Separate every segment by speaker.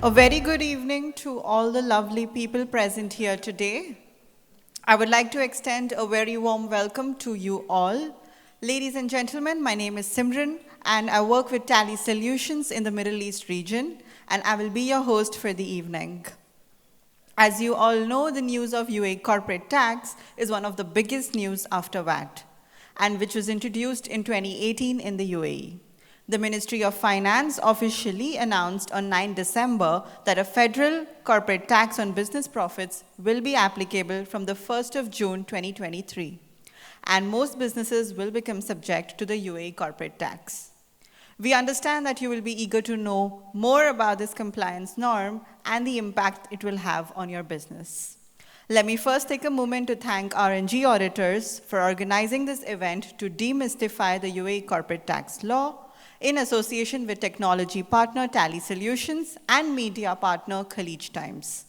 Speaker 1: A very good evening to all the lovely people present here today. I would like to extend a very warm welcome to you all. Ladies and gentlemen, my name is Simran and I work with Tally Solutions in the Middle East region, and I will be your host for the evening. As you all know, the news of UAE corporate tax is one of the biggest news after VAT, and which was introduced in 2018 in the UAE. The Ministry of Finance officially announced on 9 December that a federal corporate tax on business profits will be applicable from the 1st of June 2023, and most businesses will become subject to the UAE corporate tax. We understand that you will be eager to know more about this compliance norm and the impact it will have on your business. Let me first take a moment to thank Rng Auditors for organizing this event to demystify the UAE corporate tax law in association with technology partner Tally Solutions and media partner Khalij Times.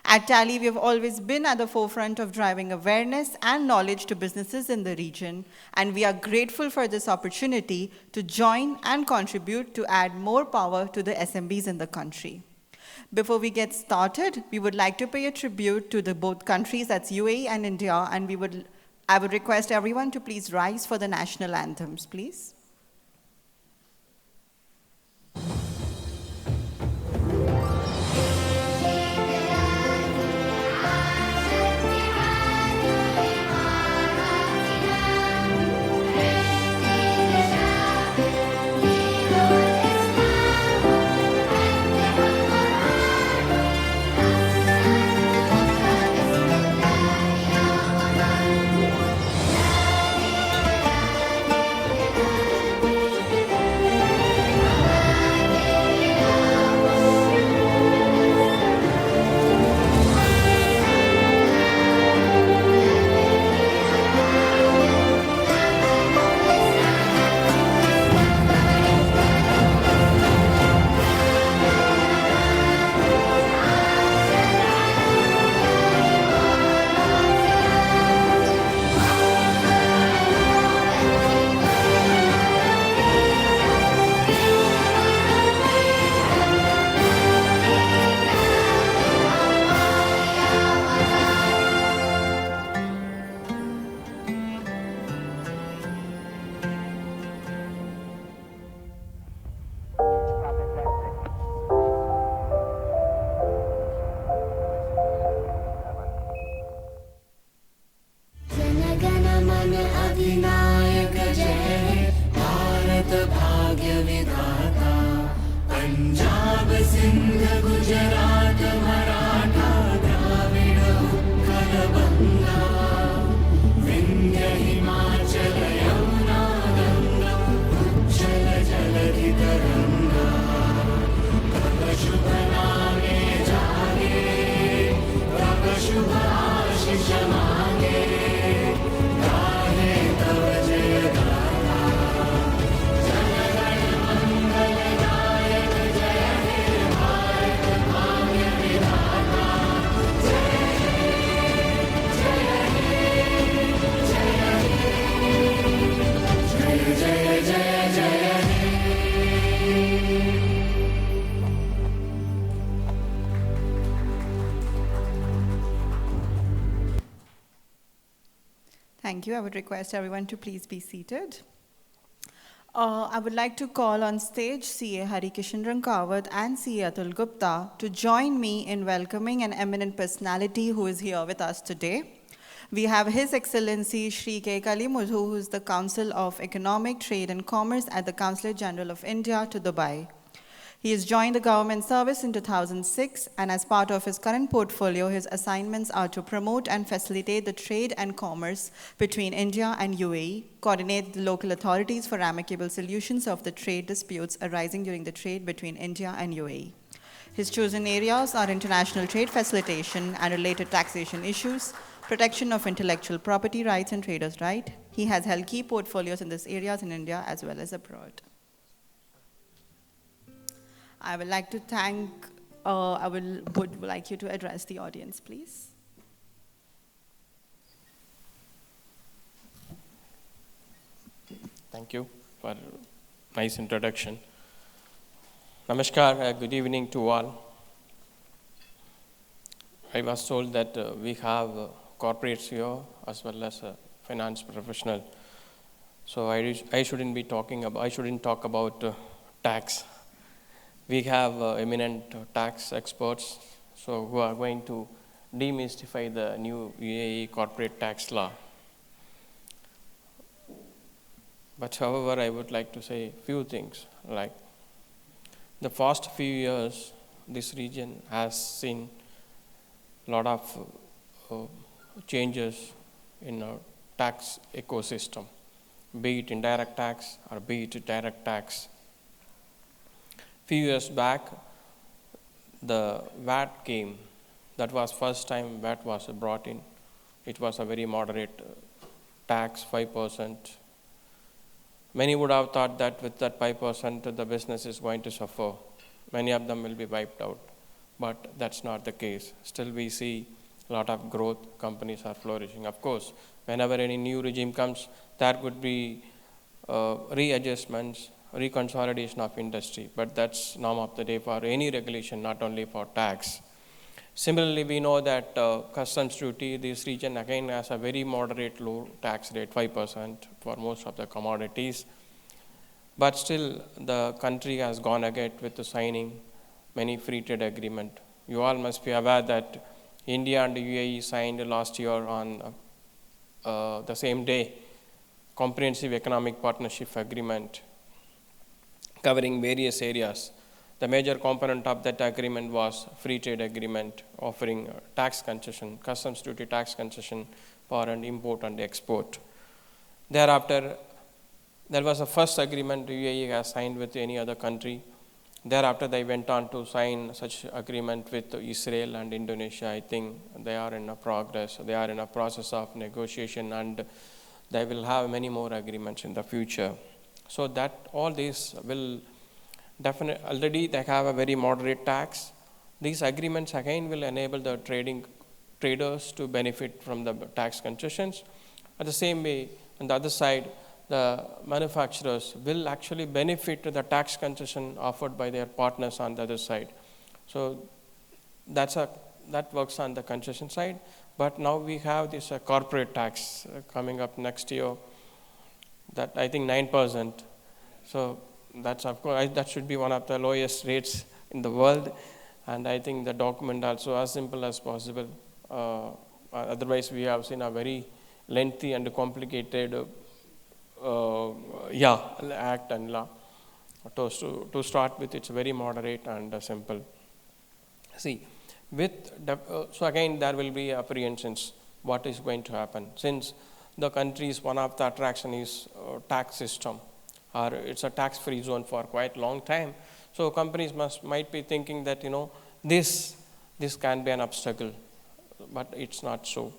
Speaker 1: At Tally, we have always been at the forefront of driving awareness and knowledge to businesses in the region, and we are grateful for this opportunity to join and contribute to add more power to the SMBs in the country. Before we get started, we would like to pay a tribute to the both countries, that's UAE and India, and I would request everyone to please rise for the national anthems, please. Thank you. I would request everyone to please be seated. I would like to call on stage CA Harikishan Rankawat and CA Atul Gupta to join me in welcoming an eminent personality who is here with us today. We have His Excellency Shri K. Kalimudhu, who is the Council of Economic, Trade and Commerce at the Consulate General of India to Dubai. He has joined the government service in 2006, and as part of his current portfolio, his assignments are to promote and facilitate the trade and commerce between India and UAE, coordinate the local authorities for amicable solutions of the trade disputes arising during the trade between India and UAE. His chosen areas are international trade facilitation and related taxation issues, protection of intellectual property rights and traders' rights. He has held key portfolios in these areas in India as well as abroad. I would like to thank, would like you to address the audience, please.
Speaker 2: Thank you for a nice introduction. Namaskar, good evening to all. I was told that we have corporates here as well as a finance professional. So I shouldn't be talking about, I shouldn't talk about tax. We have eminent tax experts, so who are going to demystify the new UAE corporate tax law. But however, I would like to say few things, like the past few years, this region has seen a lot of changes in our tax ecosystem, be it indirect tax or be it direct tax. Few years back, the VAT came. That was first time VAT was brought in. It was a very moderate tax, 5%. Many would have thought that with that 5%, the business is going to suffer. Many of them will be wiped out. But that's not the case. Still, we see a lot of growth. Companies are flourishing. Of course, whenever any new regime comes, there could be readjustments, reconsolidation of industry. But that's norm of the day for any regulation, not only for tax. Similarly, we know that customs duty, this region again has a very moderate low tax rate, 5% for most of the commodities. But still, the country has gone ahead with the signing many free trade agreement. You all must be aware that India and the UAE signed last year on the same day comprehensive economic partnership agreement covering various areas. The major component of that agreement was free trade agreement offering tax concession, customs duty tax concession for an import and export. Thereafter, there was a first agreement UAE has signed with any other country. Thereafter, they went on to sign such agreement with Israel and Indonesia. I think they are in a progress. They are in a process of negotiation, and they will have many more agreements in the future. So that all these will definitely, already they have a very moderate tax. These agreements again will enable the traders to benefit from the tax concessions. At the same way, on the other side, the manufacturers will actually benefit to the tax concession offered by their partners on the other side. So that works on the concession side. But now we have this corporate tax coming up next year, that I think 9%. So that's, of course, that should be one of the lowest rates in the world. And I think the document also as simple as possible. Otherwise, we have seen a very lengthy and complicated act and law. To start with, it's very moderate and simple. See, so again, there will be apprehensions. What is going to happen? Since the country's one of the attraction is tax system, or it's a tax-free zone for quite long time. So companies might be thinking that this can be an obstacle, but it's not so.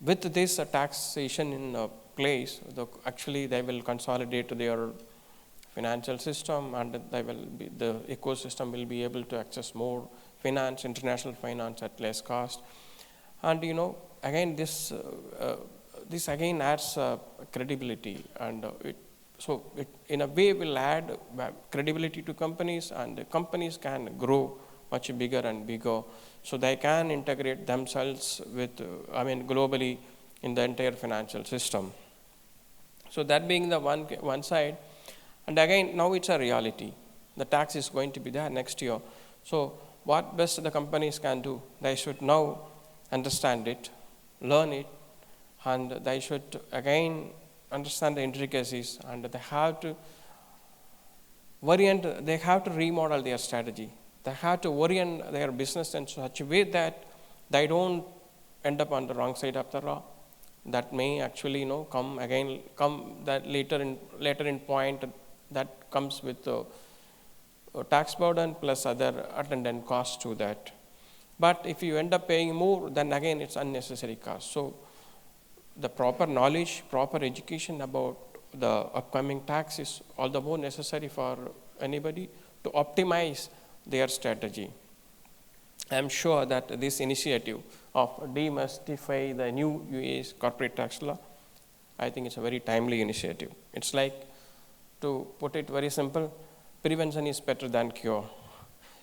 Speaker 2: With this taxation in place, actually they will consolidate their financial system, and the ecosystem will be able to access more finance, international finance at less cost. And again, this again adds credibility, and it in a way will add credibility to companies, and the companies can grow much bigger and bigger, so they can integrate themselves with globally in the entire financial system. So that being the one side, and again now it's a reality. The tax is going to be there next year. So what best the companies can do? They should now understand it, learn it, and they should again understand the intricacies, and they have to remodel their strategy. They have to orient their business in such a way that they don't end up on the wrong side of the law. That may actually come that later in point that comes with the tax burden plus other attendant costs to that. But if you end up paying more, then again it's unnecessary cost. So the proper knowledge, proper education about the upcoming tax is all the more necessary for anybody to optimize their strategy. I am sure that this initiative of demystify the new UAE's corporate tax law, I think it's a very timely initiative. It's like, to put it very simple, prevention is better than cure.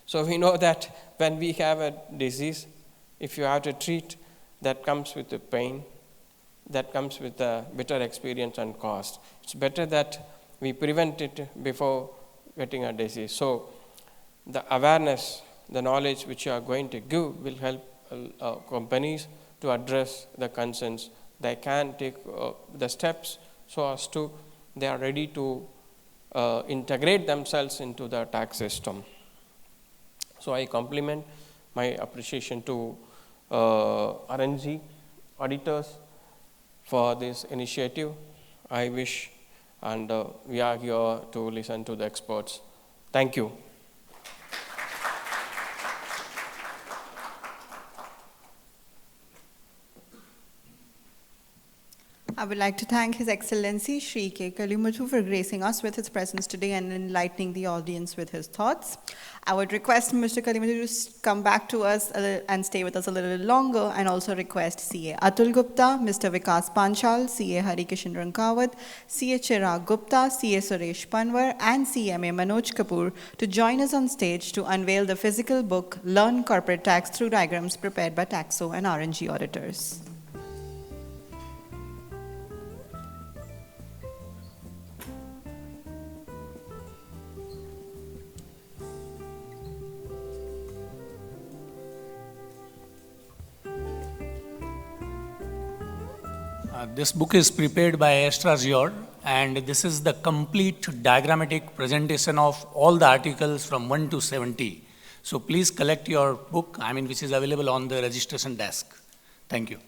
Speaker 2: So we know that when we have a disease, if you have to treat, that comes with the pain, that comes with the bitter experience and cost. It's better that we prevent it before getting a disease. So the awareness, the knowledge which you are going to give will help companies to address the concerns. They can take the steps so as to they are ready to integrate themselves into the tax system. So I compliment my appreciation to Rng Auditors for this initiative. I wish, and we are here to listen to the experts. Thank you.
Speaker 1: I would like to thank His Excellency Shri K. Kalimuthu for gracing us with his presence today and enlightening the audience with his thoughts. I would request Mr. Kalimuthu to come back to us and stay with us a little longer, and also request CA Atul Gupta, Mr. Vikas Panchal, CA Harikishan Rankawat, CA Chirag Gupta, CA Suresh Panwar, and CMA Manoj Kapoor to join us on stage to unveil the physical book Learn Corporate Tax Through Diagrams prepared by Taxo and Rng Auditors.
Speaker 3: This book is prepared by Astrazior, and this is the complete diagrammatic presentation of all the articles from 1 to 70. So please collect your book, which is available on the registration desk. Thank you.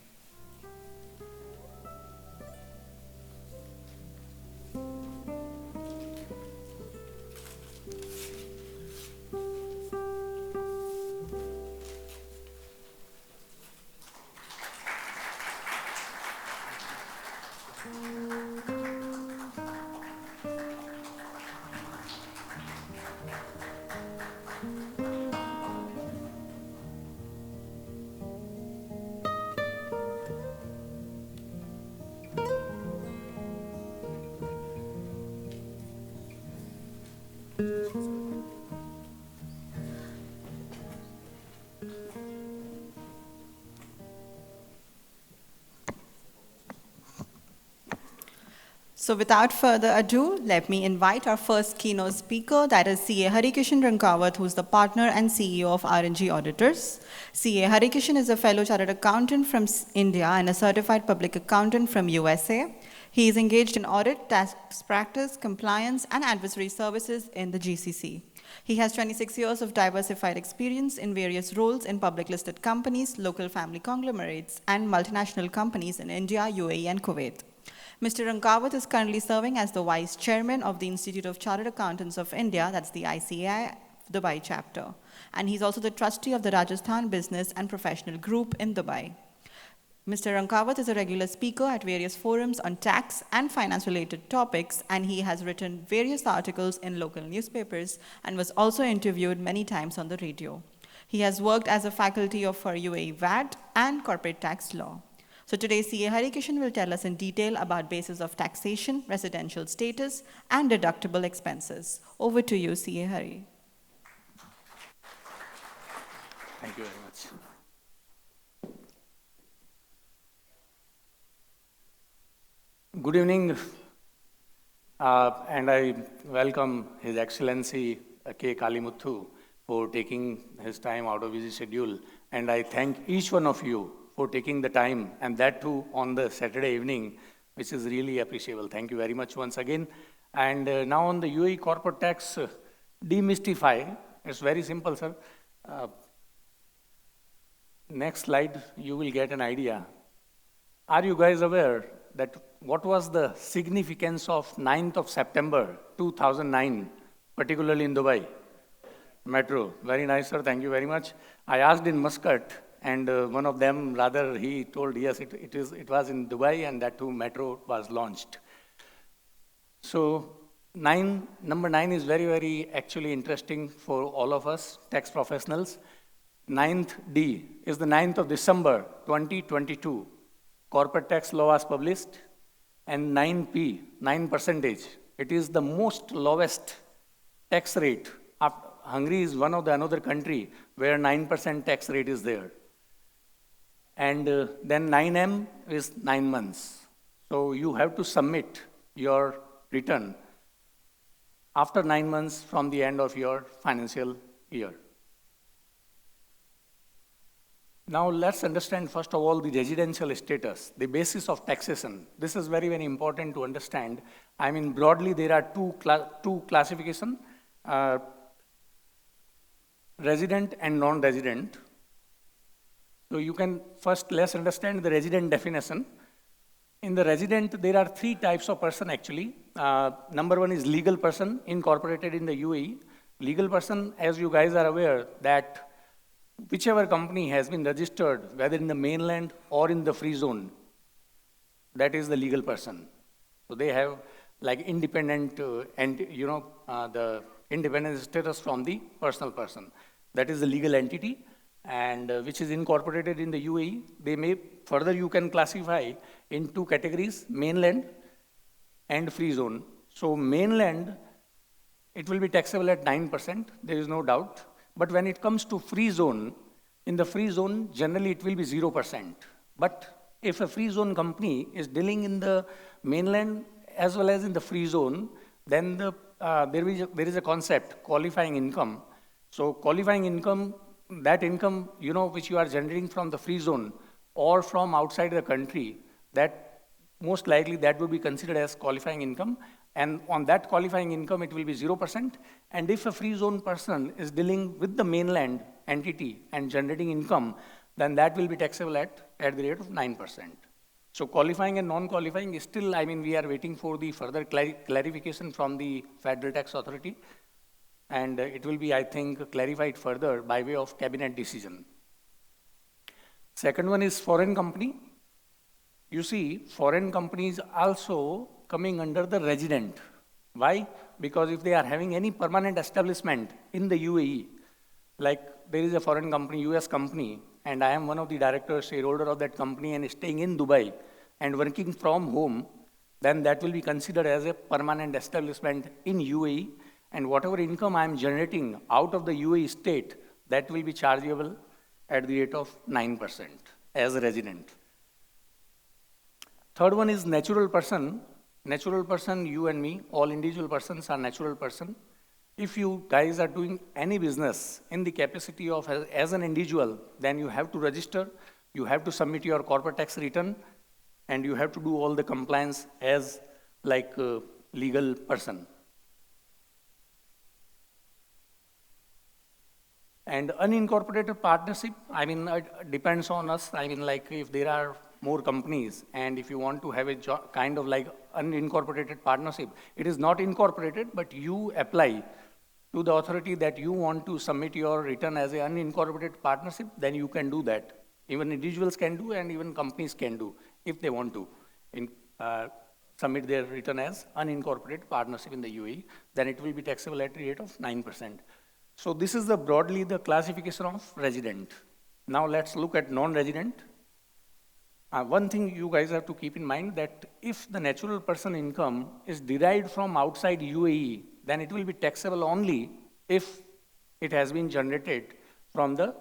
Speaker 1: So without further ado, let me invite our first keynote speaker, that is CA Harikishan Rankawat, who is the partner and CEO of Rng Auditors. CA Harikishan is a fellow chartered accountant from India and a certified public accountant from USA. He is engaged in audit, tax practice, compliance, and advisory services in the GCC. He has 26 years of diversified experience in various roles in public listed companies, local family conglomerates, and multinational companies in India, UAE, and Kuwait. Mr. Rankawat is currently serving as the Vice Chairman of the Institute of Chartered Accountants of India, that's the ICAI Dubai chapter. And he's also the trustee of the Rajasthan Business and Professional Group in Dubai. Mr. Rankawat is a regular speaker at various forums on tax and finance-related topics, and he has written various articles in local newspapers and was also interviewed many times on the radio. He has worked as a faculty for UAE VAT and corporate tax law. So today, CA Harikishan will tell us in detail about basis of taxation, residential status, and deductible expenses. Over to you, CA Hari.
Speaker 3: Thank you very much. Good evening, and I welcome His Excellency K. Kalimuthu for taking his time out of his schedule, and I thank each one of you for taking the time, and that too on the Saturday evening, which is really appreciable. Thank you very much once again. And now on the UAE corporate tax, demystify. It's very simple, sir. Next slide, you will get an idea. Are you guys aware that what was the significance of 9th of September 2009, particularly in Dubai? Metro. Very nice, sir. Thank you very much. I asked in Muscat, and one of them, rather, he told, yes, it was in Dubai, and that too, Metro was launched. So number 9 is very, very actually interesting for all of us, tax professionals. 9th D is the 9th of December, 2022. Corporate tax law was published, and 9P, 9%. It is the most lowest tax rate. Hungary is one of the another country where 9% tax rate is there. And then 9M is 9 months. So you have to submit your return after 9 months from the end of your financial year. Now let's understand first of all the residential status, the basis of taxation. This is very, very important to understand. I mean, broadly there are two classifications, resident and non-resident. So you can first let's understand the resident definition. In the resident, there are three types of person actually. Number one is legal person incorporated in the UAE. Legal person, as you guys are aware, that whichever company has been registered, whether in the mainland or in the free zone, that is the legal person. So they have like independent the independent status from the personal person. That is the legal entity, and which is incorporated in the UAE. They may further you can classify in two categories: mainland and free zone. So mainland, it will be taxable at 9%. There is no doubt. But when it comes to free zone, in the free zone, generally it will be 0%. But if a free zone company is dealing in the mainland as well as in the free zone, then there is a concept, qualifying income. So qualifying income, that income, which you are generating from the free zone or from outside the country, that most likely that would be considered as qualifying income. And on that qualifying income, it will be 0%. And if a free zone person is dealing with the mainland entity and generating income, then that will be taxable at the rate of 9%. So qualifying and non-qualifying is still, we are waiting for the further clarification from the Federal Tax Authority. And it will be, I think, clarified further by way of cabinet decision. Second one is foreign company. You see, foreign companies also coming under the resident. Why? Because if they are having any permanent establishment in the UAE, like there is a foreign company, US company, and I am one of the directors, shareholder of that company and staying in Dubai and working from home, then that will be considered as a permanent establishment in UAE, and whatever income I am generating out of the UAE state, that will be chargeable at the rate of 9% as a resident. Third one is natural person. Natural person, you and me, all individual persons are natural person. If you guys are doing any business in the capacity of as an individual, then you have to register, you have to submit your corporate tax return, and you have to do all the compliance as like a legal person. And unincorporated partnership, it depends on us. Like if there are more companies, and if you want to have a kind of like unincorporated partnership, it is not incorporated, but you apply to the authority that you want to submit your return as an unincorporated partnership, then you can do that. Even individuals can do, and even companies can do, if they want to submit their return as unincorporated partnership in the UAE, then it will be taxable at the rate of 9%. So this is broadly the classification of resident. Now let's look at non-resident. One thing you guys have to keep in mind, that if the natural person income is derived from outside UAE, then it will be taxable only if it has been generated from the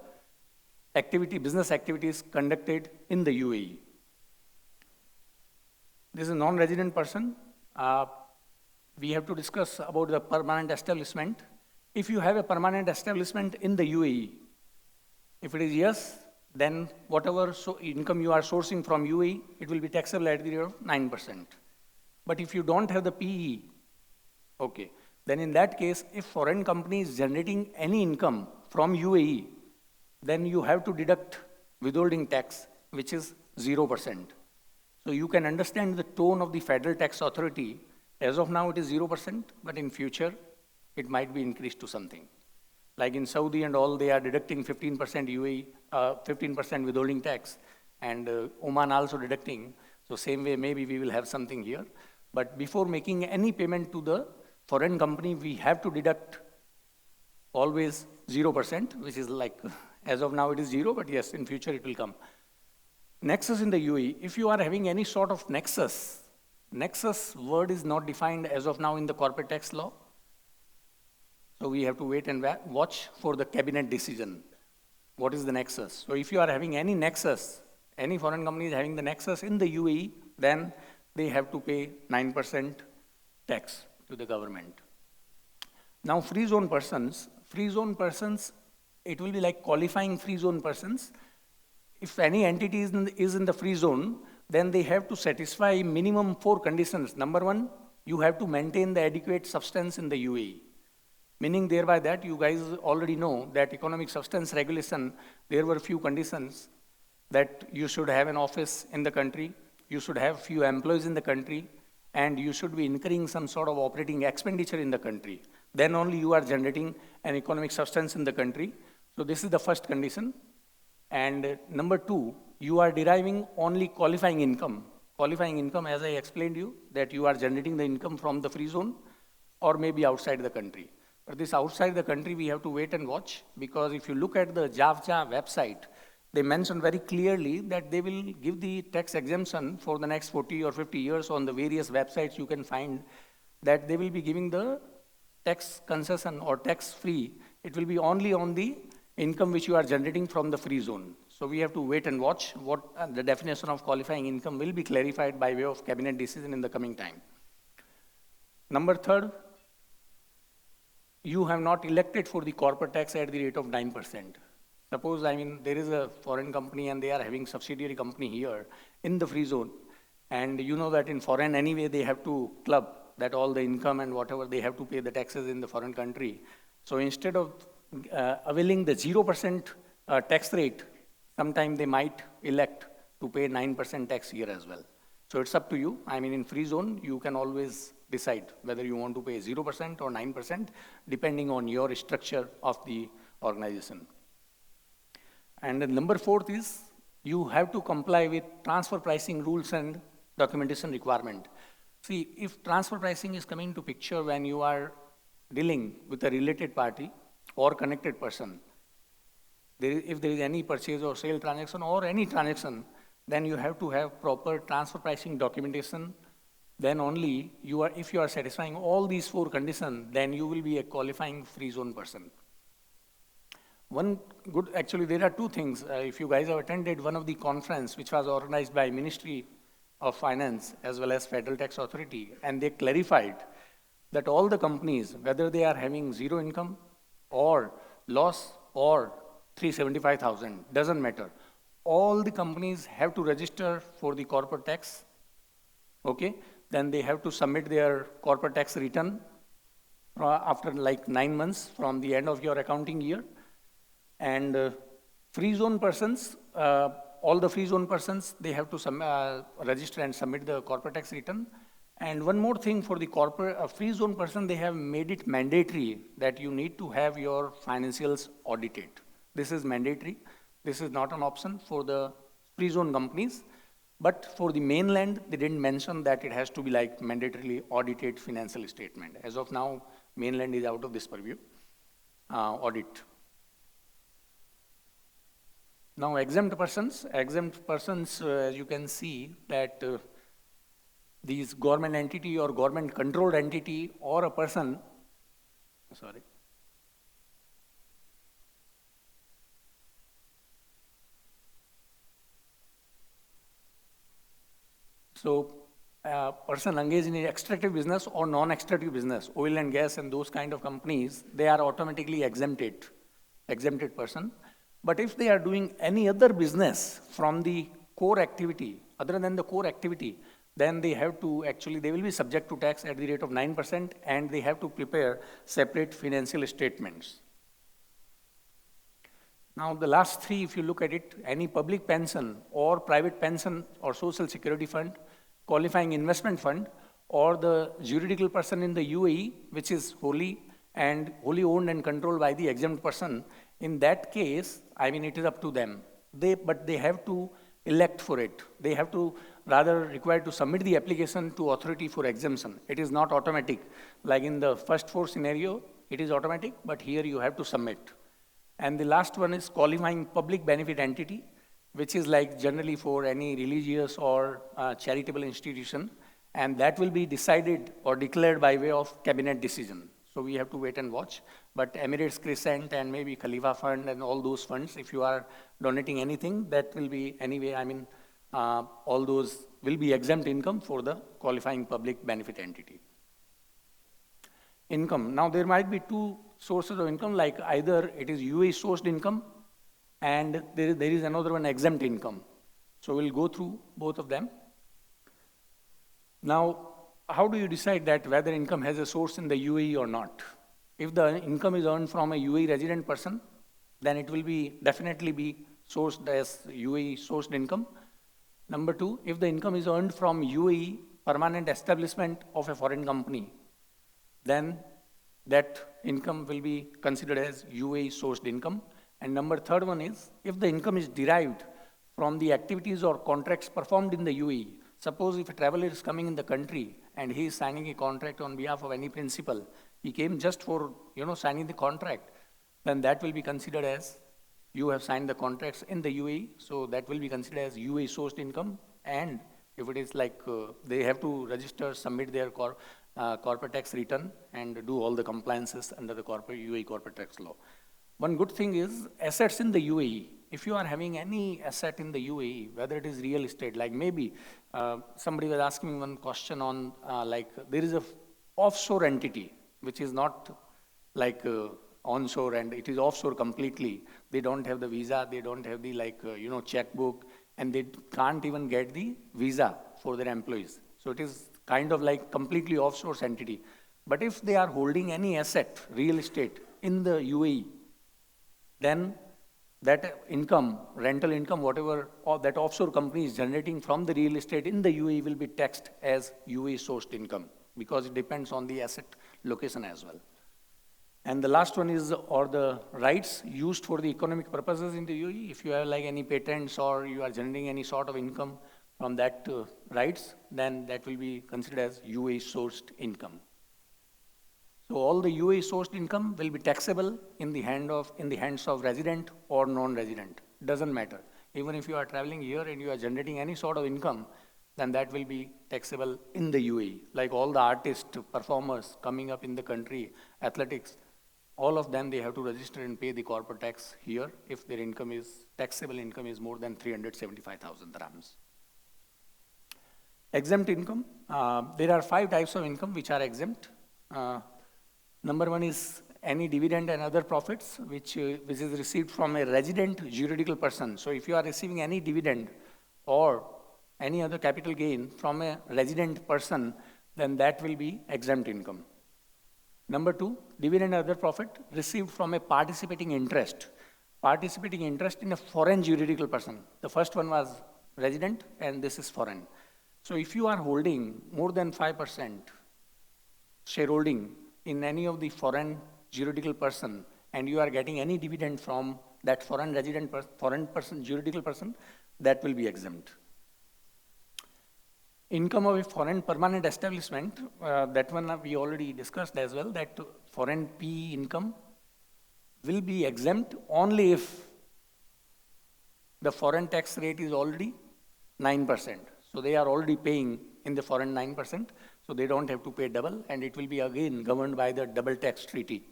Speaker 3: business activities conducted in the UAE. This is a non-resident person. We have to discuss about the permanent establishment. If you have a permanent establishment in the UAE, if it is yes, then whatever income you are sourcing from UAE, it will be taxable at the rate of 9%. But if you don't have the PE, okay, then in that case, if foreign company is generating any income from UAE, then you have to deduct withholding tax, which is 0%. So you can understand the tone of the Federal Tax Authority. As of now, it is 0%, but in future, it might be increased to something. Like in Saudi and all, they are deducting 15% UAE, 15% withholding tax, and Oman also deducting. So same way, maybe we will have something here. But before making any payment to the foreign company, we have to deduct always 0%, which is like, as of now it is 0, but yes, in future it will come. Nexus in the UAE, if you are having any sort of nexus word is not defined as of now in the corporate tax law. So we have to wait and watch for the cabinet decision. What is the nexus? So if you are having any nexus any foreign company is having the nexus in the UAE, then they have to pay 9% tax to the government. Now, free zone persons, it will be like qualifying free zone persons. If any entity is in the free zone, then they have to satisfy minimum 4 conditions. Number 1, you have to maintain the adequate substance in the UAE. Meaning thereby that you guys already know that economic substance regulation, there were few conditions that you should have an office in the country, you should have few employees in the country, and you should be incurring some sort of operating expenditure in the country. Then only you are generating an economic substance in the country. So this is the first condition. And number 2, you are deriving only qualifying income. Qualifying income, as I explained you, that you are generating the income from the free zone or maybe outside the country. But this outside the country, we have to wait and watch, because if you look at the JAVCHA website, they mention very clearly that they will give the tax exemption for the next 40 or 50 years. On the various websites you can find that they will be giving the tax concession or tax free. It will be only on the income which you are generating from the free zone. So we have to wait and watch what the definition of qualifying income will be clarified by way of cabinet decision in the coming time. Number 3, you have not elected for the corporate tax at the rate of 9%. Suppose, there is a foreign company and they are having subsidiary company here in the free zone. And you know that in foreign anyway, they have to club that all the income and whatever they have to pay the taxes in the foreign country. So instead of availing the 0% tax rate, sometime they might elect to pay 9% tax here as well. So it's up to you. In free zone, you can always decide whether you want to pay 0% or 9%, depending on your structure of the organization. And number 4 is, you have to comply with transfer pricing rules and documentation requirement. See, if transfer pricing is coming to picture when you are dealing with a related party or connected person, if there is any purchase or sale transaction or any transaction, then you have to have proper transfer pricing documentation. Then only if you are satisfying all these 4 conditions, then you will be a qualifying free zone person. Actually there are 2 things. If you guys have attended one of the conference which was organized by Ministry of Finance as well as Federal Tax Authority, and they clarified that all the companies, whether they are having 0 income or loss or 375,000, doesn't matter. All the companies have to register for the corporate tax. Okay, then they have to submit their corporate tax return after like 9 months from the end of your accounting year. And free zone persons, all the free zone persons, they have to register and submit the corporate tax return. And one more thing, for the free zone person, they have made it mandatory that you need to have your financials audited. This is mandatory. This is not an option for the free zone companies. But for the mainland, they didn't mention that it has to be like mandatorily audited financial statement. As of now, mainland is out of this purview, audit. Now, exempt persons, as you can see that these government entity or government controlled entity or a person, sorry. So, person engaged in extractive business or non-extractive business, oil and gas and those kind of companies, they are automatically exempted person. But if they are doing any other business from the core activity, other than the core activity, then they have to they will be subject to tax at the rate of 9%, and they have to prepare separate financial statements. Now, the last 3, if you look at it, any public pension or private pension or social security fund, qualifying investment fund, or the juridical person in the UAE, which is wholly owned and controlled by the exempt person, in that case, it is up to them. But they have to elect for it. They have to required to submit the application to authority for exemption. It is not automatic. Like in the first 4 scenario, it is automatic, but here you have to submit. And the last one is qualifying public benefit entity, which is like generally for any religious or charitable institution, and that will be decided or declared by way of cabinet decision. So we have to wait and watch. But Emirates Crescent and maybe Khalifa Fund and all those funds, if you are donating anything, that will be anyway, all those will be exempt income for the qualifying public benefit entity. Income. Now there might be two sources of income, like either it is UAE sourced income and there is another one, exempt income. So we'll go through both of them. Now, how do you decide that whether income has a source in the UAE or not? If the income is earned from a UAE resident person, then it will definitely be sourced as UAE sourced income. Number two, if the income is earned from UAE permanent establishment of a foreign company, then that income will be considered as UAE sourced income. And number third one is, if the income is derived from the activities or contracts performed in the UAE. Suppose if a traveler is coming in the country and he is signing a contract on behalf of any principal, he came just for signing the contract, then that will be considered as you have signed the contracts in the UAE, so that will be considered as UAE sourced income. And if it is like they have to register, submit their corporate tax return and do all the compliances under the UAE corporate tax law. One good thing is assets in the UAE. If you are having any asset in the UAE, whether it is real estate, like maybe somebody was asking me one question on like there is a offshore entity which is not like onshore and it is offshore completely. They don't have the visa, they don't have the checkbook, and they can't even get the visa for their employees. So it is kind of like completely offshore entity. But if they are holding any asset, real estate in the UAE, then that income, rental income, whatever that offshore company is generating from the real estate in the UAE will be taxed as UAE sourced income because it depends on the asset location as well. And the last one is, or the rights used for the economic purposes in the UAE. If you have like any patents or you are generating any sort of income from that rights, then that will be considered as UAE sourced income. So all the UAE sourced income will be taxable in the hands of resident or non-resident. Doesn't matter. Even if you are traveling here and you are generating any sort of income, then that will be taxable in the UAE. Like all the artists, performers coming up in the country, athletics, all of them, they have to register and pay the corporate tax here if their taxable income is more than 375,000 dirhams. Exempt income. There are 5 types of income which are exempt. Number one is any dividend and other profits which is received from a resident juridical person. So if you are receiving any dividend or any other capital gain from a resident person, then that will be exempt income. Number two, dividend and other profit received from a participating interest. Participating interest in a foreign juridical person. The first one was resident and this is foreign. So if you are holding more than 5% shareholding in any of the foreign juridical person and you are getting any dividend from that foreign person, juridical person, that will be exempt. Income of a foreign permanent establishment, that one we already discussed as well, that foreign PE income will be exempt only if the foreign tax rate is already 9%. So they are already paying in the foreign 9%, so they don't have to pay double, and it will be again governed by the double tax treaty.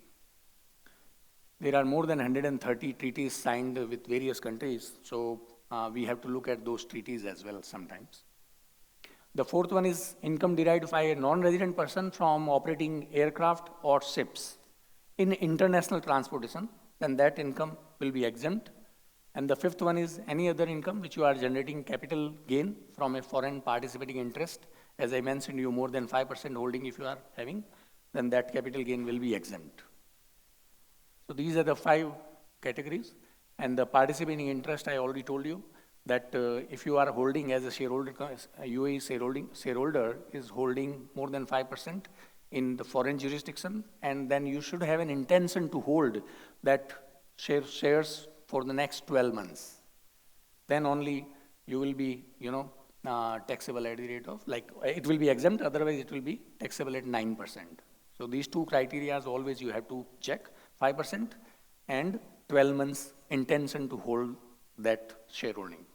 Speaker 3: There are more than 130 treaties signed with various countries, so we have to look at those treaties as well sometimes. The fourth one is income derived by a non-resident person from operating aircraft or ships in international transportation, then that income will be exempt. And the fifth one is any other income which you are generating capital gain from a foreign participating interest. As I mentioned, you more than 5% holding if you are having, then that capital gain will be exempt. So these are the 5 categories. And the participating interest, I already told you that if you are holding as a shareholder, UAE shareholder is holding more than 5% in the foreign jurisdiction, and then you should have an intention to hold that shares for the next 12 months. Then only you will be, taxable at the rate of, it will be exempt, otherwise it will be taxable at 9%. So these 2 criteria always you have to check, 5% and 12 months intention to hold that shareholding.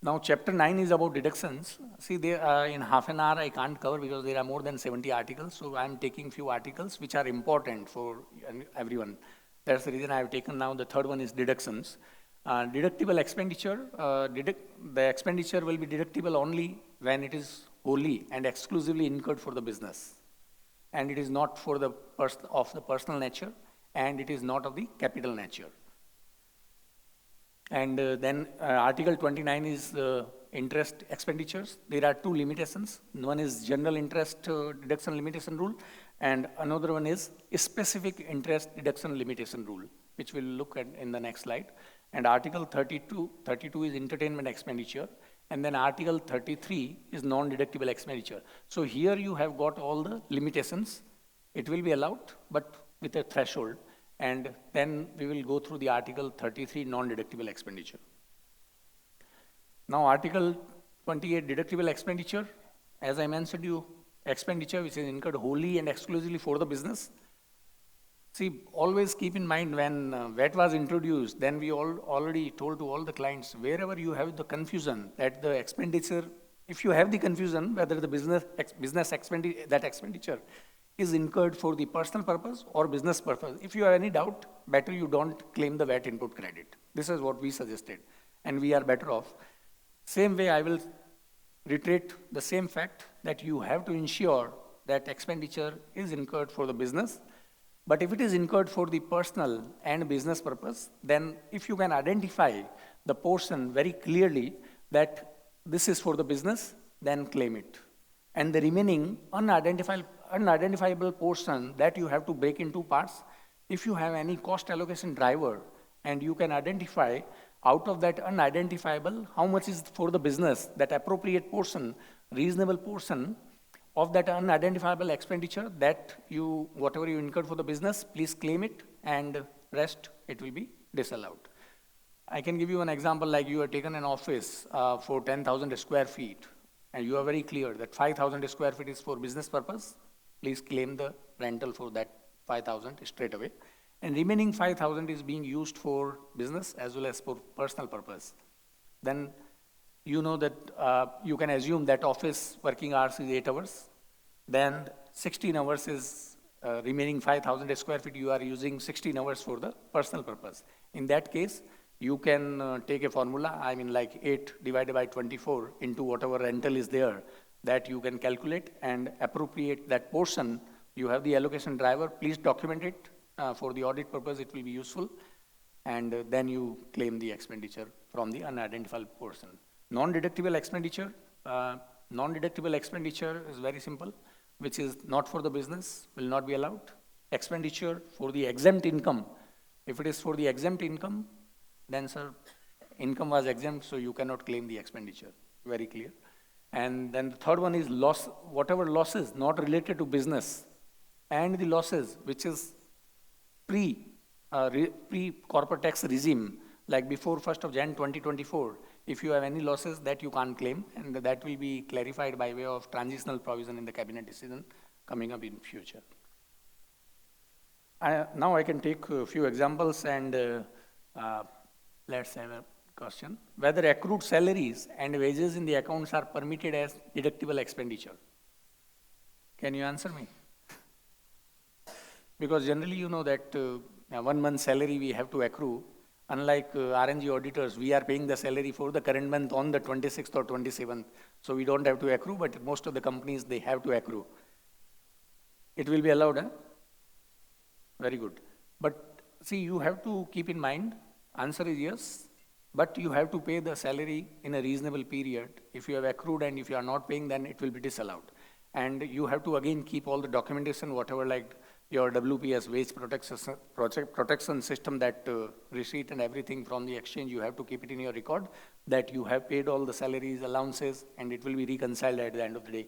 Speaker 3: Now, chapter 9 is about deductions. See, there, in half an hour I can't cover because there are more than 70 articles. So I'm taking few articles which are important for everyone. That's the reason I've taken now. The third one is deductions. Deductible expenditure, the expenditure will be deductible only when it is wholly and exclusively incurred for the business. And it is not for the of the personal nature, and it is not of the capital nature. And then Article 29 is interest expenditures. There are two limitations. One is general interest deduction limitation rule, and another one is specific interest deduction limitation rule, which we'll look at in the next slide. And Article 32 is entertainment expenditure, and then Article 33 is non-deductible expenditure. So here you have got all the limitations. It will be allowed, but with a threshold. And then we will go through the Article 33 non-deductible expenditure. Now, Article 28 deductible expenditure, as I mentioned you, expenditure which is incurred wholly and exclusively for the business. See, always keep in mind when VAT was introduced, then we already told to all the clients, wherever you have the confusion that the expenditure, if you have the confusion whether the business expenditure is incurred for the personal purpose or business purpose. If you have any doubt, better you don't claim the VAT input credit. This is what we suggested, and we are better off. Same way, I will reiterate the same fact that you have to ensure that expenditure is incurred for the business. But if it is incurred for the personal and business purpose, then if you can identify the portion very clearly that this is for the business, then claim it. And the remaining unidentifiable portion that you have to break into parts. If you have any cost allocation driver and you can identify out of that unidentifiable how much is for the business, that appropriate portion, reasonable portion of that unidentifiable expenditure that whatever you incurred for the business, please claim it, and rest it will be disallowed. I can give you an example, like you have taken an office for 10,000 square feet, and you are very clear that 5,000 square feet is for business purpose. Please claim the rental for that 5,000 straight away. And remaining 5,000 is being used for business as well as for personal purpose. Then you know that you can assume that office working hours is 8 hours. Then 16 hours is remaining 5,000 square feet, you are using 16 hours for the personal purpose. In that case, you can take a formula, I mean like 8 divided by 24 into whatever rental is there, that you can calculate and appropriate that portion. You have the allocation driver, please document it for the audit purpose, it will be useful. And then you claim the expenditure from the unidentified portion. Non-deductible expenditure is very simple, which is not for the business, will not be allowed. Expenditure for the exempt income. If it is for the exempt income, then sir, income was exempt, so you cannot claim the expenditure, very clear. And then the third one is loss, whatever losses not related to business, and the losses which is pre-corporate tax regime, like before 1st of Jan 2024, if you have any losses that you can't claim, and that will be clarified by way of transitional provision in the cabinet decision coming up in future. Now I can take a few examples, and let's have a question. Whether accrued salaries and wages in the accounts are permitted as deductible expenditure. Can you answer me? Because generally you know that 1 month salary we have to accrue. Unlike Rng Auditors, we are paying the salary for the current month on the 26th or 27th. So we don't have to accrue, but most of the companies, they have to accrue. It will be allowed, huh? Very good. But see, you have to keep in mind, answer is yes, but you have to pay the salary in a reasonable period. If you have accrued and if you are not paying, then it will be disallowed. And you have to again keep all the documentation, whatever like your WPS, wage protection system, that receipt and everything from the exchange, you have to keep it in your record that you have paid all the salaries, allowances, and it will be reconciled at the end of the day.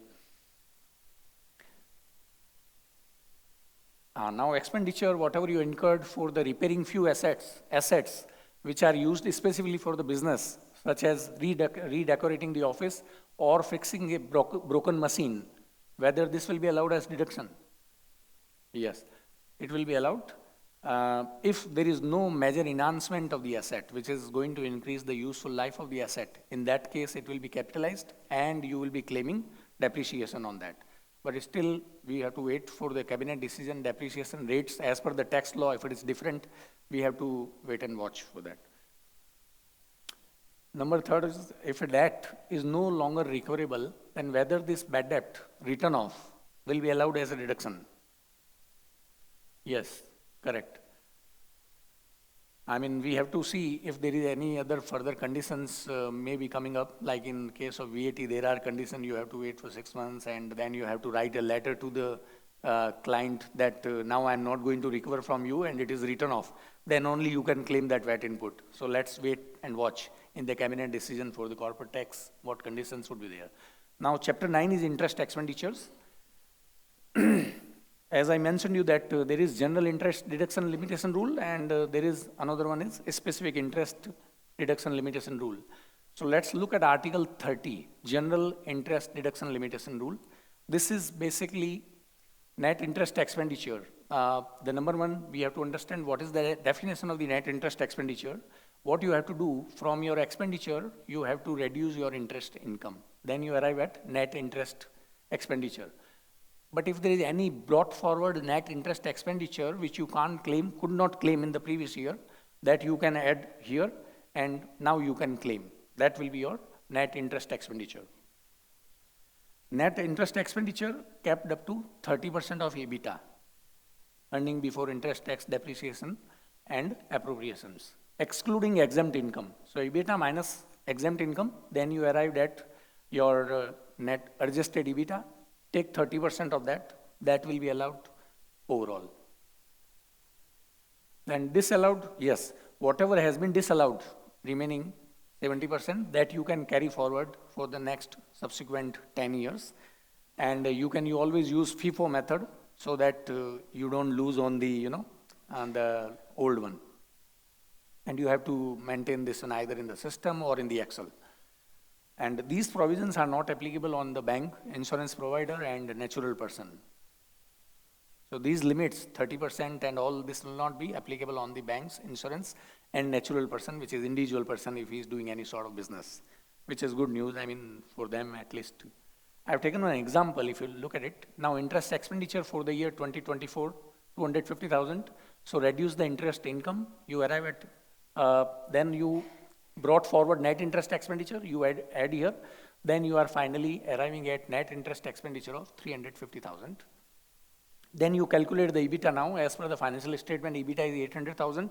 Speaker 3: Now expenditure, whatever you incurred for the repairing few assets which are used specifically for the business, such as redecorating the office or fixing a broken machine, whether this will be allowed as deduction. Yes, it will be allowed. if there is no major enhancement of the asset, which is going to increase the useful life of the asset, in that case, it will be capitalized and you will be claiming depreciation on that. But still, we have to wait for the cabinet decision. Depreciation rates as per the tax law. If it is different, we have to wait and watch for that. Number third is, if a debt is no longer recoverable, then whether this bad debt written off will be allowed as a deduction. Yes, correct. I mean, we have to see if there is any other further conditions may be coming up. Like in case of VAT, there are conditions you have to wait for 6 months, and then you have to write a letter to the client that now I'm not going to recover from you, and it is written off. Then only you can claim that VAT input. So let's wait and watch in the cabinet decision for the corporate tax, what conditions would be there. Now, chapter 9 is interest expenditures. As I mentioned you that there is general interest deduction limitation rule, and there is another one is a specific interest deduction limitation rule. So let's look at Article 30, general interest deduction limitation rule. This is basically net interest expenditure. The number one, we have to understand what is the definition of the net interest expenditure. What you have to do from your expenditure, you have to reduce your interest income. Then you arrive at net interest expenditure. But if there is any brought forward net interest expenditure which you can't claim, could not claim in the previous year, that you can add here and now you can claim. That will be your net interest expenditure. Net interest expenditure capped up to 30% of EBITDA, earning before interest, tax, depreciation, and appropriations, excluding exempt income. So EBITDA minus exempt income, then you arrived at your net adjusted EBITDA. Take 30% of that, that will be allowed overall. Then disallowed, yes, whatever has been disallowed, remaining 70%, that you can carry forward for the next subsequent 10 years. And you always use FIFO method so that you don't lose on the, on the old one. And you have to maintain this one either in the system or in the Excel. And these provisions are not applicable on the bank, insurance provider, and natural person. So these limits, 30% and all this will not be applicable on the banks, insurance, and natural person, which is individual person if he is doing any sort of business, which is good news, I mean, for them at least. I've taken an example, if you look at it. Now, interest expenditure for the year 2024, 250,000. So reduce the interest income, you arrive at, then you brought forward net interest expenditure, you add here, then you are finally arriving at net interest expenditure of 350,000. Then you calculate the EBITDA now, as per the financial statement, EBITDA is 800,000,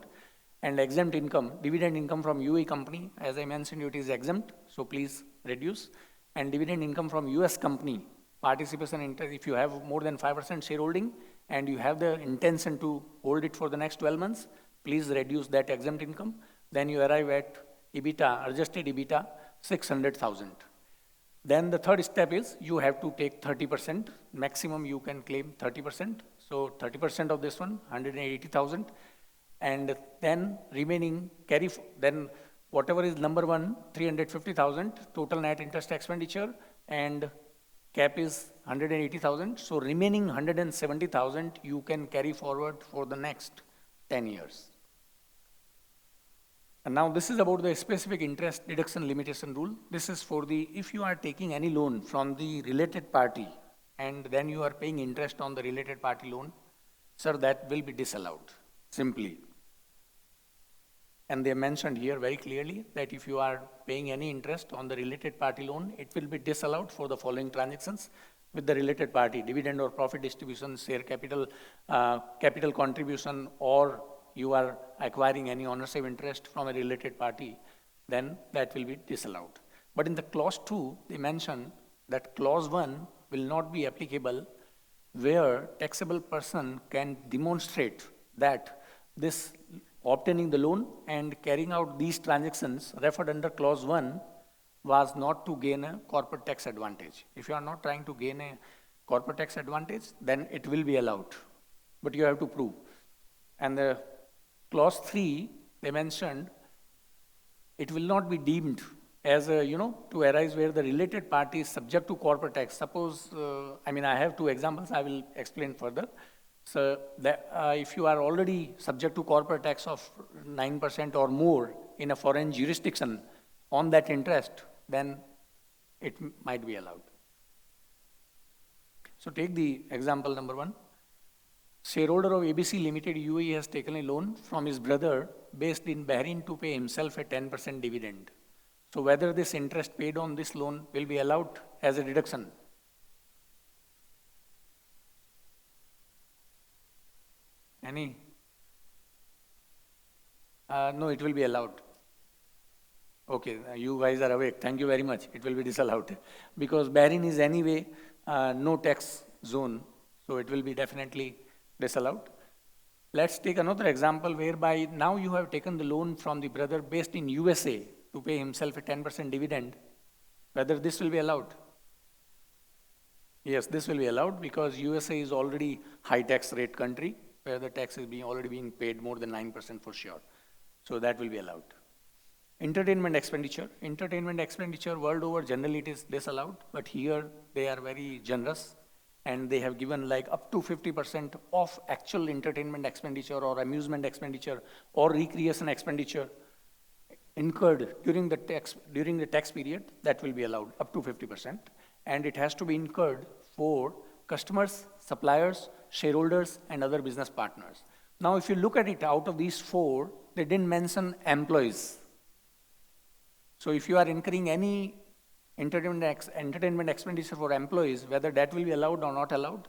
Speaker 3: and exempt income, dividend income from UAE company, as I mentioned, it is exempt, so please reduce. And dividend income from US company, participation interest, if you have more than 5% shareholding, and you have the intention to hold it for the next 12 months, please reduce that exempt income. Then you arrive at EBITDA, adjusted EBITDA, 600,000. Then the third step is you have to take 30%. Maximum you can claim 30%. So 30% of this one, 180,000. And then remaining then whatever is number one, 350,000, total net interest expenditure, and cap is 180,000. So remaining 170,000 you can carry forward for the next 10 years. And now this is about the specific interest deduction limitation rule. This is for if you are taking any loan from the related party and then you are paying interest on the related party loan, sir, that will be disallowed, simply. And they mentioned here very clearly that if you are paying any interest on the related party loan, it will be disallowed for the following transactions with the related party: dividend or profit distribution, share capital, capital contribution, or you are acquiring any ownership interest from a related party, then that will be disallowed. But in the clause 2, they mention that clause 1 will not be applicable where taxable person can demonstrate that this obtaining the loan and carrying out these transactions referred under clause 1 was not to gain a corporate tax advantage. If you are not trying to gain a corporate tax advantage, then it will be allowed, but you have to prove. And the clause 3, they mentioned it will not be deemed as a, to arise where the related party is subject to corporate tax. Suppose, I have two examples, I will explain further. So that, if you are already subject to corporate tax of 9% or more in a foreign jurisdiction on that interest, then it might be allowed. So take the example number 1. Shareholder of ABC Limited UAE has taken a loan from his brother based in Bahrain to pay himself a 10% dividend. So whether this interest paid on this loan will be allowed as a deduction. Any? No, it will be allowed. Okay, you guys are awake. Thank you very much. It will be disallowed because Bahrain is anyway no tax zone, so it will be definitely disallowed. Let's take another example whereby now you have taken the loan from the brother based in USA to pay himself a 10% dividend. Whether this will be allowed? Yes, this will be allowed because USA is already high tax rate country where the tax is already being paid more than 9% for sure. So that will be allowed. Entertainment expenditure. Entertainment expenditure world over generally it is disallowed, but here they are very generous and they have given like up to 50% of actual entertainment expenditure or amusement expenditure or recreation expenditure incurred during the tax period, that will be allowed up to 50%. And it has to be incurred for customers, suppliers, shareholders, and other business partners. Now, if you look at it, out of these 4, they didn't mention employees. So if you are incurring any entertainment expenditure for employees, whether that will be allowed or not allowed,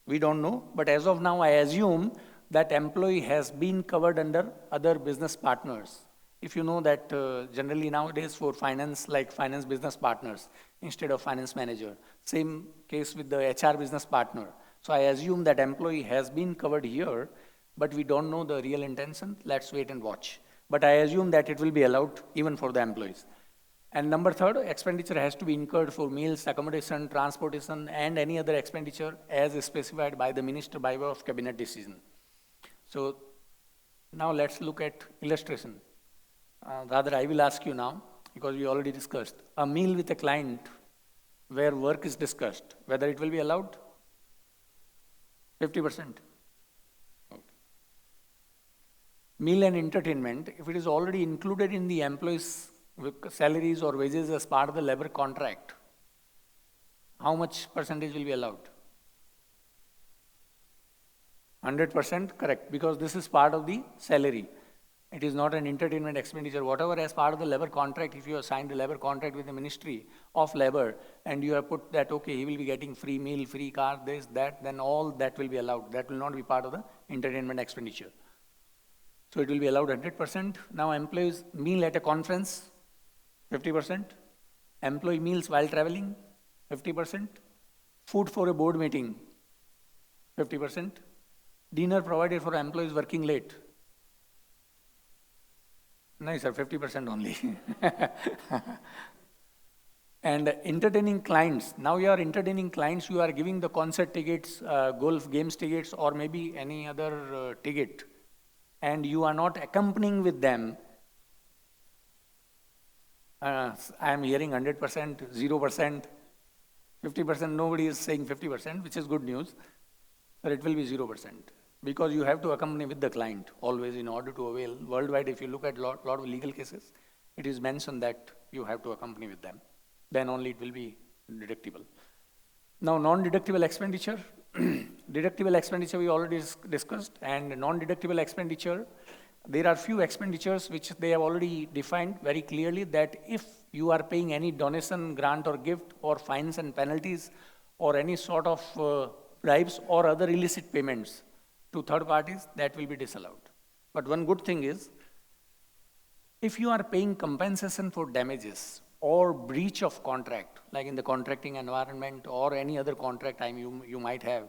Speaker 3: we don't know. But as of now, I assume that employee has been covered under other business partners. If you know that generally nowadays for finance, like finance business partners instead of finance manager. Same case with the HR business partner. So I assume that employee has been covered here, but we don't know the real intention. Let's wait and watch. But I assume that it will be allowed even for the employees. And number 3, expenditure has to be incurred for meals, accommodation, transportation, and any other expenditure as specified by the minister by way of cabinet decision. So now let's look at illustration. Rather, I will ask you now, because we already discussed, a meal with a client where work is discussed, whether it will be allowed? 50%. Okay. Meal and entertainment, if it is already included in the employee's salaries or wages as part of the labor contract, how much percentage will be allowed? 100% correct, because this is part of the salary. It is not an entertainment expenditure. Whatever as part of the labor contract, if you have signed a labor contract with the Ministry of Labor and you have put that, okay, he will be getting free meal, free car, this, that, then all that will be allowed. That will not be part of the entertainment expenditure. So it will be allowed 100%. Now employees meal at a conference, 50%. Employee meals while traveling, 50%. Food for a board meeting, 50%. Dinner provided for employees working late. No, sir, 50% only. And entertaining clients. Now you are entertaining clients, you are giving the concert tickets, golf games tickets, or maybe any other ticket. And you are not accompanying with them. I am hearing 100%, 0%, 50%. Nobody is saying 50%, which is good news. But it will be 0%. Because you have to accompany with the client always in order to avail. Worldwide, if you look at lot of legal cases, it is mentioned that you have to accompany with them. Then only it will be deductible. Now, non-deductible expenditure. Deductible expenditure we already discussed, and non-deductible expenditure, there are few expenditures which they have already defined very clearly that if you are paying any donation, grant or gift or fines and penalties or any sort of bribes or other illicit payments to third parties, that will be disallowed. But one good thing is, if you are paying compensation for damages or breach of contract, like in the contracting environment or any other contract time you might have,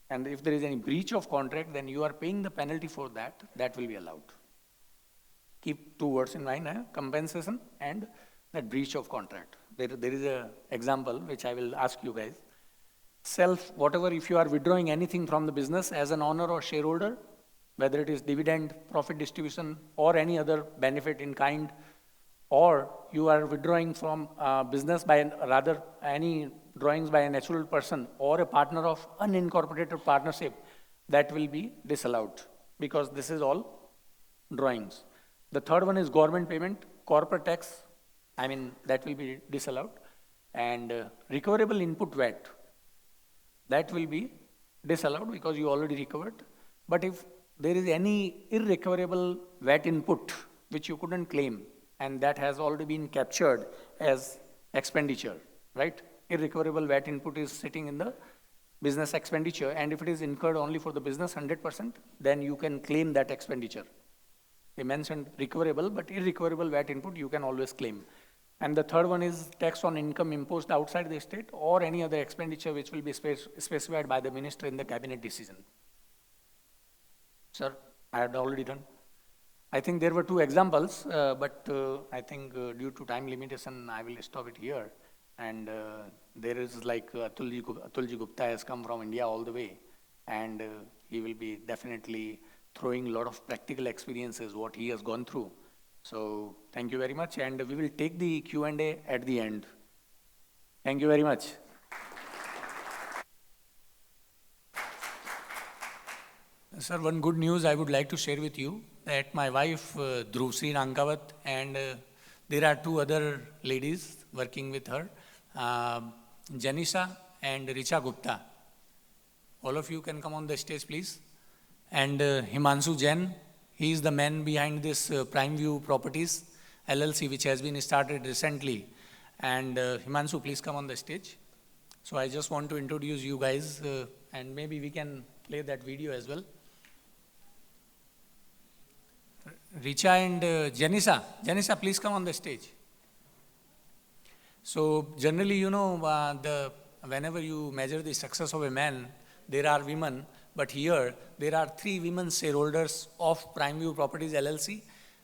Speaker 3: and if there is any breach of contract, then you are paying the penalty for that, that will be allowed. Keep 2 words in mind, compensation and that breach of contract. There is an example which I will ask you guys. Whatever, if you are withdrawing anything from the business as an owner or shareholder, whether it is dividend, profit distribution, or any other benefit in kind, or you are withdrawing from business by any drawings by a natural person or a partner of unincorporated partnership, that will be disallowed because this is all drawings. The third one is government payment, corporate tax, that will be disallowed. And recoverable input VAT, that will be disallowed because you already recovered. But if there is any irrecoverable VAT input which you couldn't claim and that has already been captured as expenditure, right? Irrecoverable VAT input is sitting in the business expenditure, and if it is incurred only for the business 100%, then you can claim that expenditure. They mentioned recoverable, but irrecoverable VAT input you can always claim. And the third one is tax on income imposed outside the state or any other expenditure which will be specified by the minister in the cabinet decision. Sir, I had already done. I think there were two examples, but I think due to time limitation, I will stop it here. And there is like Atulji Gupta has come from India all the way, and he will be definitely throwing a lot of practical experiences, what he has gone through. So thank you very much, and we will take the Q&A at the end. Thank you very much. Sir, one good news I would like to share with you that my wife Dhruvsri Rankawat and there are two other ladies working with her, Janisha and Richa Gupta. All of you can come on the stage, please. And Himanshu Jain, he is the man behind this Prime View Properties LLC, which has been started recently. And Himanshu, please come on the stage. So I just want to introduce you guys, and maybe we can play that video as well. Richa and Janisha, please come on the stage. So generally, you know, whenever you measure the success of a man, there are women, but here there are 3 women shareholders of Prime View Properties LLC,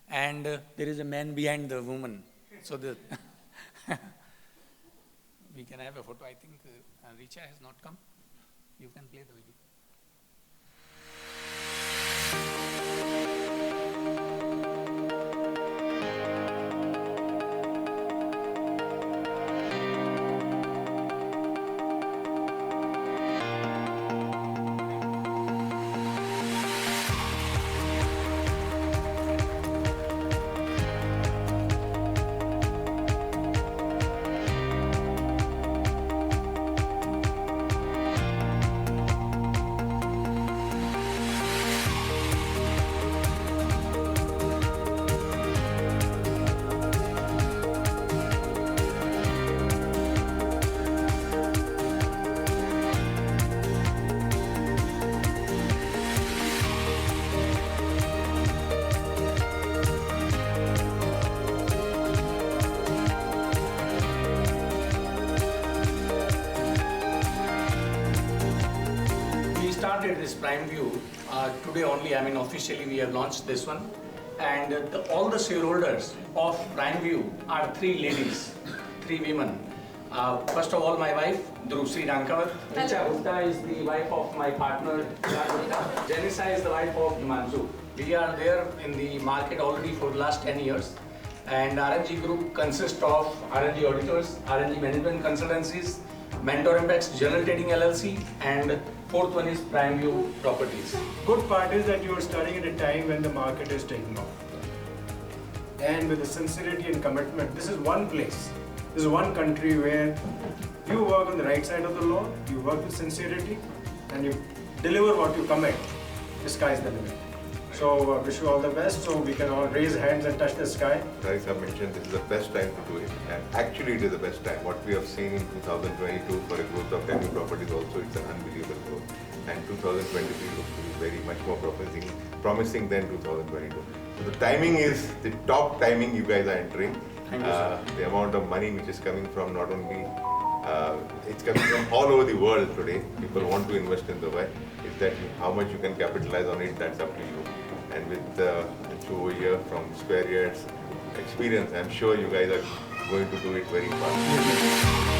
Speaker 3: and there is a man behind the woman. So we can have a photo. I think Richa has not come. You can play the video. This Prime View today only. Officially we have launched this one, and all the shareholders of Prime View are 3 ladies, 3 women. First of all, my wife Dhruvsri Rankawat. Richa Gupta is the wife of my partner Janisha is the wife of Himanshu. We are there in the market already for the last 10 years, and RNG Group consists of Rng Auditors, RNG Management Consultancies, Mentor Impacts General Trading LLC, and 4th one is Prime View Properties.
Speaker 4: Good part is that you are starting at a time when the market is taking off. And with the sincerity and commitment, this is one place, this is one country where you work on the right side of the law, you work with sincerity, and you deliver what you commit. The sky is the limit. So I wish you all the best, so we can all raise hands and touch the sky.
Speaker 5: Like I mentioned, this is the best time to do it, and actually it is the best time. What we have seen in 2022 for a growth of 10 properties also, it's an unbelievable growth. And 2023 looks to be very much more promising than 2022. So the timing is the top timing you guys are entering.
Speaker 3: Thank you, sir.
Speaker 5: The amount of money which is coming from not only, it's coming from all over the world today. People want to invest in Dubai. It's that how much you can capitalize on it, that's up to you. And with the over here from Square Yards experience, I'm sure you guys are going to do it very fast.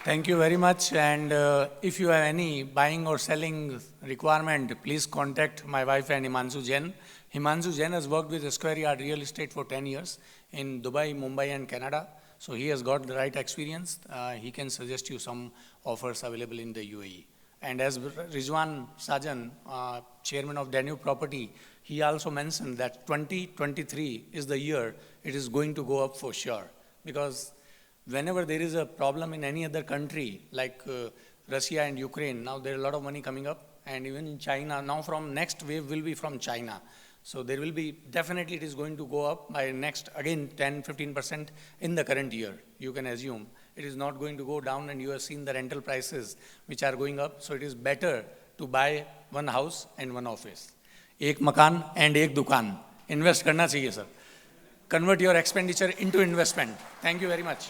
Speaker 3: Thank you very much. And if you have any buying or selling requirement, please contact my wife and Himanshu Jain. Himanshu Jain has worked with Square Yard Real Estate for 10 years in Dubai, Mumbai, and Canada. So he has got the right experience. He can suggest you some offers available in the UAE. And as Rizwan Sajan, chairman of Danube Property, he also mentioned that 2023 is the year it is going to go up for sure. Because whenever there is a problem in any other country, like Russia and Ukraine, now there is a lot of money coming up, and even in China, now from next wave will be from China. So there will be, definitely it is going to go up by next, again, 10-15% in the current year, you can assume. It is not going to go down, and you have seen the rental prices which are going up. So it is better to buy one house and one office. एक मकान and एक दुकान. Invest करना चाहिए sir. Convert your expenditure into investment. Thank you very much.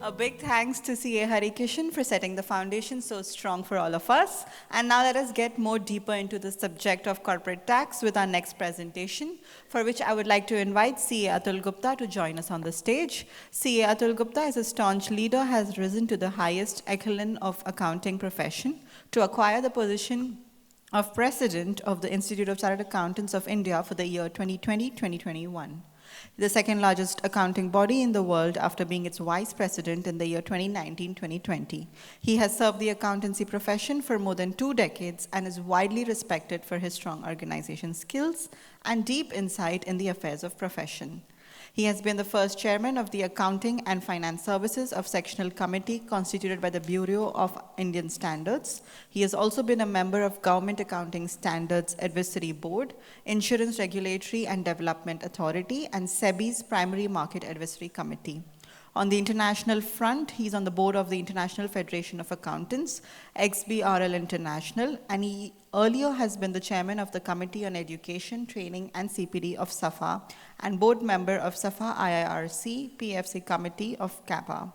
Speaker 1: A big thanks to CA Harikishan for setting the foundation so strong for all of us. And now let us get more deeper into the subject of corporate tax with our next presentation, for which I would like to invite CA Atul Gupta to join us on the stage. CA Atul Gupta is a staunch leader, has risen to the highest echelon of accounting profession to acquire the position of President of the Institute of Chartered Accountants of India for the year 2020-2021. The second largest accounting body in the world after being its vice president in the year 2019-2020. He has served the accountancy profession for more than 2 decades and is widely respected for his strong organization skills and deep insight in the affairs of profession. He has been the first chairman of the Accounting and Finance Services of Sectional Committee constituted by the Bureau of Indian Standards. He has also been a member of Government Accounting Standards Advisory Board, Insurance Regulatory and Development Authority, and SEBI's Primary Market Advisory Committee. On the international front, he's on the board of the International Federation of Accountants, XBRL International, and he earlier has been the chairman of the Committee on Education, Training and CPD of SAFA and board member of SAFA IIRC PFC Committee of CAPA.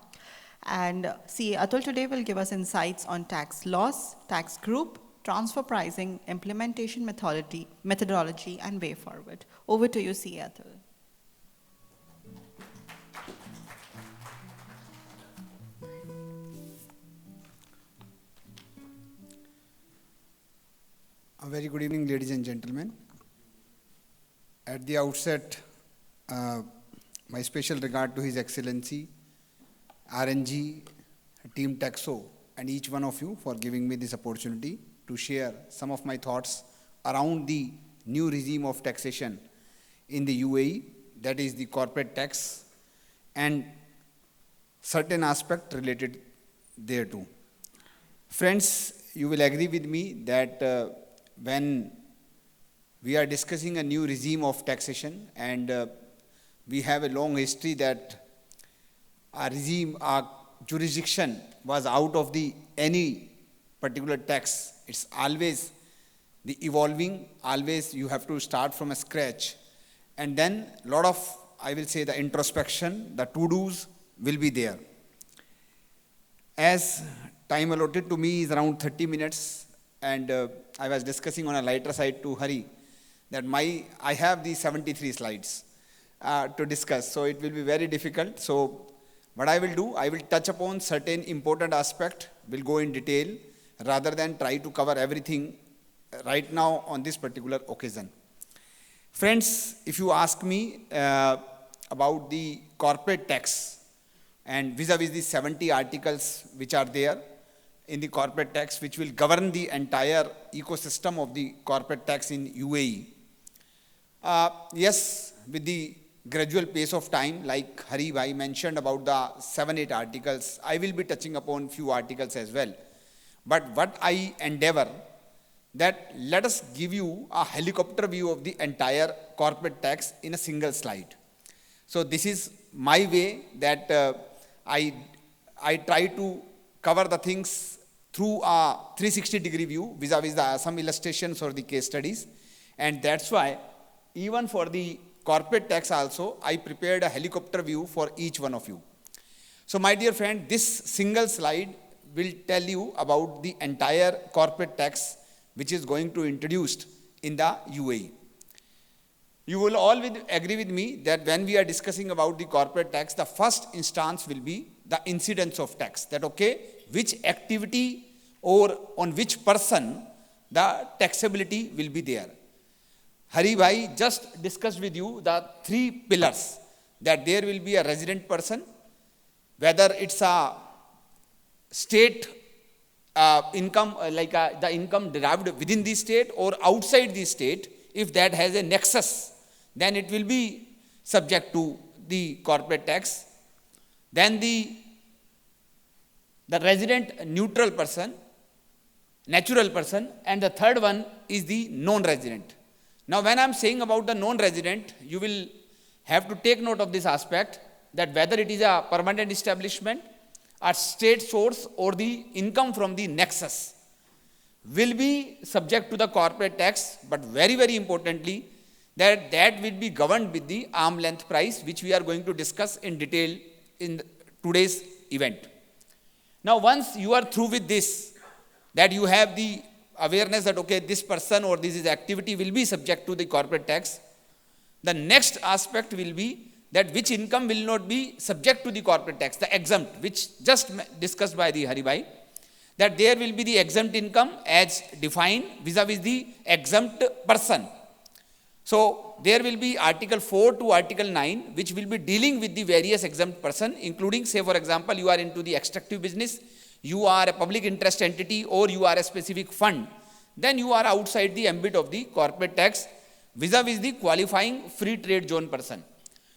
Speaker 1: And CA Atul today will give us insights on tax laws, tax group, transfer pricing, implementation methodology, and way forward. Over to you, CA Atul.
Speaker 6: A very good evening, ladies and gentlemen. At the outset, my special regard to His Excellency, RNG, Team Taxo, and each one of you for giving me this opportunity to share some of my thoughts around the new regime of taxation in the UAE, that is the corporate tax, and certain aspect related thereto. Friends, you will agree with me that when we are discussing a new regime of taxation, and we have a long history that our regime, our jurisdiction was out of the any particular tax. It's always the evolving, always you have to start from a scratch. And then a lot of, I will say, the introspection, the to-dos will be there. As time allotted to me is around 30 minutes, and I was discussing on a lighter side to Hari that I have these 73 slides to discuss, so it will be very difficult. So what I will do, I will touch upon certain important aspect, will go in detail rather than try to cover everything right now on this particular occasion. Friends, if you ask me about the corporate tax and vis-a-vis the 70 articles which are there in the corporate tax, which will govern the entire ecosystem of the corporate tax in UAE. Yes, with the gradual pace of time, like Hari Bhai mentioned about the 7-8 articles, I will be touching upon few articles as well. But what I endeavor, that let us give you a helicopter view of the entire corporate tax in a single slide. So this is my way that I try to cover the things through a 360-degree view vis-a-vis some illustrations or the case studies. And that's why even for the corporate tax also, I prepared a helicopter view for each one of you. So my dear friend, this single slide will tell you about the entire corporate tax which is going to be introduced in the UAE. You will all agree with me that when we are discussing about the corporate tax, the first instance will be the incidence of tax. That okay, which activity or on which person the taxability will be there. Hari Bhai just discussed with you the three pillars, that there will be a resident person, whether it's a state income, the income derived within the state or outside the state. If that has a nexus, then it will be subject to the corporate tax. Then the resident neutral person, natural person, and the third one is the non-resident. Now, when I am saying about the non-resident, you will have to take note of this aspect, that whether it is a permanent establishment, a state source, or the income from the nexus will be subject to the corporate tax, but very, very importantly, that will be governed with the arm length price, which we are going to discuss in detail in today's event. Now, once you are through with this, that you have the awareness that okay, this person or this activity will be subject to the corporate tax, the next aspect will be that which income will not be subject to the corporate tax, the exempt, which just discussed by the Hari Bhai, that there will be the exempt income as defined vis-a-vis the exempt person. So, there will be Article 4 to Article 9, which will be dealing with the various exempt person, including, say for example, you are into the extractive business, you are a public interest entity, or you are a specific fund, then you are outside the ambit of the corporate tax vis-a-vis the qualifying free trade zone person.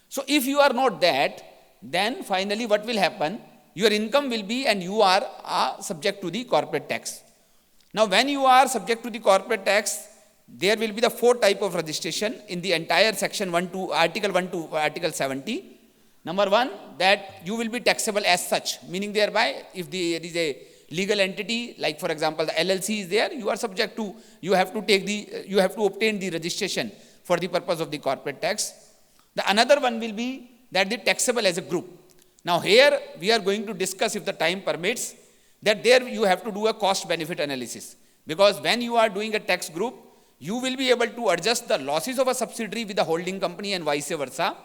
Speaker 6: So, if you are not that, then finally what will happen? Your income will be and you are subject to the corporate tax. Now, when you are subject to the corporate tax, there will be the 4 type of registration in the entire section 1 to Article 1 to Article 70. Number 1, that you will be taxable as such, meaning thereby if there is a legal entity, like for example the LLC is there, you are subject to, you have to obtain the registration for the purpose of the corporate tax. The another one will be that the taxable as a group. Now here we are going to discuss, if the time permits, that there you have to do a cost benefit analysis, because when you are doing a tax group, you will be able to adjust the losses of a subsidiary with the holding company and vice versa.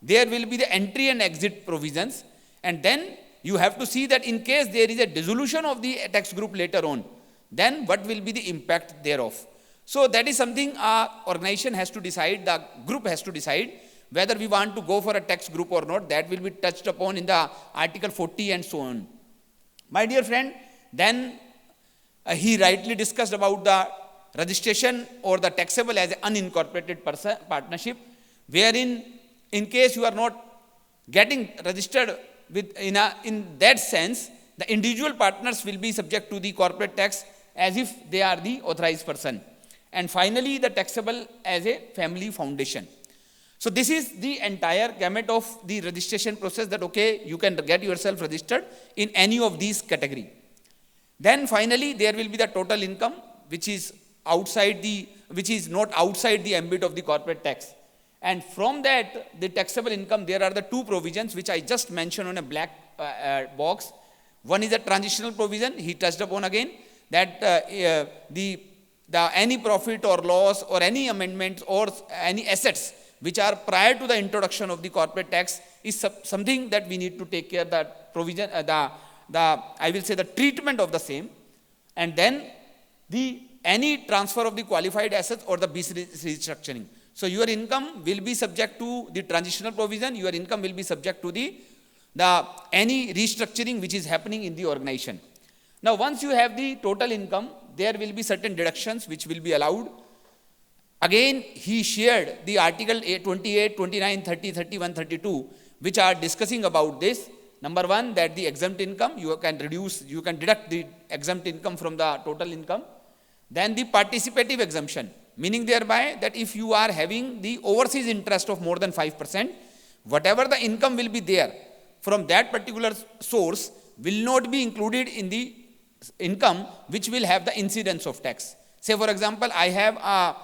Speaker 6: There will be the entry and exit provisions, and then you have to see that in case there is a dissolution of the tax group later on, then what will be the impact thereof. So that is something our organization has to decide, the group has to decide whether we want to go for a tax group or not. That will be touched upon in the Article 40 and so on. My dear friend, then he rightly discussed about the registration or the taxable as an unincorporated partnership, wherein in case you are not getting registered with in that sense, the individual partners will be subject to the corporate tax as if they are the authorized person. And finally, the taxable as a family foundation. So this is the entire gamut of the registration process, that okay, you can get yourself registered in any of these category. Then finally, there will be the total income, which is not outside the ambit of the corporate tax. And from that, the taxable income, there are the 2 provisions which I just mentioned on a black box. One is a transitional provision, he touched upon again, that any profit or loss or any amendments or any assets which are prior to the introduction of the corporate tax is something that we need to take care of, that provision, I will say the treatment of the same. And then any transfer of the qualified assets or the BC restructuring. So your income will be subject to the transitional provision, your income will be subject to the any restructuring which is happening in the organization. Now once you have the total income, there will be certain deductions which will be allowed. Again, he shared the Article 28, 29, 30, 31, 32, which are discussing about this. Number 1, that the exempt income, you can deduct the exempt income from the total income. Then the participative exemption, meaning thereby that if you are having the overseas interest of more than 5%, whatever the income will be there from that particular source will not be included in the income which will have the incidence of tax. Say for example, I have a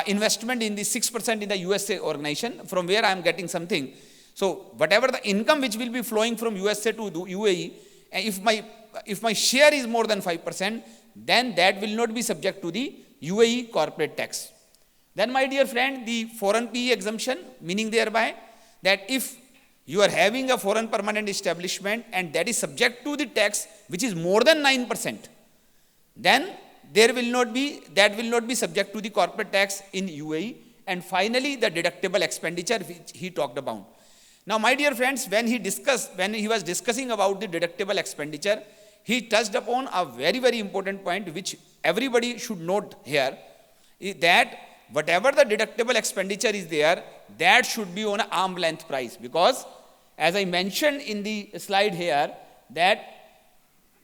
Speaker 6: investment in the 6% in the USA organization from where I am getting something. So whatever the income which will be flowing from USA to the UAE, if my share is more than 5%, then that will not be subject to the UAE corporate tax.
Speaker 7: Then, my dear friend, the foreign PE exemption, meaning thereby that if you are having a foreign permanent establishment and that is subject to the tax which is more than 9%, then that will not be subject to the corporate tax in UAE. And finally, the deductible expenditure which he talked about. Now, my dear friends, when he was discussing about the deductible expenditure, he touched upon a very, very important point which everybody should note here, that whatever the deductible expenditure is there, that should be on an arm length price, because as I mentioned in the slide here, that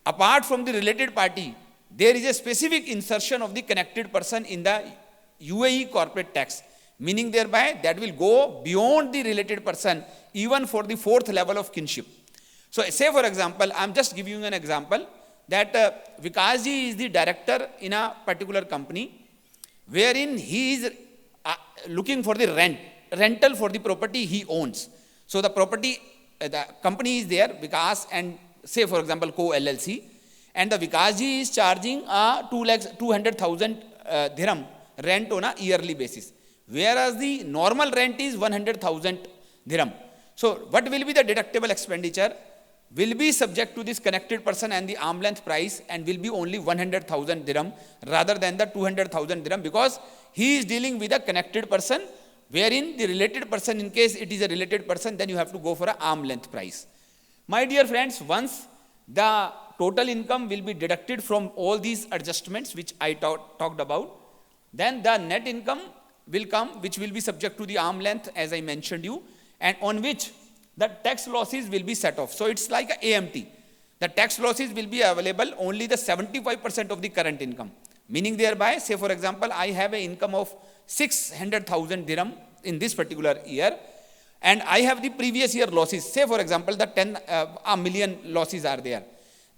Speaker 7: apart from the related party, there is a specific insertion of the connected person in the UAE corporate tax, meaning thereby that will go beyond the related person even for the fourth level of kinship. So say for example, I am just giving you an example that Vikas ji is the director in a particular company wherein he is looking for the rental for the property he owns. So the company is there, Vikas and say for example Co LLC, and the Vikas ji is charging 200,000 dirham rent on a yearly basis, whereas the normal rent is 100,000 dirham. So what will be the deductible expenditure? Will be subject to this connected person and the arm length price, and will be only 100,000 dirham rather than the 200,000 dirham, because he is dealing with a connected person, wherein the related person, in case it is a related person, then you have to go for an arm length price. My dear friends, once the total income will be deducted from all these adjustments which I talked about, then the net income will come, which will be subject to the arm length as I mentioned you, and on which the tax losses will be set off. So it's like a AMT. The tax losses will be available only the 75% of the current income. Meaning thereby, say for example, I have an income of 600,000 dirham in this particular year, and I have the previous year losses. Say for example, the 10 million losses are there.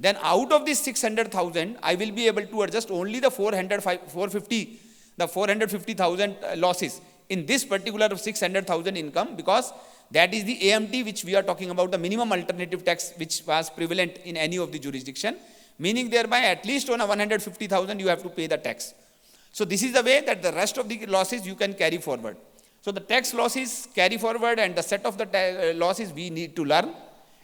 Speaker 7: Then out of this 600,000, I will be able to adjust only the 450,000 losses in this particular 600,000 income, because that is the AMT which we are talking about, the minimum alternative tax which was prevalent in any of the jurisdiction, meaning thereby at least on a 150,000 you have to pay the tax. So this is the way that the rest of the losses you can carry forward. So the tax losses carry forward, and the set of the losses we need to learn.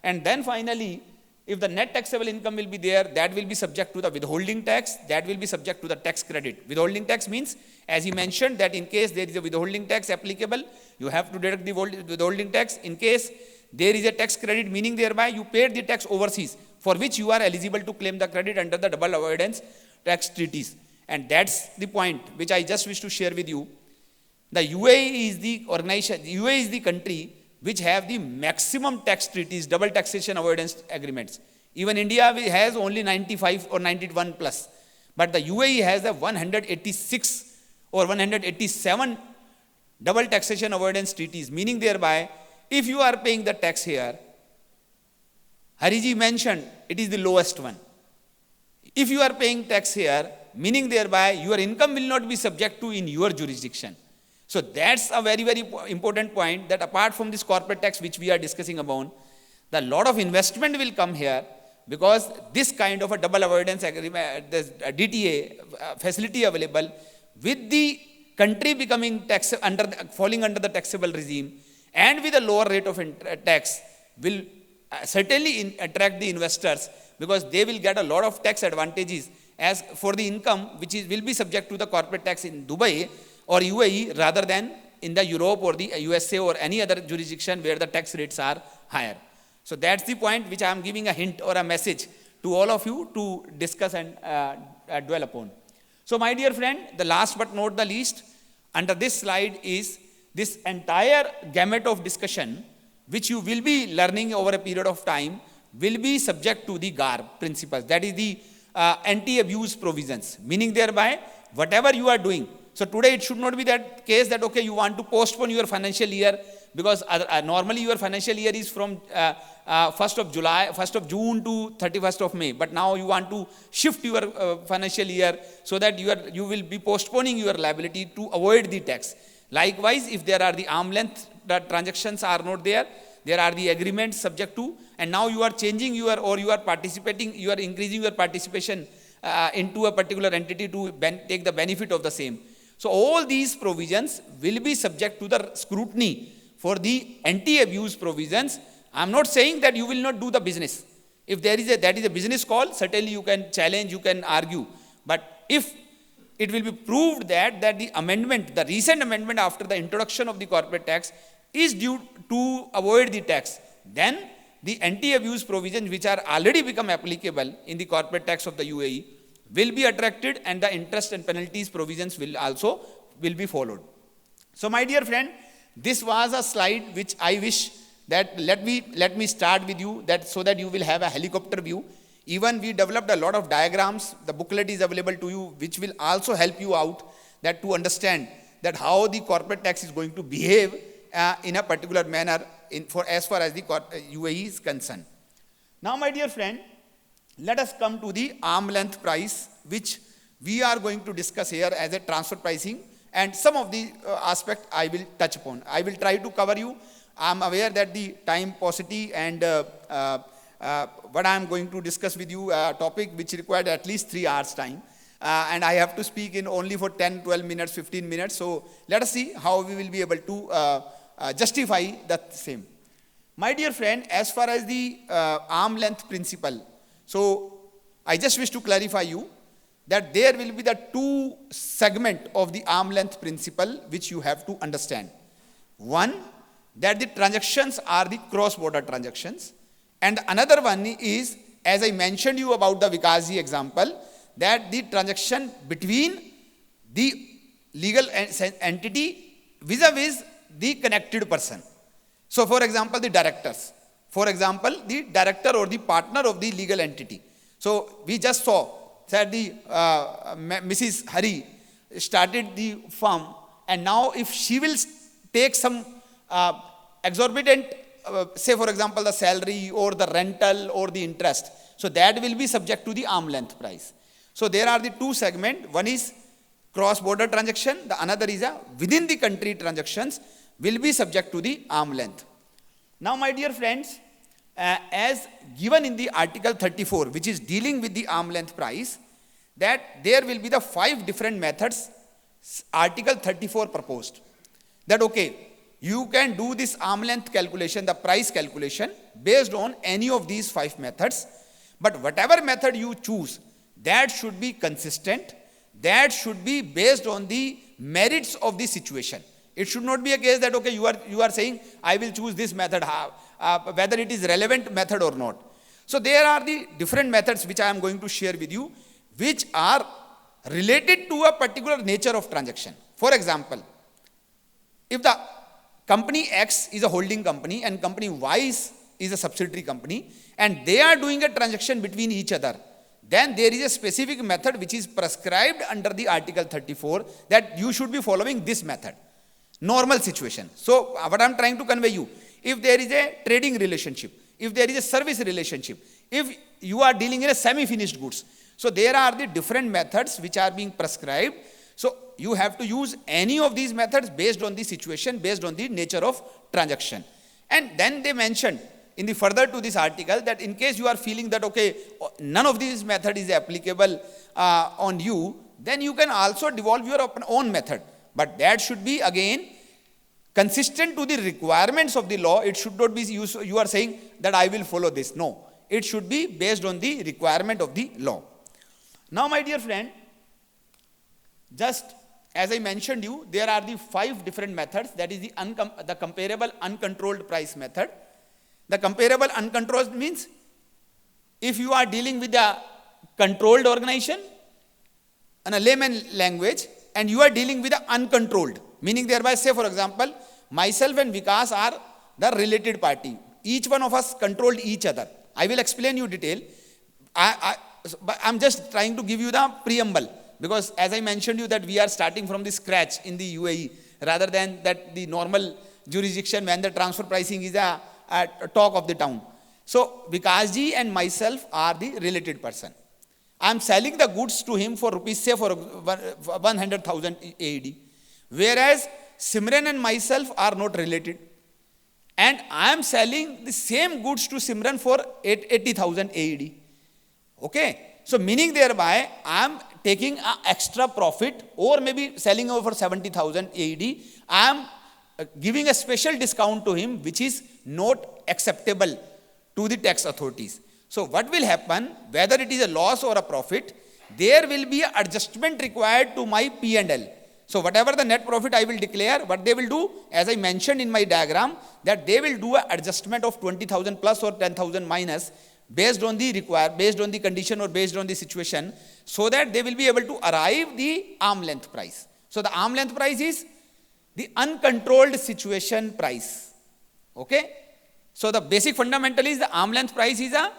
Speaker 7: And then finally, if the net taxable income will be there, that will be subject to the withholding tax, that will be subject to the tax credit. Withholding tax means, as he mentioned, that in case there is a withholding tax applicable, you have to deduct the withholding tax. In case there is a tax credit, meaning thereby you paid the tax overseas, for which you are eligible to claim the credit under the double avoidance tax treaties. And that's the point which I just wish to share with you. The UAE is the organization, UAE is the country which have the maximum tax treaties, double taxation avoidance agreements. Even India has only 95 or 91 plus. But the UAE has the 186 or 187 double taxation avoidance treaties, meaning thereby, if you are paying the tax here, Hariji mentioned it is the lowest one. If you are paying tax here, meaning thereby your income will not be subject to in your jurisdiction. So that's a very, very important point, that apart from this corporate tax which we are discussing about, the lot of investment will come here, because this kind of a double avoidance agreement, this DTA facility available, with the country becoming falling under the taxable regime, and with a lower rate of tax, will certainly attract the investors, because they will get a lot of tax advantages as for the income which will be subject to the corporate tax in Dubai or UAE, rather than in the Europe or the USA or any other jurisdiction where the tax rates are higher. So that's the point which I am giving a hint or a message to all of you to discuss and dwell upon. So my dear friend, the last but not the least, under this slide is this entire gamut of discussion which you will be learning over a period of time will be subject to the GAR principles, that is the anti-abuse provisions, meaning thereby whatever you are doing. So today it should not be that case that, okay, you want to postpone your financial year, because normally your financial year is from 1st of June to 31st of May. But now you want to shift your financial year so that you will be postponing your liability to avoid the tax. Likewise, if there are the arm length transactions are not there, there are the agreements subject to, and now you are changing you are participating, you are increasing your participation into a particular entity to take the benefit of the same. So all these provisions will be subject to the scrutiny for the anti-abuse provisions. I am not saying that you will not do the business. If that is a business call, certainly you can challenge, you can argue. But if it will be proved that the amendment, the recent amendment after the introduction of the corporate tax is due to avoid the tax, then the anti-abuse provisions which are already become applicable in the corporate tax of the UAE will be attracted, and the interest and penalties provisions will be followed. So my dear friend, this was a slide which I wish that let me start with you, that so that you will have a helicopter view. Even we developed a lot of diagrams. The booklet is available to you, which will also help you out that to understand that how the corporate tax is going to behave in a particular manner as far as the UAE is concerned. Now, my dear friend, let us come to the arm length price, which we are going to discuss here as a transfer pricing, and some of the aspect I will touch upon. I will try to cover you. I am aware that the time paucity and what I am going to discuss with you, a topic which required at least 3 hours time. And I have to speak in only for 10, 12 minutes, 15 minutes. So let us see how we will be able to justify that same. My dear friend, as far as the arm length principle, so I just wish to clarify you that there will be the 2 segment of the arm length principle which you have to understand. One, that the transactions are the cross-border transactions. And another one is, as I mentioned you about the Vikasji example, that the transaction between the legal entity vis-a-vis the connected person. So, for example, the directors. For example, the director or the partner of the legal entity. So, we just saw that the Mrs. Hari started the firm, and now if she will take some exorbitant, say for example, the salary or the rental or the interest, so that will be subject to the arm length price. So there are the 2 segments. One is cross-border transaction, the another is a within the country transactions will be subject to the arm length. Now, my dear friends, as given in the Article 34, which is dealing with the arm length price, that there will be the 5 different methods Article 34 proposed. That okay, you can do this arm length calculation, the price calculation, based on any of these 5 methods. But whatever method you choose, that should be consistent, that should be based on the merits of the situation. It should not be a case that okay, you are saying I will choose this method, whether it is relevant method or not. So there are the different methods which I am going to share with you, which are related to a particular nature of transaction. For example, if the company X is a holding company and company Y is a subsidiary company, and they are doing a transaction between each other, then there is a specific method which is prescribed under the Article 34 that you should be following this method. Normal situation. So what I am trying to convey you, if there is a trading relationship, if there is a service relationship, if you are dealing in a semi-finished goods, so there are the different methods which are being prescribed. So you have to use any of these methods based on the situation, based on the nature of transaction. And then they mentioned in the further to this article that in case you are feeling that okay, none of these method is applicable on you, then you can also develop your own method. But that should be again consistent to the requirements of the law. It should not be you are saying that I will follow this. No, it should be based on the requirement of the law. Now, my dear friend, just as I mentioned you, there are the 5 different methods. That is the comparable uncontrolled price method. The comparable uncontrolled means if you are dealing with a controlled organization in a layman language, and you are dealing with the uncontrolled, meaning thereby, say for example, myself and Vikas are the related party. Each one of us controlled each other. I will explain you detail. But I'm just trying to give you the preamble, because as I mentioned you that we are starting from the scratch in the UAE, rather than that the normal jurisdiction when the transfer pricing is a talk of the town. So Vikasji and myself are the related person. I am selling the goods to him for rupees, say for 100,000 AED. Whereas Simran and myself are not related. And I am selling the same goods to Simran for 80,000 AED. Okay. So meaning thereby I am taking an extra profit or maybe selling over 70,000 AED, I am giving a special discount to him which is not acceptable to the tax authorities. So what will happen, whether it is a loss or a profit, there will be an adjustment required to my P&L. So whatever the net profit I will declare, what they will do, as I mentioned in my diagram, that they will do an adjustment of 20,000 plus or 10,000 minus based on the condition or based on the situation, so that they will be able to arrive the arm length price. So the arm length price is the uncontrolled situation price. Okay? So the basic fundamental is the arm length price is the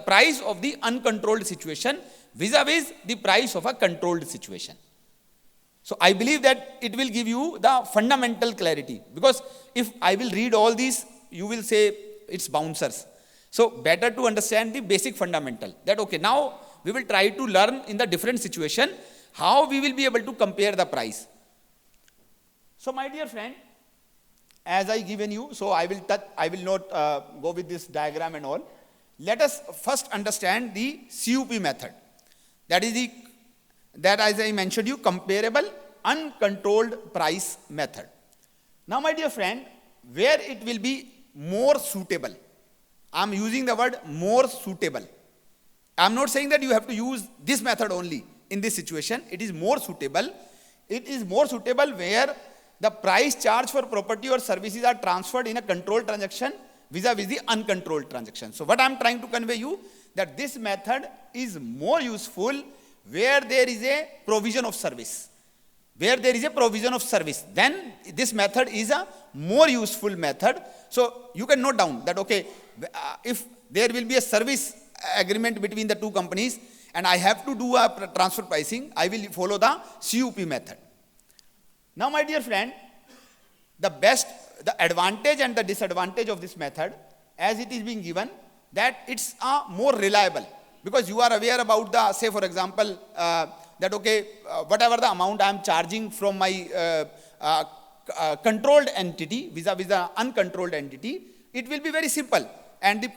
Speaker 7: price of the uncontrolled situation vis-a-vis the price of a controlled situation. So I believe that it will give you the fundamental clarity, because if I will read all these, you will say it's bouncers. So better to understand the basic fundamental, that okay, now we will try to learn in the different situation how we will be able to compare the price. So my dear friend, as I given you, so I will not go with this diagram and all. Let us first understand the CUP method. That is as I mentioned you, comparable uncontrolled price method. Now my dear friend, where it will be more suitable, I am using the word more suitable. I am not saying that you have to use this method only in this situation. It is more suitable. It is more suitable where the price charged for property or services are transferred in a controlled transaction vis-a-vis the uncontrolled transaction. So what I am trying to convey you, that this method is more useful where there is a provision of service. Where there is a provision of service, then this method is a more useful method. So you can note down that, okay, if there will be a service agreement between the two companies and I have to do a transfer pricing, I will follow the CUP method. Now my dear friend, the advantage and the disadvantage of this method, as it is being given, that it's more reliable, because you are aware about the, say for example, that okay, whatever the amount I am charging from my controlled entity vis-a-vis the uncontrolled entity, it will be very simple. And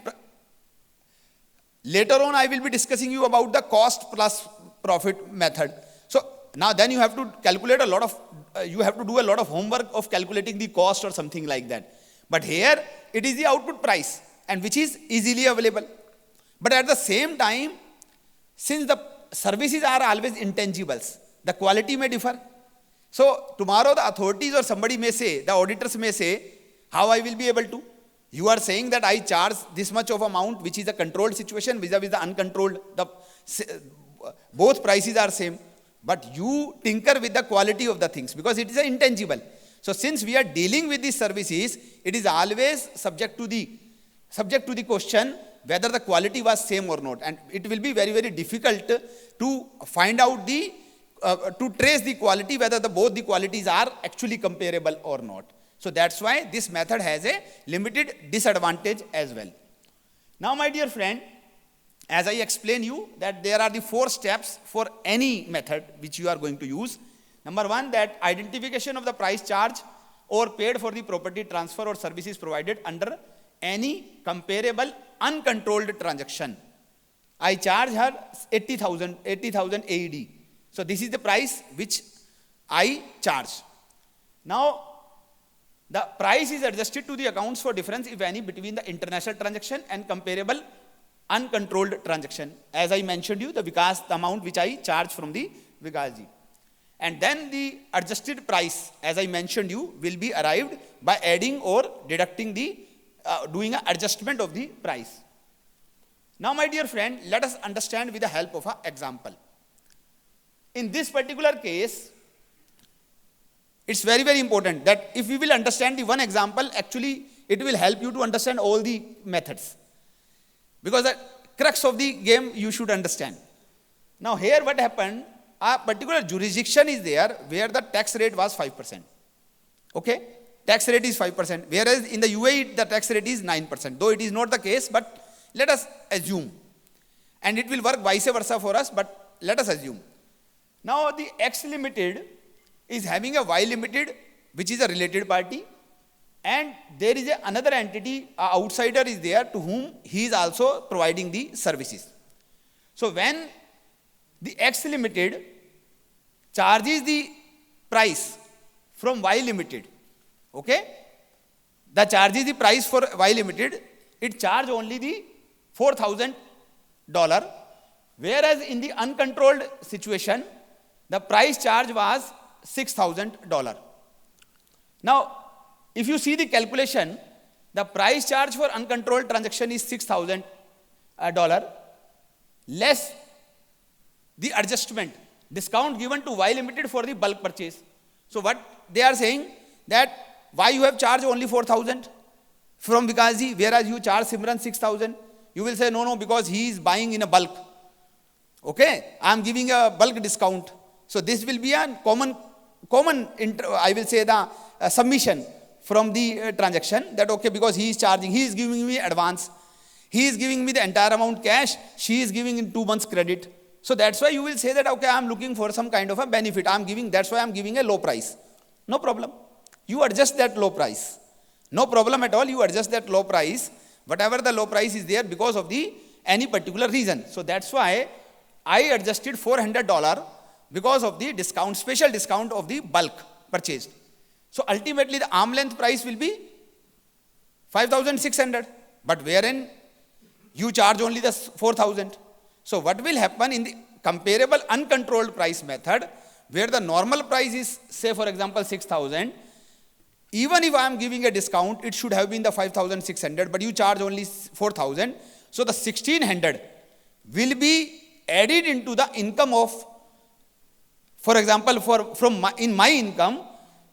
Speaker 7: later on I will be discussing you about the cost plus profit method. So now then you have to calculate a lot of, you have to do a lot of homework of calculating the cost or something like that. But here it is the output price, and which is easily available. But at the same time, since the services are always intangibles, the quality may differ. So tomorrow the authorities or somebody may say, the auditors may say, how I will be able to? You are saying that I charge this much of amount, which is a controlled situation vis-a-vis the uncontrolled. Both prices are same, but you tinker with the quality of the things because it is an intangible. So since we are dealing with these services, it is always subject to the question whether the quality was same or not, and it will be very, very difficult to find out to trace the quality, whether both the qualities are actually comparable or not. So that's why this method has a limited disadvantage as well. Now my dear friend, as I explain you that there are the 4 steps for any method which you are going to use. Number 1, that identification of the price charge or paid for the property transfer or services provided under any comparable uncontrolled transaction. I charge her 80,000 AED. So this is the price which I charge. Now the price is adjusted to the accounts for difference, if any, between the international transaction and comparable uncontrolled transaction. As I mentioned you, the amount which I charge from the Vikas ji. And then the adjusted price, as I mentioned you, will be arrived by adding or deducting doing an adjustment of the price. Now my dear friend, let us understand with the help of an example. In this particular case, it's very, very important that if we will understand the one example, actually it will help you to understand all the methods. Because the crux of the game you should understand. Now here what happened, a particular jurisdiction is there where the tax rate was 5%. Okay? Tax rate is 5%, whereas in the UAE the tax rate is 9%, though it is not the case, but let us assume. And it will work vice versa for us, but let us assume. Now the X Limited is having a Y Limited, which is a related party, and there is another entity, an outsider is there to whom he is also providing the services. So when the X Limited charges the price from Y Limited. Okay? The charges the price for Y Limited, it charge only the $4,000, whereas in the uncontrolled situation, the price charge was $6,000. Now, if you see the calculation, the price charge for uncontrolled transaction is $6,000 less the adjustment, discount given to Y Limited for the bulk purchase. So what they are saying that why you have charged only 4,000 from Vikasji, whereas you charge Simran 6,000. You will say no, because he is buying in a bulk. Okay, I am giving a bulk discount. So this will be a common I will say the submission from the transaction that okay, because he is charging, he is giving me advance, he is giving me the entire amount cash, she is giving in 2 months credit. So that's why you will say that okay, I am looking for some kind of a benefit. That's why I am giving a low price. No problem. You adjust that low price. No problem at all. You adjust that low price. Whatever the low price is there because of the any particular reason. So that's why I adjusted $400 because of the discount, special discount of the bulk purchased. So ultimately the arm length price will be 5,600, but wherein you charge only the 4,000. So what will happen in the comparable uncontrolled price method, where the normal price is, say for example 6,000, even if I am giving a discount, it should have been the 5,600, but you charge only 4,000. So the 1,600 will be added into the income of, for example, in my income,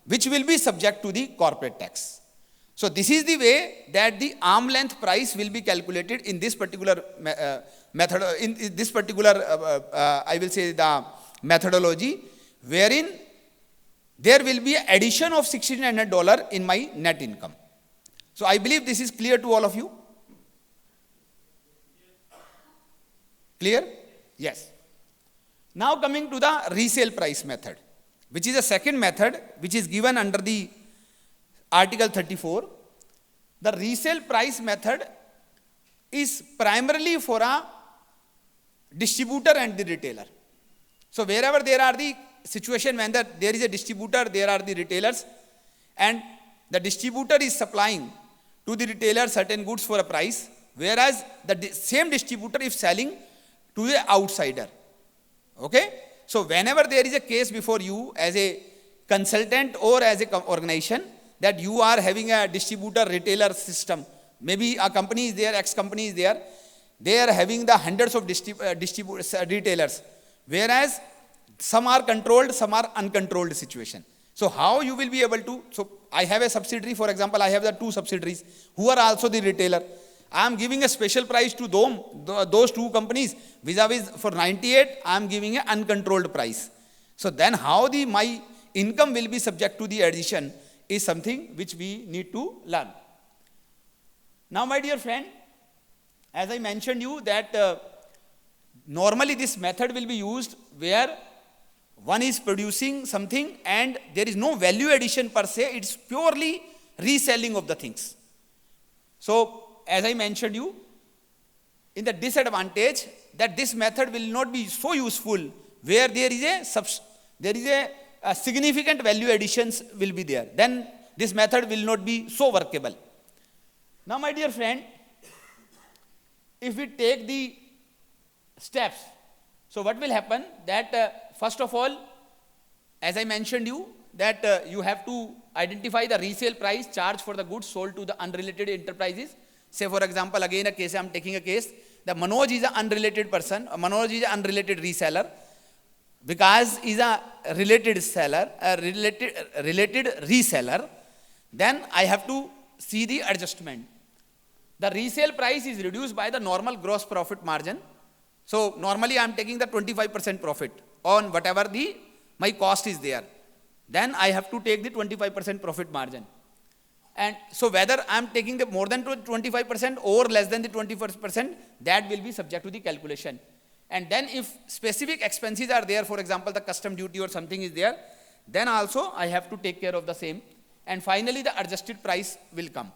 Speaker 7: which will be subject to the corporate tax. So this is the way that the arm length price will be calculated in this particular method, in this particular, I will say the methodology, wherein there will be an addition of $1,600 in my net income. So I believe this is clear to all of you. Clear? Yes. Now coming to the resale price method, which is a second method which is given under the Article 34. The resale price method is primarily for a distributor and the retailer. So wherever there are the situation when there is a distributor, there are the retailers, and the distributor is supplying to the retailer certain goods for a price, whereas the same distributor is selling to the outsider. Okay? So whenever there is a case before you as a consultant or as a organization that you are having a distributor retailer system, maybe a company is there, X company is there, they are having the hundreds of retailers, whereas some are controlled, some are uncontrolled situation. So how you will be able to, so I have a subsidiary, for example, I have the 2 subsidiaries who are also the retailer. I am giving a special price to those 2 companies, vis-a-vis for 98, I am giving an uncontrolled price. So then how my income will be subject to the addition is something which we need to learn. Now my dear friend, as I mentioned you that normally this method will be used where one is producing something and there is no value addition per se, it's purely reselling of the things. So as I mentioned you, in the disadvantage that this method will not be so useful where there is a significant value additions will be there. Then this method will not be so workable. Now my dear friend, if we take the steps, so what will happen that first of all, as I mentioned you, that you have to identify the resale price charged for the goods sold to the unrelated enterprises. Say for example, again a case, I am taking a case, that Manoj is an unrelated person, Manoj is an unrelated reseller, Vikas is a related seller, a related reseller, then I have to see the adjustment. The resale price is reduced by the normal gross profit margin. So normally I am taking the 25% profit on whatever my cost is there. Then I have to take the 25% profit margin. And so whether I am taking the more than 25% or less than the 25%, that will be subject to the calculation. And then if specific expenses are there, for example, the custom duty or something is there, then also I have to take care of the same. And finally, the adjusted price will come.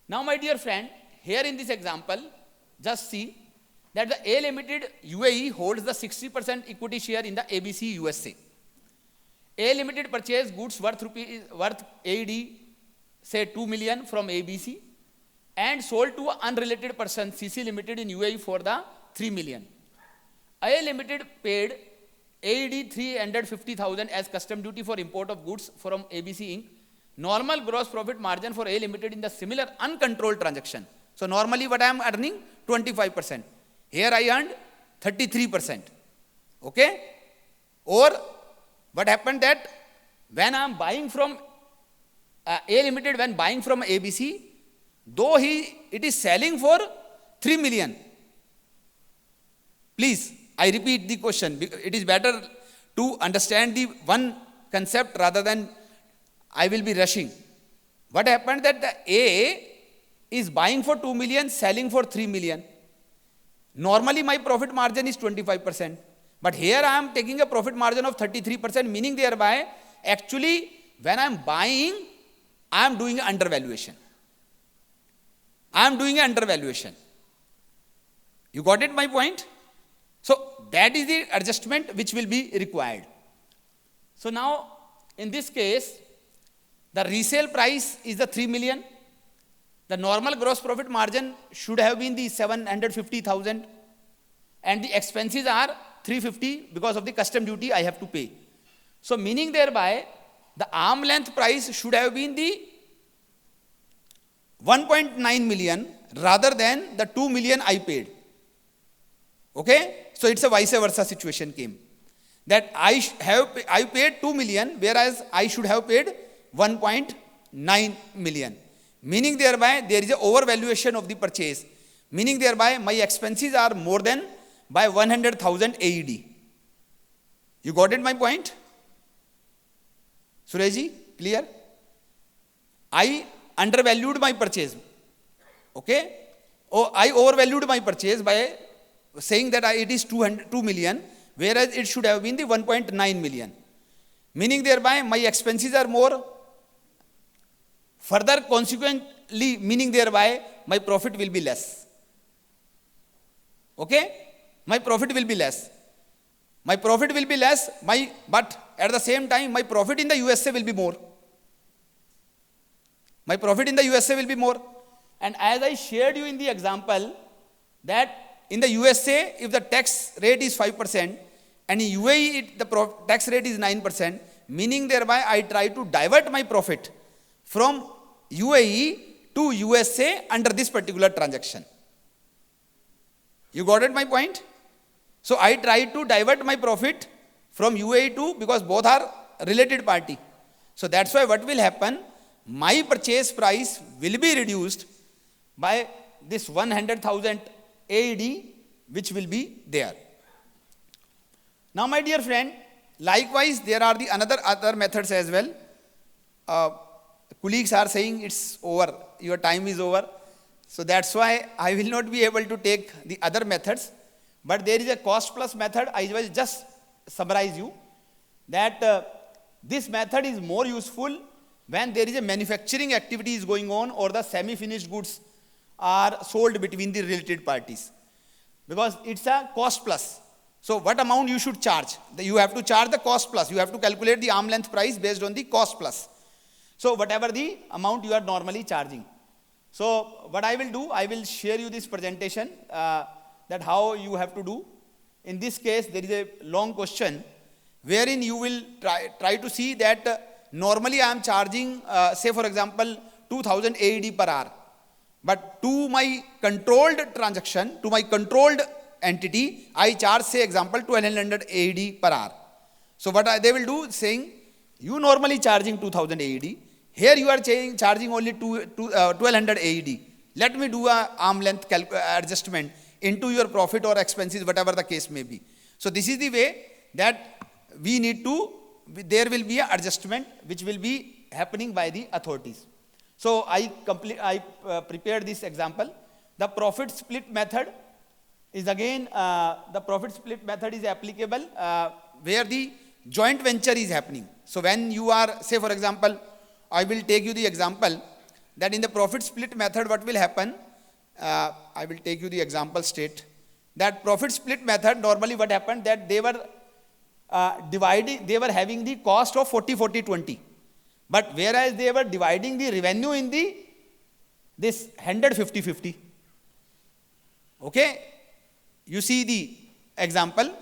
Speaker 7: Now, my dear friend, here in this example, just see that the A Limited UAE holds the 60% equity share in the ABC USA. A Limited purchased goods worth AED say 2 million from ABC and sold to an unrelated person CC Limited in UAE for the 3 million. A Limited paid AED 350,000 as custom duty for import of goods from ABC Inc. Normal gross profit margin for A Limited in the similar uncontrolled transaction. So normally what I am earning 25%. Here I earned 33%. Okay? Or what happened that when I am buying from A Limited, when buying from ABC, though it is selling for 3 million. Please, I repeat the question. It is better to understand the one concept rather than I will be rushing. What happened that the A is buying for 2 million, selling for 3 million. Normally my profit margin is 25%. But here I am taking a profit margin of 33%, meaning thereby actually when I am buying, I am doing undervaluation. I am doing undervaluation. You got it, my point? So that is the adjustment which will be required. So now in this case, the resale price is the 3 million. The normal gross profit margin should have been the 750,000 and the expenses are 350 because of the custom duty I have to pay. So meaning thereby the arm length price should have been the 1.9 million rather than the 2 million I paid. Okay? So it's a vice versa situation came. That I paid 2 million whereas I should have paid 1.9 million. Meaning thereby there is an overvaluation of the purchase. Meaning thereby my expenses are more than by 100,000 AED. You got it my point? Surajji, clear? I undervalued my purchase. Okay? Oh, I overvalued my purchase by saying that it is 2 million, whereas it should have been the 1.9 million. Meaning thereby my expenses are more. Further consequently, meaning thereby my profit will be less. Okay? My profit will be less. My profit will be less, but at the same time, my profit in the USA will be more. My profit in the USA will be more. And as I shared you in the example, that in the USA, if the tax rate is 5%, and in UAE, the tax rate is 9%, meaning thereby I try to divert my profit from UAE to USA under this particular transaction. You got it my point? So I try to divert my profit from UAE to, because both are related party. So that's why what will happen, my purchase price will be reduced by this 100,000 AED which will be there. Now my dear friend, likewise there are the other methods as well. Colleagues are saying it's over, your time is over. So that's why I will not be able to take the other methods. But there is a cost plus method. I will just summarize you that this method is more useful when there is a manufacturing activity is going on or the semi-finished goods are sold between the related parties. Because it's a cost plus. So what amount you should charge? You have to charge the cost plus. You have to calculate the arm length price based on the cost plus. So whatever the amount you are normally charging. So what I will do, I will share you this presentation that how you have to do. In this case, there is a long question wherein you will try to see that normally I am charging, say for example, 2000 AED per hour. But to my controlled transaction, to my controlled entity, I charge, say example, 1200 AED per hour. So what they will do, saying, you normally charging 2000 AED, here you are charging only 1200 AED. Let me do a arm length adjustment into your profit or expenses, whatever the case may be. So this is the way that we need to, there will be an adjustment which will be happening by the authorities. So I prepared this example. The profit split method is again, the profit split method is applicable where the joint venture is happening. So when you are, say for example, I will take you the example that in the profit split method what will happen, I will take you the example state that profit split method, normally what happened that they were they were having the cost of 40-40-20. But whereas they were dividing the revenue in this 100-50-50. Okay? You see the example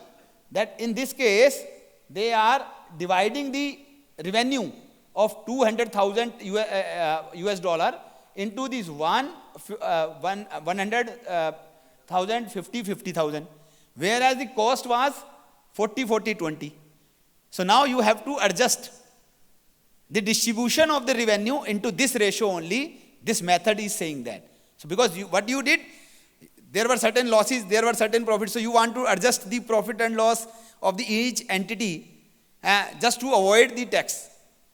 Speaker 7: that in this case, they are dividing the revenue of 200,000 US dollar into these 100,000, 50,000, whereas the cost was 40-40-20. So now you have to adjust the distribution of the revenue into this ratio only. This method is saying that. So because what you did, there were certain losses, there were certain profits. So you want to adjust the profit and loss of each entity just to avoid the tax.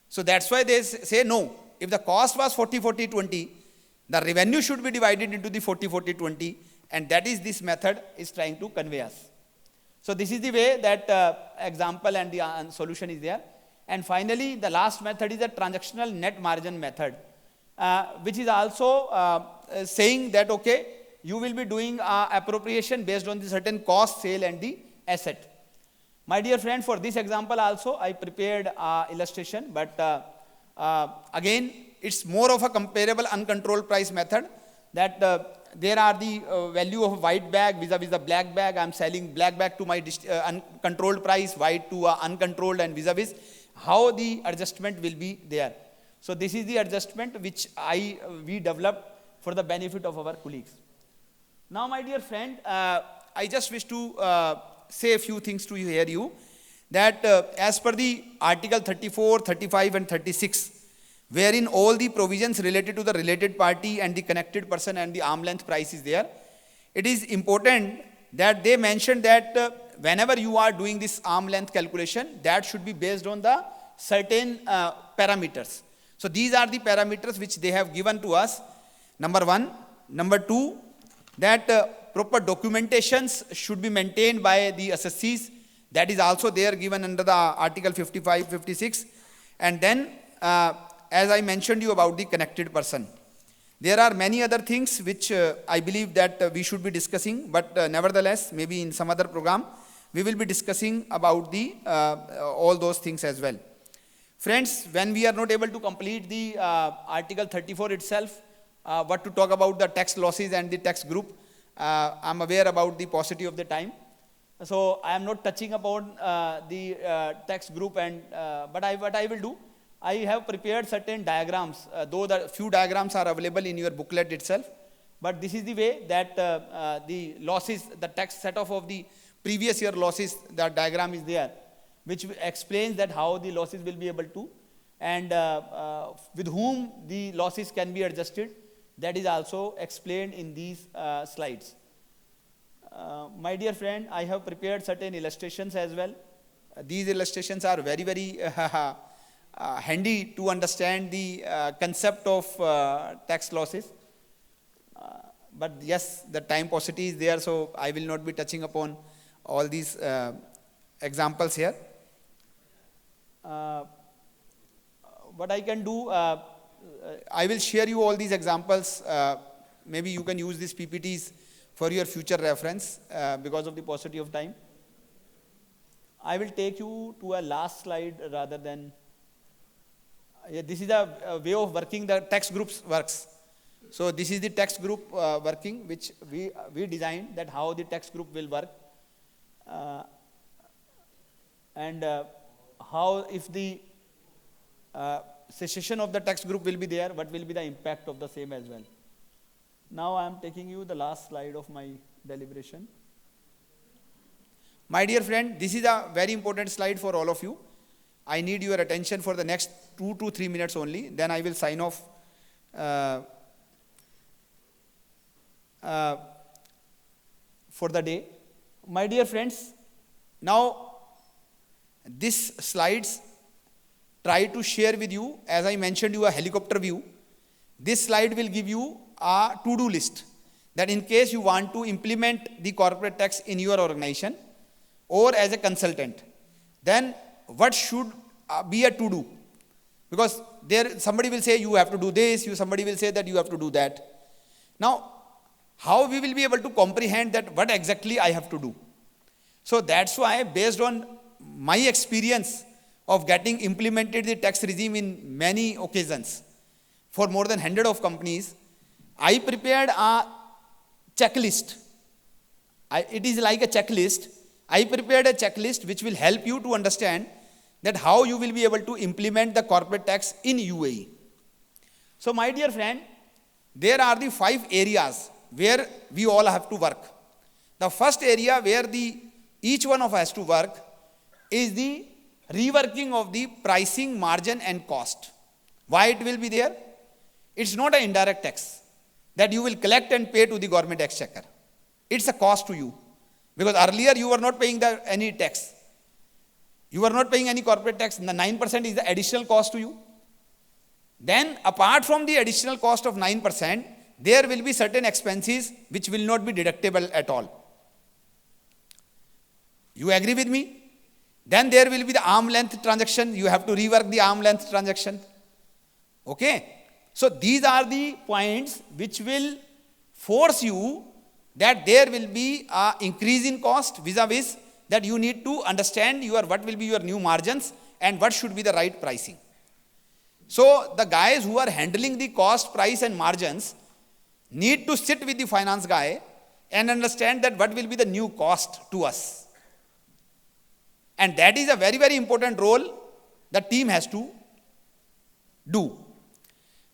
Speaker 7: So that's why they say no. If the cost was 40-40-20, the revenue should be divided into the 40-40-20, and that is this method is trying to convey us. So this is the way that example and the solution is there. And finally, the last method is the transactional net margin method, which is also saying that, okay, you will be doing appropriation based on the certain cost, sale, and the asset. My dear friend, for this example also, I prepared illustration, but again, it's more of a comparable uncontrolled price method, that there are the value of white bag vis-a-vis the black bag. I'm selling black bag to my uncontrolled price, white to uncontrolled, and vis-a-vis how the adjustment will be there. So this is the adjustment which we developed for the benefit of our colleagues. Now, my dear friend, I just wish to say a few things to hear you, that as per the Article 34, 35 and 36, wherein all the provisions related to the related party and the connected person and the arm length price is there, it is important that they mention that whenever you are doing this arm length calculation, that should be based on the certain parameters. So these are the parameters which they have given to us. Number one. Number two, that proper documentations should be maintained by the assessees. That is also there given under the Article 55, 56. And then, as I mentioned you about the connected person, there are many other things which I believe that we should be discussing, but nevertheless, maybe in some other program, we will be discussing about the all those things as well. Friends, when we are not able to complete the Article 34 itself, what to talk about the tax losses and the tax group, I'm aware about the paucity of the time. So I am not touching upon the tax group, and but what I will do, I have prepared certain diagrams, though the few diagrams are available in your booklet itself. But this is the way that the losses, the tax set-off of the previous year losses, the diagram is there, which explains that how the losses will be able to, and with whom the losses can be adjusted. That is also explained in these slides. My dear friend, I have prepared certain illustrations as well. These illustrations are very, very handy to understand the concept of tax losses. But yes, the time paucity is there, so I will not be touching upon all these examples here. What I can do, I will share you all these examples. Maybe you can use these PPTs for your future reference because of the paucity of time. I will take you to a last slide rather than, this is a way of working the tax groups works. So this is the tax group working, which we designed, that how the tax group will work. And how, if the cessation of the tax group will be there, what will be the impact of the same as well. Now I am taking you the last slide of my deliberation. My dear friend, this is a very important slide for all of you. I need your attention for the next 2 to 3 minutes only, then I will sign off for the day. My dear friends, now these slides try to share with you, as I mentioned you, a helicopter view. This slide will give you a to-do list, that in case you want to implement the corporate tax in your organization or as a consultant, then what should be a to-do? Because there somebody will say you have to do this, somebody will say that you have to do that. Now, how we will be able to comprehend that what exactly I have to do. So that's why, based on my experience of getting implemented the tax regime in many occasions for more than 100 of companies, I prepared a checklist. It is like a checklist. I prepared a checklist which will help you to understand that how you will be able to implement the corporate tax in UAE. So my dear friend, there are the 5 areas where we all have to work. The first area where each one of us has to work is the reworking of the pricing, margin and cost. Why it will be there? It's not an indirect tax that you will collect and pay to the government exchequer. It's a cost to you. Because earlier you were not paying any tax. You were not paying any corporate tax. The 9% is the additional cost to you. Then apart from the additional cost of 9%, there will be certain expenses which will not be deductible at all. You agree with me? Then there will be the arm length transaction. You have to rework the arm length transaction. Okay? So these are the points which will force you that there will be an increase in cost vis-a-vis that you need to understand what will be your new margins and what should be the right pricing. So the guys who are handling the cost, price and margins need to sit with the finance guy and understand that what will be the new cost to us. And that is a very, very important role the team has to do.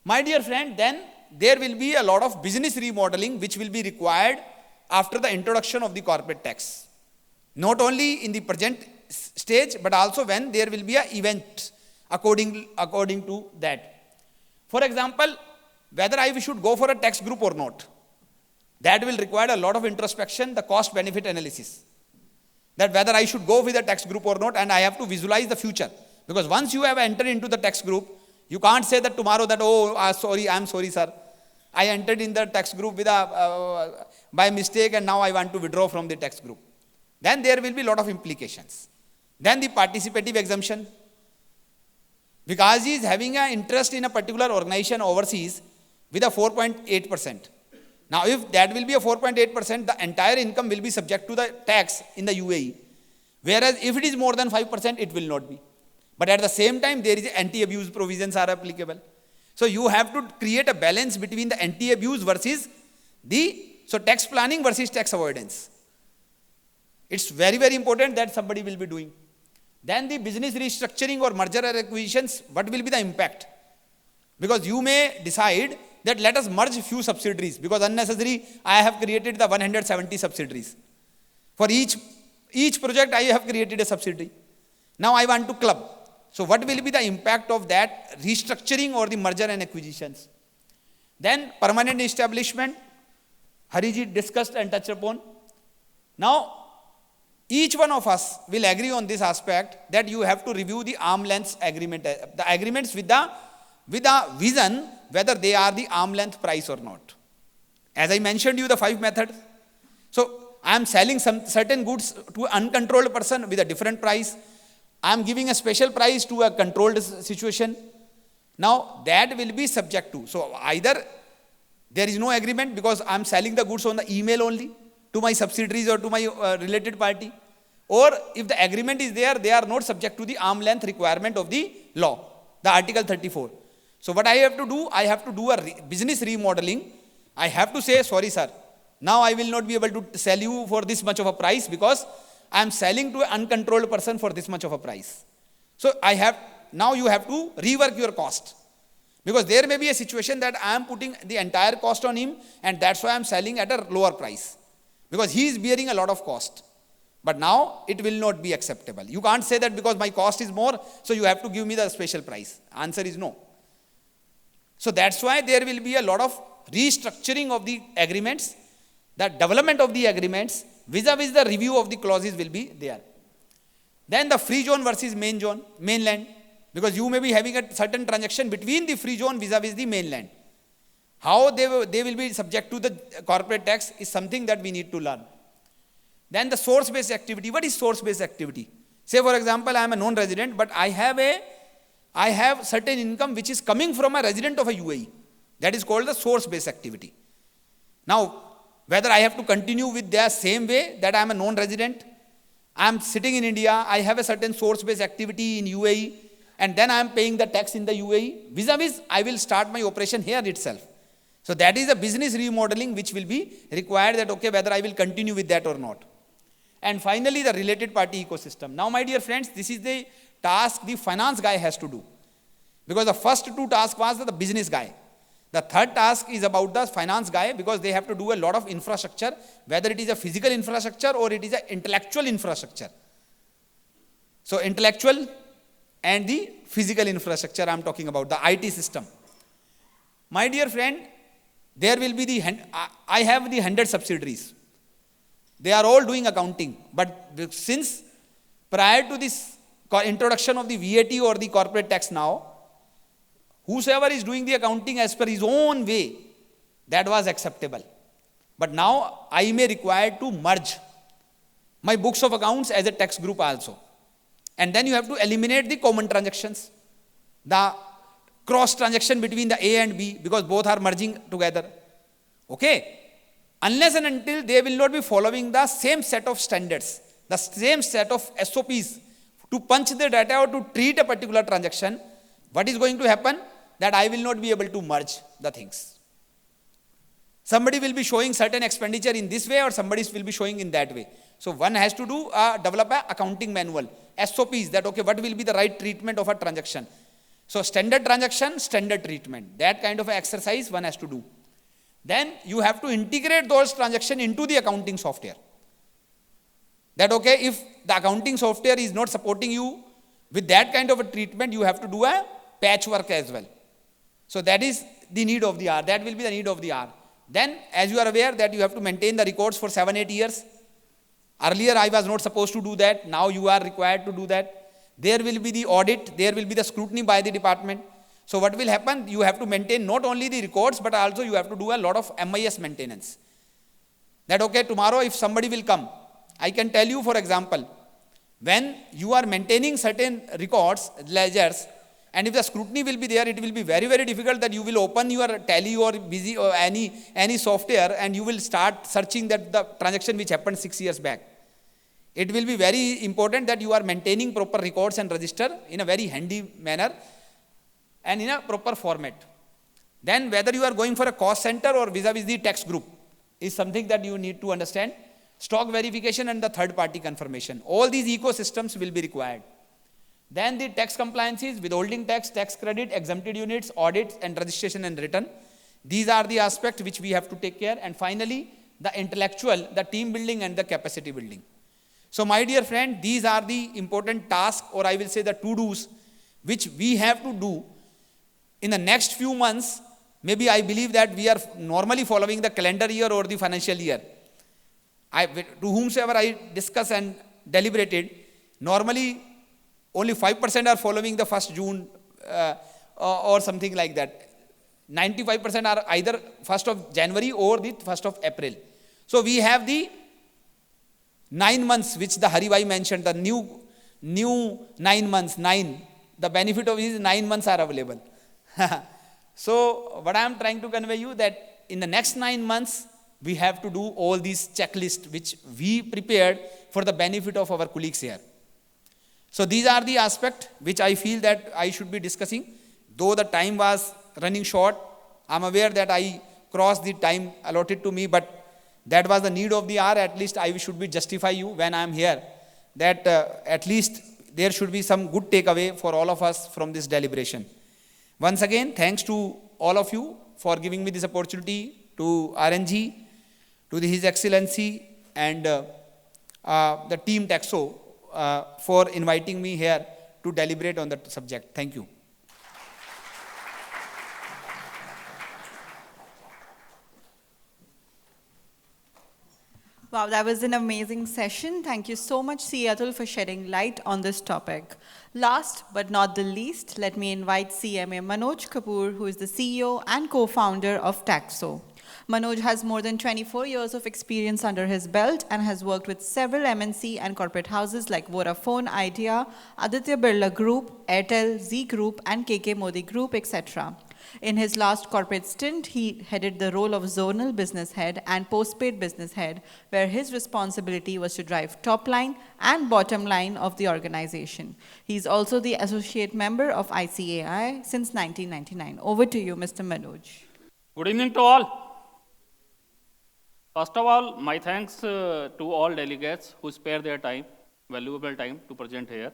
Speaker 7: My dear friend, then there will be a lot of business remodeling which will be required after the introduction of the corporate tax. Not only in the present stage, but also when there will be an event according to that. For example, whether I should go for a tax group or not, that will require a lot of introspection, the cost-benefit analysis. That whether I should go with a tax group or not, and I have to visualize the future. Because once you have entered into the tax group, you can't say that tomorrow that, I'm sorry, sir. I entered in the tax group by mistake and now I want to withdraw from the tax group. Then there will be a lot of implications. Then the participative exemption. Because he is having an interest in a particular organization overseas with a 4.8%. Now, if that will be a 4.8%, the entire income will be subject to the tax in the UAE. Whereas if it is more than 5%, it will not be. But at the same time, there is anti-abuse provisions are applicable. So you have to create a balance between the anti-abuse versus tax planning versus tax avoidance. It's very, very important that somebody will be doing. Then the business restructuring or merger or acquisitions, what will be the impact? Because you may decide that let us merge few subsidiaries, because unnecessary I have created the 170 subsidiaries. For each project I have created a subsidiary. Now I want to club. So what will be the impact of that restructuring or the merger and acquisitions? Then permanent establishment, Hariji discussed and touched upon. Now, each one of us will agree on this aspect that you have to review the arm length agreement, the agreements with the vision whether they are the arm length price or not. As I mentioned you the 5 methods. So I am selling some certain goods to an uncontrolled person with a different price. I am giving a special price to a controlled situation. Now that will be subject to. So either there is no agreement because I am selling the goods on the email only to my subsidiaries or to my related party. Or if the agreement is there, they are not subject to the arm length requirement of the law, the Article 34. So what I have to do, I have to do a business remodeling. I have to say, sorry sir, now I will not be able to sell you for this much of a price because I am selling to an uncontrolled person for this much of a price. So now you have to rework your cost. Because there may be a situation that I am putting the entire cost on him and that's why I am selling at a lower price. Because he is bearing a lot of cost. But now it will not be acceptable. You can't say that because my cost is more, so you have to give me the special price. Answer is no. So that's why there will be a lot of restructuring of the agreements, the development of the agreements, vis-a-vis the review of the clauses will be there. Then the free zone versus mainland, because you may be having a certain transaction between the free zone vis-a-vis the mainland. How they will be subject to the corporate tax is something that we need to learn. Then the source-based activity. What is source-based activity? Say for example, I am a non-resident, but I have certain income which is coming from a resident of a UAE. That is called the source-based activity. Now, whether I have to continue with their same way that I am a non-resident, I am sitting in India, I have a certain source-based activity in UAE, and then I am paying the tax in the UAE, vis-a-vis I will start my operation here itself. So that is a business remodeling which will be required, that okay, whether I will continue with that or not. And finally, the related party ecosystem. Now, my dear friends, this is the task the finance guy has to do. Because the first two tasks was the business guy. The third task is about the finance guy, because they have to do a lot of infrastructure, whether it is a physical infrastructure or it is an intellectual infrastructure. So intellectual and the physical infrastructure I am talking about, the IT system. My dear friend, there will be I have the 100 subsidiaries. They are all doing accounting. But since prior to this introduction of the VAT or the corporate tax now, whosoever is doing the accounting as per his own way, that was acceptable. But now I may require to merge my books of accounts as a tax group also. And then you have to eliminate the common transactions, the cross transaction between the A and B, because both are merging together. Okay? Unless and until they will not be following the same set of standards, the same set of SOPs to punch the data or to treat a particular transaction, what is going to happen? That I will not be able to merge the things. Somebody will be showing certain expenditure in this way, or somebody will be showing in that way. So one has to develop an accounting manual, SOPs, that okay, what will be the right treatment of a transaction. So standard transaction, standard treatment. That kind of exercise one has to do. Then you have to integrate those transactions into the accounting software. That okay, if the accounting software is not supporting you with that kind of a treatment, you have to do a patchwork as well. So that is the need of the hour. That will be the need of the hour. Then, as you are aware that you have to maintain the records for 7-8 years. Earlier I was not supposed to do that. Now you are required to do that. There will be the audit. There will be the scrutiny by the department. So what will happen? You have to maintain not only the records, but also you have to do a lot of MIS maintenance. That okay, tomorrow if somebody will come, I can tell you, for example, when you are maintaining certain records, ledgers, and if the scrutiny will be there, it will be very, very difficult that you will open your Tally or Busy or any software and you will start searching that the transaction which happened 6 years back. It will be very important that you are maintaining proper records and register in a very handy manner and in a proper format. Then whether you are going for a cost center or vis-a-vis the tax group is something that you need to understand. Stock verification and the third party confirmation. All these ecosystems will be required. Then the tax compliances, withholding tax, tax credit, exempted units, audits and registration and return. These are the aspects which we have to take care. And finally, the intellectual, the team building and the capacity building. So my dear friend, these are the important tasks, or I will say the to-dos, which we have to do in the next few months. Maybe I believe that we are normally following the calendar year or the financial year. To whomsoever I discuss and deliberated, normally only 5% are following the 1st June or something like that. 95% are either 1st of January or the 1st of April. So we have the 9 months which the Haribhai mentioned, the new 9 months, the benefit of it is 9 months are available. So what I am trying to convey you that in the next 9 months, we have to do all these checklists which we prepared for the benefit of our colleagues here. So these are the aspects which I feel that I should be discussing. Though the time was running short, I am aware that I crossed the time allotted to me, but that was the need of the hour. At least I should be justify you when I am here, that at least there should be some good takeaway for all of us from this deliberation. Once again, thanks to all of you for giving me this opportunity, to RNG, to His Excellency and the team Taxo for inviting me here to deliberate on the subject. Thank you.
Speaker 1: Wow, that was an amazing session. Thank you so much, Seattle, for shedding light on this topic. Last but not the least, let me invite CMA Manoj Kapoor, who is the CEO and co-founder of Taxo. Manoj has more than 24 years of experience under his belt and has worked with several MNC and corporate houses like Vodafone Idea, Aditya Birla Group, Airtel, Z Group, and KK Modi Group, etc. In his last corporate stint, he headed the role of zonal business head and postpaid business head, where his responsibility was to drive top line and bottom line of the organization. He's also the associate member of ICAI since 1999. Over to you, Mr. Manoj.
Speaker 8: Good evening to all. First of all, my thanks to all delegates who spare their time, valuable time to present here.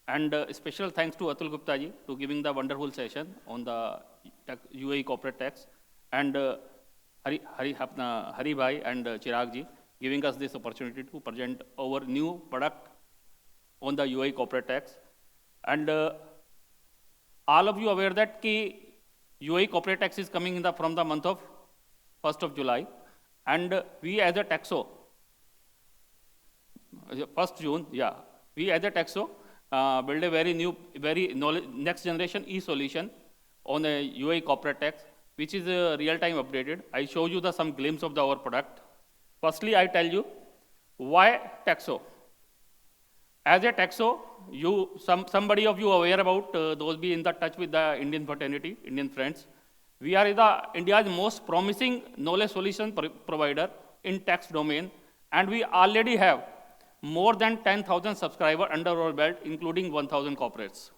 Speaker 8: And special thanks to Atul Gupta ji to giving the wonderful session on the UAE corporate tax. And Hari Bhai and Chirag ji giving us this opportunity to present our new product on the UAE corporate tax. And all of you aware that UAE corporate tax is coming from the month of 1st of July. And we as a Taxo, 1st June, yeah, we as a Taxo build a very next generation e-solution on a UAE corporate tax, which is real-time updated. I show you some glimpse of our product. Firstly, I tell you why Taxo. As a Taxo, somebody of you aware about those be in the touch with the Indian fraternity, Indian friends. We are India's most promising knowledge solution provider in tax domain, and we already have more than 10,000 subscribers under our belt, including 1,000 corporates.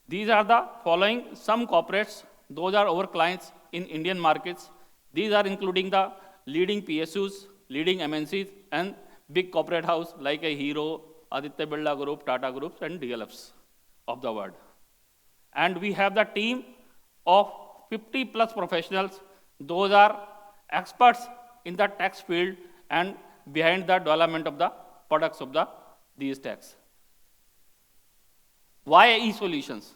Speaker 8: These are the following some corporates. Those are our clients in Indian markets. These are including the leading PSUs, leading MNCs, and big corporate house like a Hero, Aditya Birla Group, Tata Groups, and DLFs of the world. And we have the team of 50 plus professionals. Those are experts in the tax field and behind the development of the products of these tax. Why e-solutions?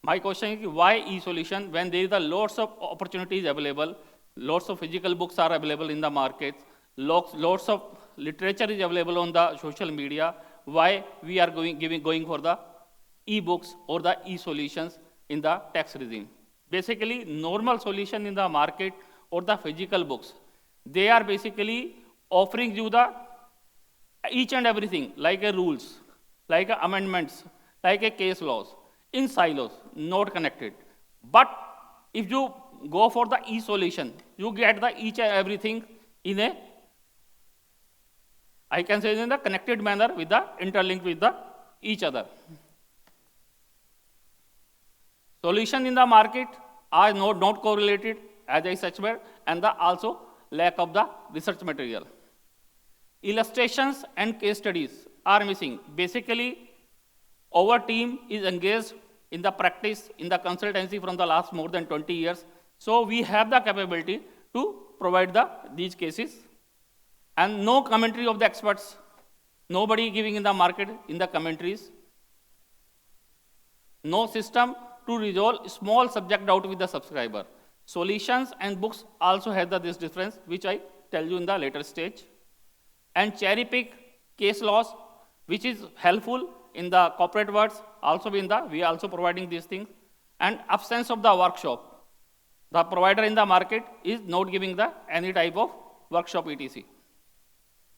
Speaker 8: My question is why e-solution when there is a lots of opportunities available, lots of physical books are available in the market, lots of literature is available on the social media. Why we are going for the e-books or the e-solutions in the tax regime? Basically, normal solution in the market or the physical books, they are basically offering you the each and everything, like a rules, like a amendments, like a case laws, in silos, not connected. But if you go for the e-solution, you get the each and everything in a, I can say in the connected manner with the interlinked with the each other. Solution in the market are not correlated, as I suspect, and also lack of the research material. Illustrations and case studies are missing. Basically, our team is engaged in the practice, in the consultancy from the last more than 20 years. So we have the capability to provide these cases. And no commentary of the experts, nobody giving in the market in the commentaries. No system to resolve small subject doubt with the subscriber. Solutions and books also have this difference, which I tell you in the later stage. And cherry pick case laws, which is helpful in the corporate words, also we are also providing these things. And absence of the workshop. The provider in the market is not giving any type of workshop etc.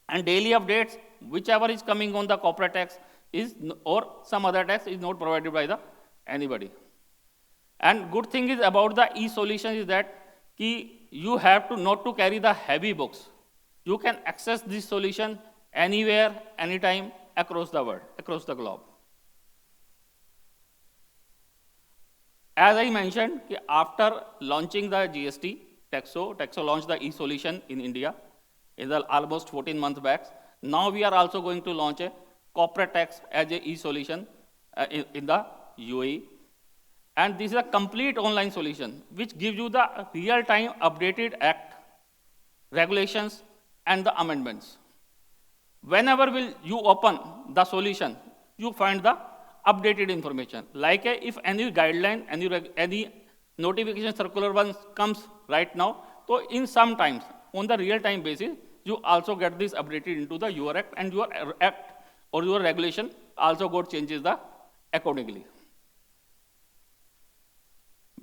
Speaker 8: And daily updates, whichever is coming on the corporate tax is, or some other tax is not provided by anybody. And good thing is about the e-solution is that you have to not to carry the heavy books. You can access this solution anywhere, anytime, across the world, across the globe. As I mentioned, after launching the GST, Taxo launched the e-solution in India in the almost 14 months back. Now we are also going to launch a corporate tax as a e-solution in the UAE. And this is a complete online solution, which gives you the real-time updated act, regulations, and the amendments. Whenever you open the solution, you find the updated information. Like if any guideline, any notification circular one comes right now, so in some times, on the real-time basis, you also get this updated into your act, and your act or your regulation also got changes accordingly.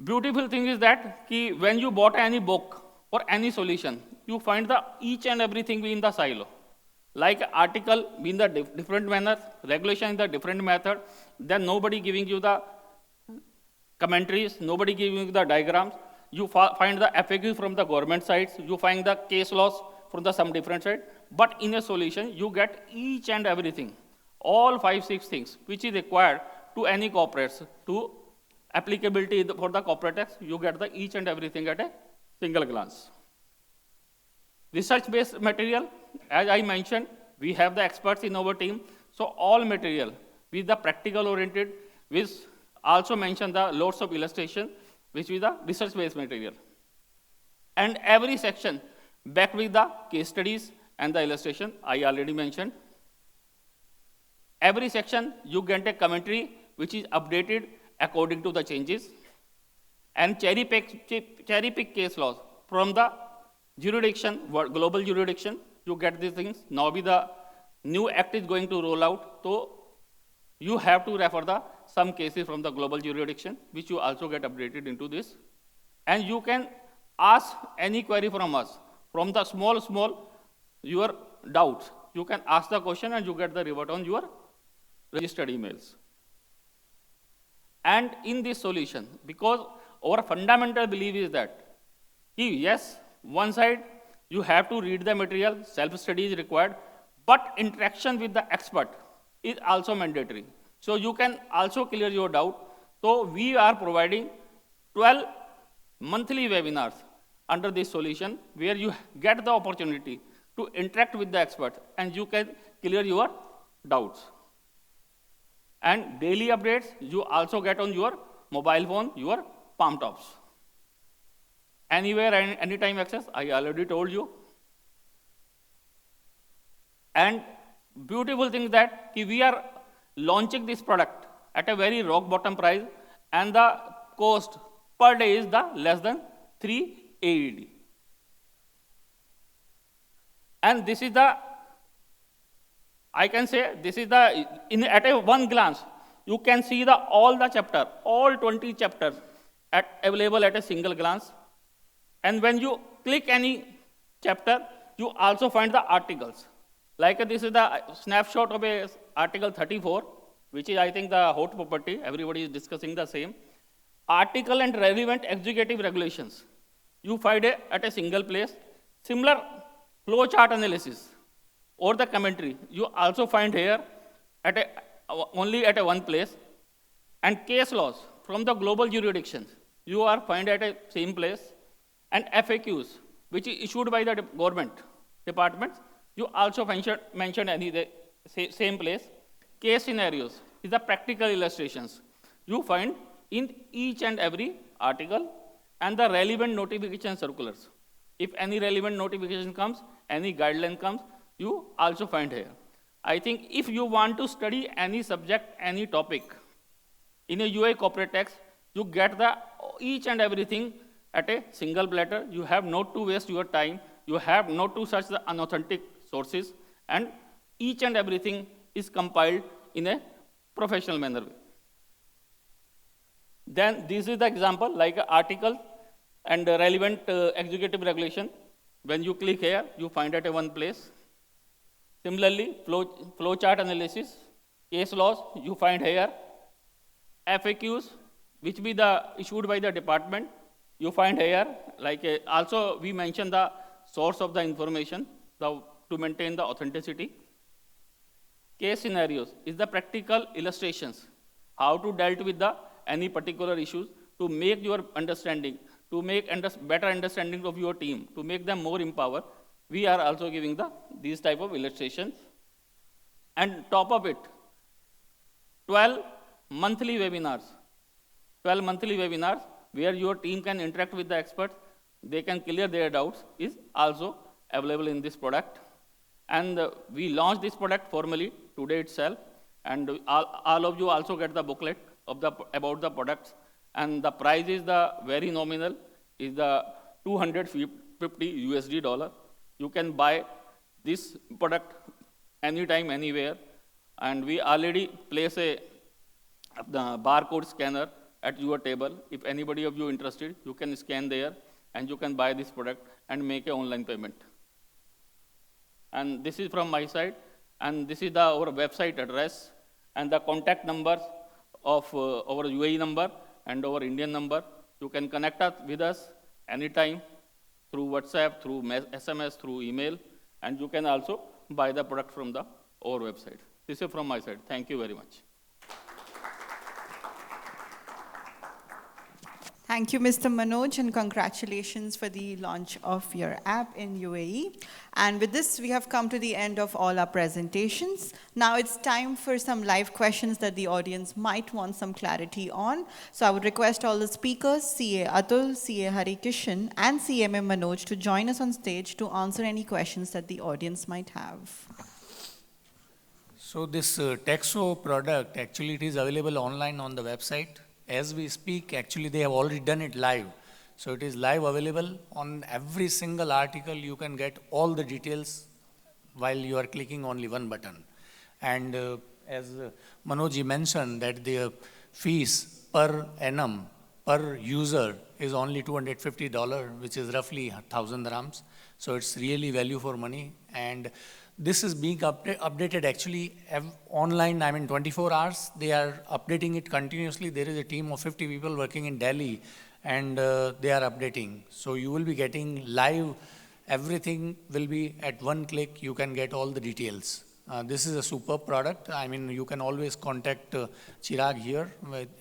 Speaker 8: Beautiful thing is that when you bought any book or any solution, you find each and everything in the silo. Like article in the different manner, regulation in the different method, then nobody giving you the commentaries, nobody giving the diagrams. You find the FAQs from the government sites, you find the case laws from the some different side. But in a solution, you get each and everything, all 5-6 things, which is required to any corporates to applicability for the corporate tax. You get the each and everything at a single glance. Research-based material, as I mentioned, we have the experts in our team. So all material with the practical oriented, which also mention the lots of illustration, which is the research-based material. And every section backed with the case studies and the illustration I already mentioned. Every section you get a commentary which is updated according to the changes. And cherry pick case laws from the jurisdiction, global jurisdiction, you get these things. Now the new act is going to roll out, so you have to refer the some cases from the global jurisdiction, which you also get updated into this. And you can ask any query from us, from the small, your doubts. You can ask the question and you get the revert on your registered emails. And in this solution, because our fundamental belief is that, yes, one side, you have to read the material, self-study is required, but interaction with the expert is also mandatory. So you can also clear your doubt. So we are providing 12 monthly webinars under this solution, where you get the opportunity to interact with the expert and you can clear your doubts. And daily updates you also get on your mobile phone, your palm tops. Anywhere and anytime access, I already told you. And beautiful thing that we are launching this product at a very rock bottom price, and the cost per day is the less than 3 AED. And this is the, I can say, this is the, at a one glance, you can see the all the chapter, all 20 chapters available at a single glance. And when you click any chapter, you also find the articles. Like this is the snapshot of a article 34, which is I think the hot property, everybody is discussing the same. Article and relevant executive regulations, you find it at a single place. Similar flow chart analysis or the commentary, you also find here at only at one place. And case laws from the global jurisdictions, you are find at a same place. And FAQs, which is issued by the government departments, you also mention any same place. Case scenarios is the practical illustrations you find in each and every article, and the relevant notification circulars. If any relevant notification comes, any guideline comes, you also find here. I think if you want to study any subject, any topic in a UAE corporate tax, you get the each and everything at a single platter. You have not to waste your time. You have not to search the unauthentic sources, and each and everything is compiled in a professional manner. Then this is the example, like an article and relevant executive regulation. When you click here, you find it at one place. Similarly, flow chart analysis, case laws, you find here. FAQs, which be the issued by the department, you find here. Like also we mention the source of the information to maintain the authenticity. Case scenarios is the practical illustrations, how to deal with the any particular issues to make your understanding, to make better understanding of your team, to make them more empowered. We are also giving these type of illustrations. And top of it, 12 monthly webinars. 12 monthly webinars where your team can interact with the experts, they can clear their doubts, is also available in this product. And we launched this product formally today itself, and all of you also get the booklet of about the products. And the price is the very nominal, is the $250 USD. You can buy this product anytime, anywhere. And we already place a barcode scanner at your table. If anybody of you interested, you can scan there and you can buy this product and make an online payment. And this is from my side, and this is our website address and the contact numbers of our UAE number, and our Indian number. You can connect with us anytime through WhatsApp, through SMS, through email, and you can also buy the product from our website. This is from my side. Thank you very much.
Speaker 1: Thank you, Mr. Manoj, and congratulations for the launch of your app in UAE. And with this, we have come to the end of all our presentations. Now it's time for some live questions that the audience might want some clarity on. So I would request all the speakers, CA Atul, CA Hari Kishan, and CMA Manoj to join us on stage to answer any questions that the audience might have.
Speaker 3: So this Texo product, actually it is available online on the website. As we speak, actually they have already done it live. So it is live available on every single article. You can get all the details while you are clicking only one button. And as Manoj mentioned that the fees per annum, per user is only $250, which is roughly 1,000 dirhams. So it's really value for money. And this is being updated actually online, 24 hours. They are updating it continuously. There is a team of 50 people working in Delhi and they are updating. So you will be getting live, everything will be at one click. You can get all the details. This is a superb product. You can always contact Chirag here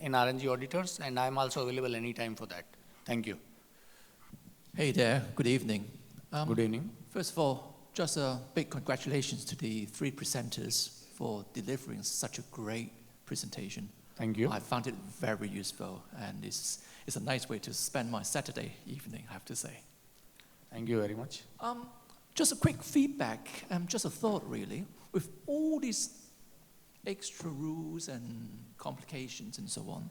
Speaker 3: in Rng Auditors, and I'm also available anytime for that. Thank you.
Speaker 9: Hey there, good evening.
Speaker 3: Good evening.
Speaker 9: First of all, just a big congratulations to the three presenters for delivering such a great presentation.
Speaker 3: Thank you.
Speaker 9: I found it very useful, and it's a nice way to spend my Saturday evening, I have to say.
Speaker 3: Thank you very much.
Speaker 9: Just a quick feedback, just a thought really. With all these extra rules and complications and so on,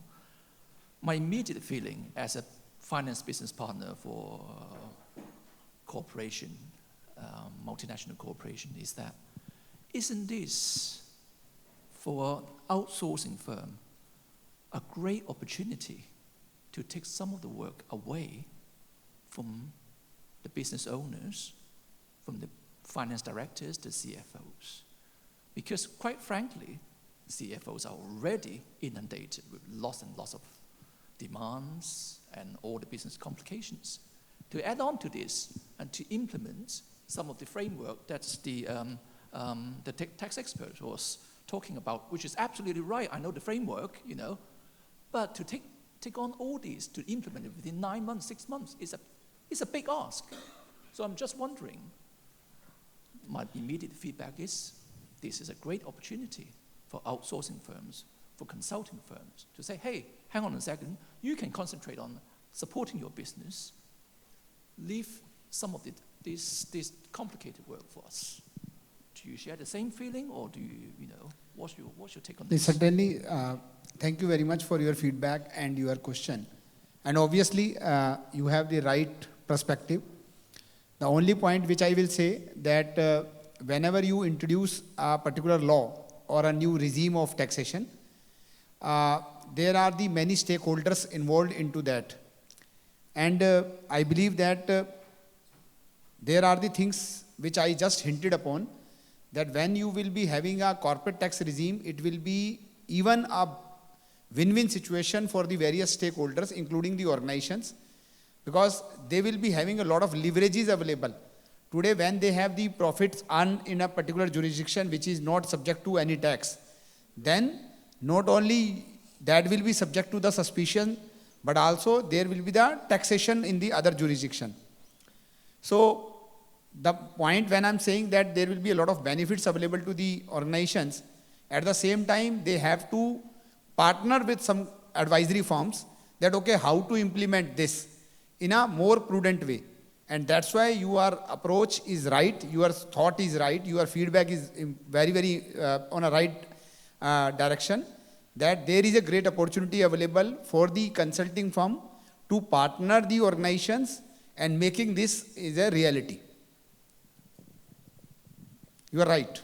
Speaker 9: my immediate feeling as a finance business partner for corporation, multinational corporation, is that isn't this for an outsourcing firm a great opportunity to take some of the work away from the business owners, from the finance directors, the CFOs? Because quite frankly, CFOs are already inundated with lots and lots of demands and all the business complications. To add on to this and to implement some of the framework that the tax expert was talking about, which is absolutely right. I know the framework, but to take on all these, to implement it within 9 months, 6 months, is a big ask. So I'm just wondering, my immediate feedback is, this is a great opportunity for outsourcing firms, for consulting firms, to say, hey, hang on a second, you can concentrate on supporting your business, leave some of this complicated work for us. Do you share the same feeling, or do you, what's your take on this?
Speaker 6: Certainly, thank you very much for your feedback and your question. And obviously, you have the right perspective. The only point which I will say that whenever you introduce a particular law or a new regime of taxation, there are the many stakeholders involved into that. And I believe that there are the things which I just hinted upon, that when you will be having a corporate tax regime, it will be even a win-win situation for the various stakeholders, including the organizations, because they will be having a lot of leverages available. Today, when they have the profits earned in a particular jurisdiction which is not subject to any tax, then not only that will be subject to the suspicion, but also there will be the taxation in the other jurisdiction. So the point when I'm saying that there will be a lot of benefits available to the organizations, at the same time they have to partner with some advisory firms that, okay, how to implement this in a more prudent way. And that's why your approach is right, your thought is right, your feedback is very, very on a right direction, that there is a great opportunity available for the consulting firm to partner the organizations and making this is a reality. You are right.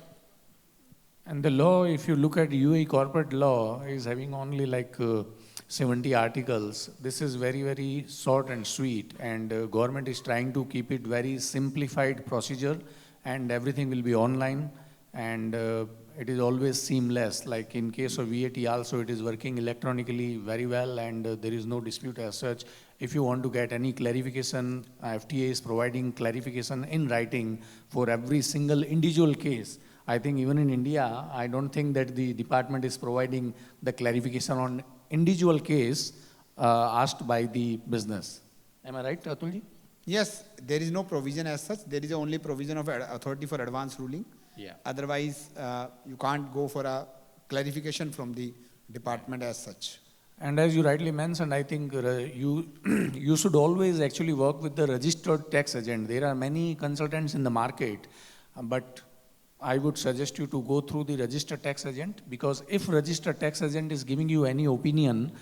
Speaker 3: And the law, if you look at UAE corporate law, is having only like 70 articles. This is very, very short and sweet, and government is trying to keep it very simplified procedure, and everything will be online, and it is always seamless. Like in case of VAT also, it is working electronically very well, and there is no dispute as such. If you want to get any clarification, FTA is providing clarification in writing for every single individual case. I think even in India, I don't think that the department is providing the clarification on individual case asked by the business. Am I right, Atulji?
Speaker 6: Yes, there is no provision as such. There is only provision of authority for advance ruling.
Speaker 3: Yeah.
Speaker 6: Otherwise, you can't go for a clarification from the department as such.
Speaker 3: And as you rightly mentioned, I think you should always actually work with the registered tax agent. There are many consultants in the market, but I would suggest you to go through the registered tax agent, because if registered tax agent is giving you any opinion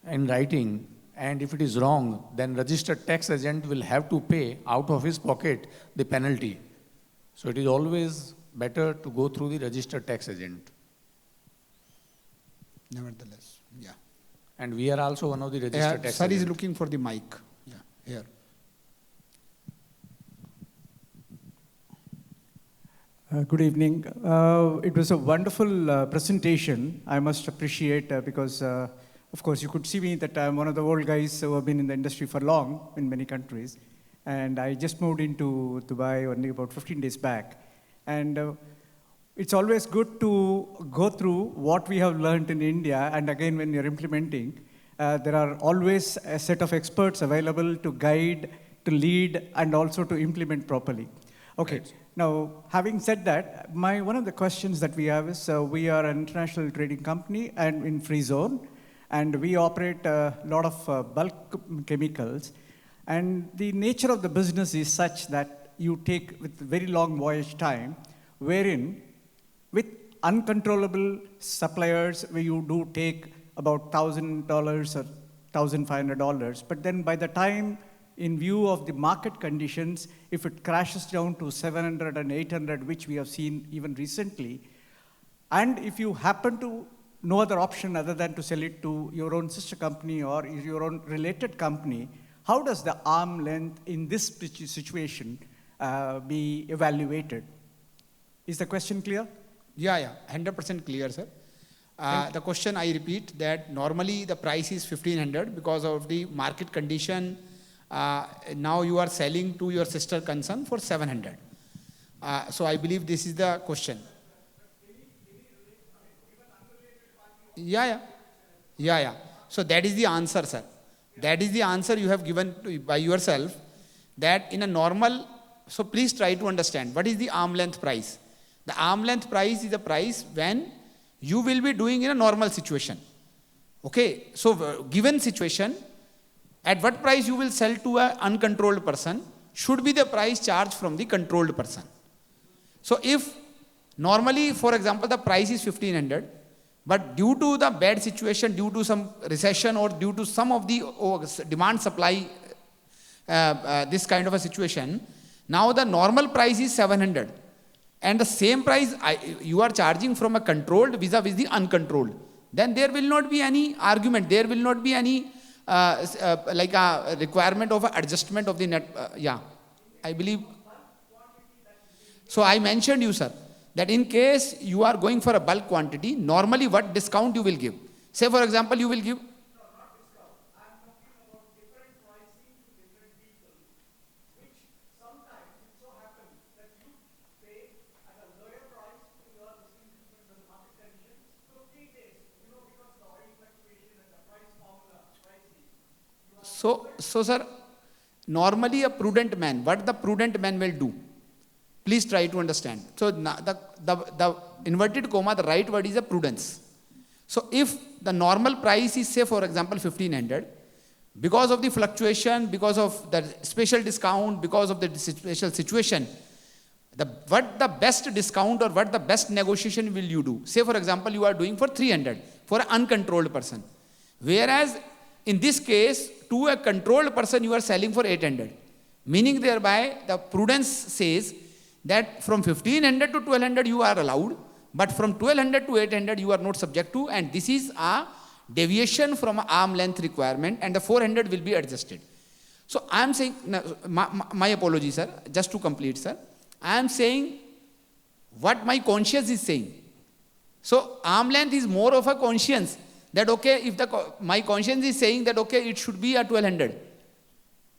Speaker 3: in writing, and if it is wrong, then registered tax agent will have to pay out of his pocket the penalty. So it is always better to go through the registered tax agent.
Speaker 6: Nevertheless, yeah.
Speaker 3: And we are also one of the registered tax agents.
Speaker 6: Sir is looking for the mic. Yeah, here.
Speaker 10: Good evening. It was a wonderful presentation. I must appreciate because, of course, you could see me that I'm one of the old guys who have been in the industry for long in many countries. And I just moved into Dubai only about 15 days back. And it's always good to go through what we have learned in India. And again, when you're implementing, there are always a set of experts available to guide, to lead, and also to implement properly. Okay. Right. Now, having said that, one of the questions that we have is, we are an international trading company and in free zone, and we operate a lot of bulk chemicals. And the nature of the business is such that you take with very long voyage time, wherein with uncontrollable suppliers, where you do take about $1,000 or $1,500, but then by the time, in view of the market conditions, if it crashes down to 700 and 800, which we have seen even recently, and if you happen to no other option other than to sell it to your own sister company or your own related company, how does the arm length in this situation be evaluated? Is the question clear?
Speaker 7: Yeah, 100% clear, sir. The question I repeat that normally the price is 1500 because of the market condition. Now you are selling to your sister concern for 700. So I believe this is the question. Yeah. So that is the answer, sir. That is the answer you have given by yourself, that in a normal, so please try to understand, what is the arm length price? The arm length price is the price when you will be doing in a normal situation. Okay, so given situation, at what price you will sell to an uncontrolled person should be the price charged from the controlled person. So if normally, for example, the price is 1500, but due to the bad situation, due to some recession or due to some of the demand supply, this kind of a situation, now the normal price is 700. And the same price you are charging from a controlled vis-a-vis the uncontrolled. Then there will not be any argument. There will not be any like a requirement of adjustment of the net. I believe. So I mentioned you, sir, that in case you are going for a bulk quantity, normally what discount you will give? Say for example, you will give. So sir, normally a prudent man, what the prudent man will do? Please try to understand. So the inverted comma, the right word is a prudence. So if the normal price is, say for example 1500, because of the fluctuation, because of the special discount, because of the special situation, what the best discount or what the best negotiation will you do? Say for example you are doing for 300 for an uncontrolled person. Whereas in this case, to a controlled person you are selling for 800. Meaning thereby the prudence says that from 1500 to 1200 you are allowed, but from 1200 to 800 you are not subject to, and this is a deviation from an arm length requirement, and the 400 will be adjusted. So I am saying, my apologies, sir, just to complete, sir. I am saying what my conscience is saying. So arm length is more of a conscience that, okay, if my conscience is saying that, okay, it should be at 1200.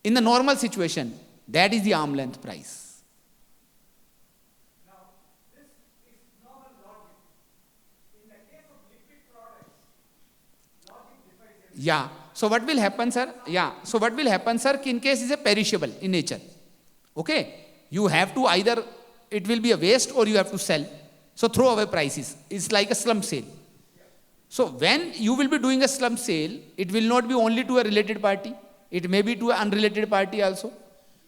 Speaker 7: In the normal situation, that is the arm length price. Yeah. So what will happen, sir? Yeah. So what will happen, sir? In case is a perishable in nature. Okay. You have to either, it will be a waste or you have to sell. So throw away prices. It's like a slump sale. So when you will be doing a slump sale, it will not be only to a related party. It may be to an unrelated party also.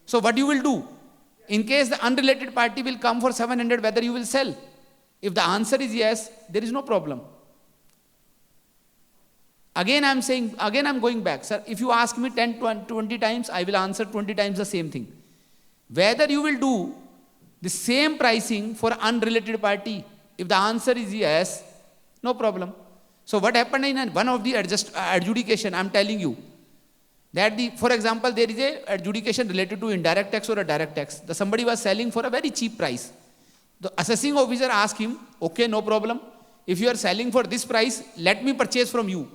Speaker 7: So what you will do? In case the unrelated party will come for 700, whether you will sell. If the answer is yes, there is no problem. Again, I'm going back, sir. If you ask me 10, 20 times, I will answer 20 times the same thing. Whether you will do the same pricing for unrelated party, if the answer is yes, no problem. So what happened in one of the adjudication, I'm telling you, that for example, there is a adjudication related to indirect tax or a direct tax. Somebody was selling for a very cheap price. The assessing officer asked him, okay, no problem. If you are selling for this price, let me purchase from you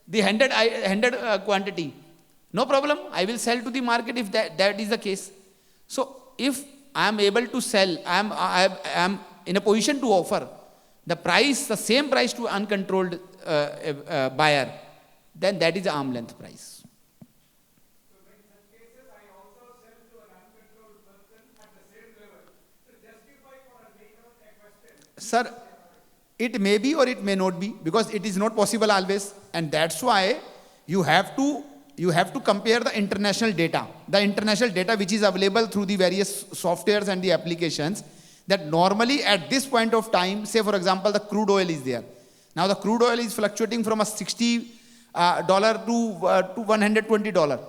Speaker 7: the handed quantity. No problem. I will sell to the market if that is the case. So if I am able to sell, I am in a position to offer the same price to uncontrolled buyer, then that is the arm length price.
Speaker 10: So in such cases, I also sell to an uncontrolled person at the same level to justify for a later question.
Speaker 7: Sir, it may be or it may not be, because it is not possible always, and that's why you have to compare the international data which is available through the various softwares and the applications, that normally at this point of time, say for example the crude oil is there. Now the crude oil is fluctuating from a $60 to $120.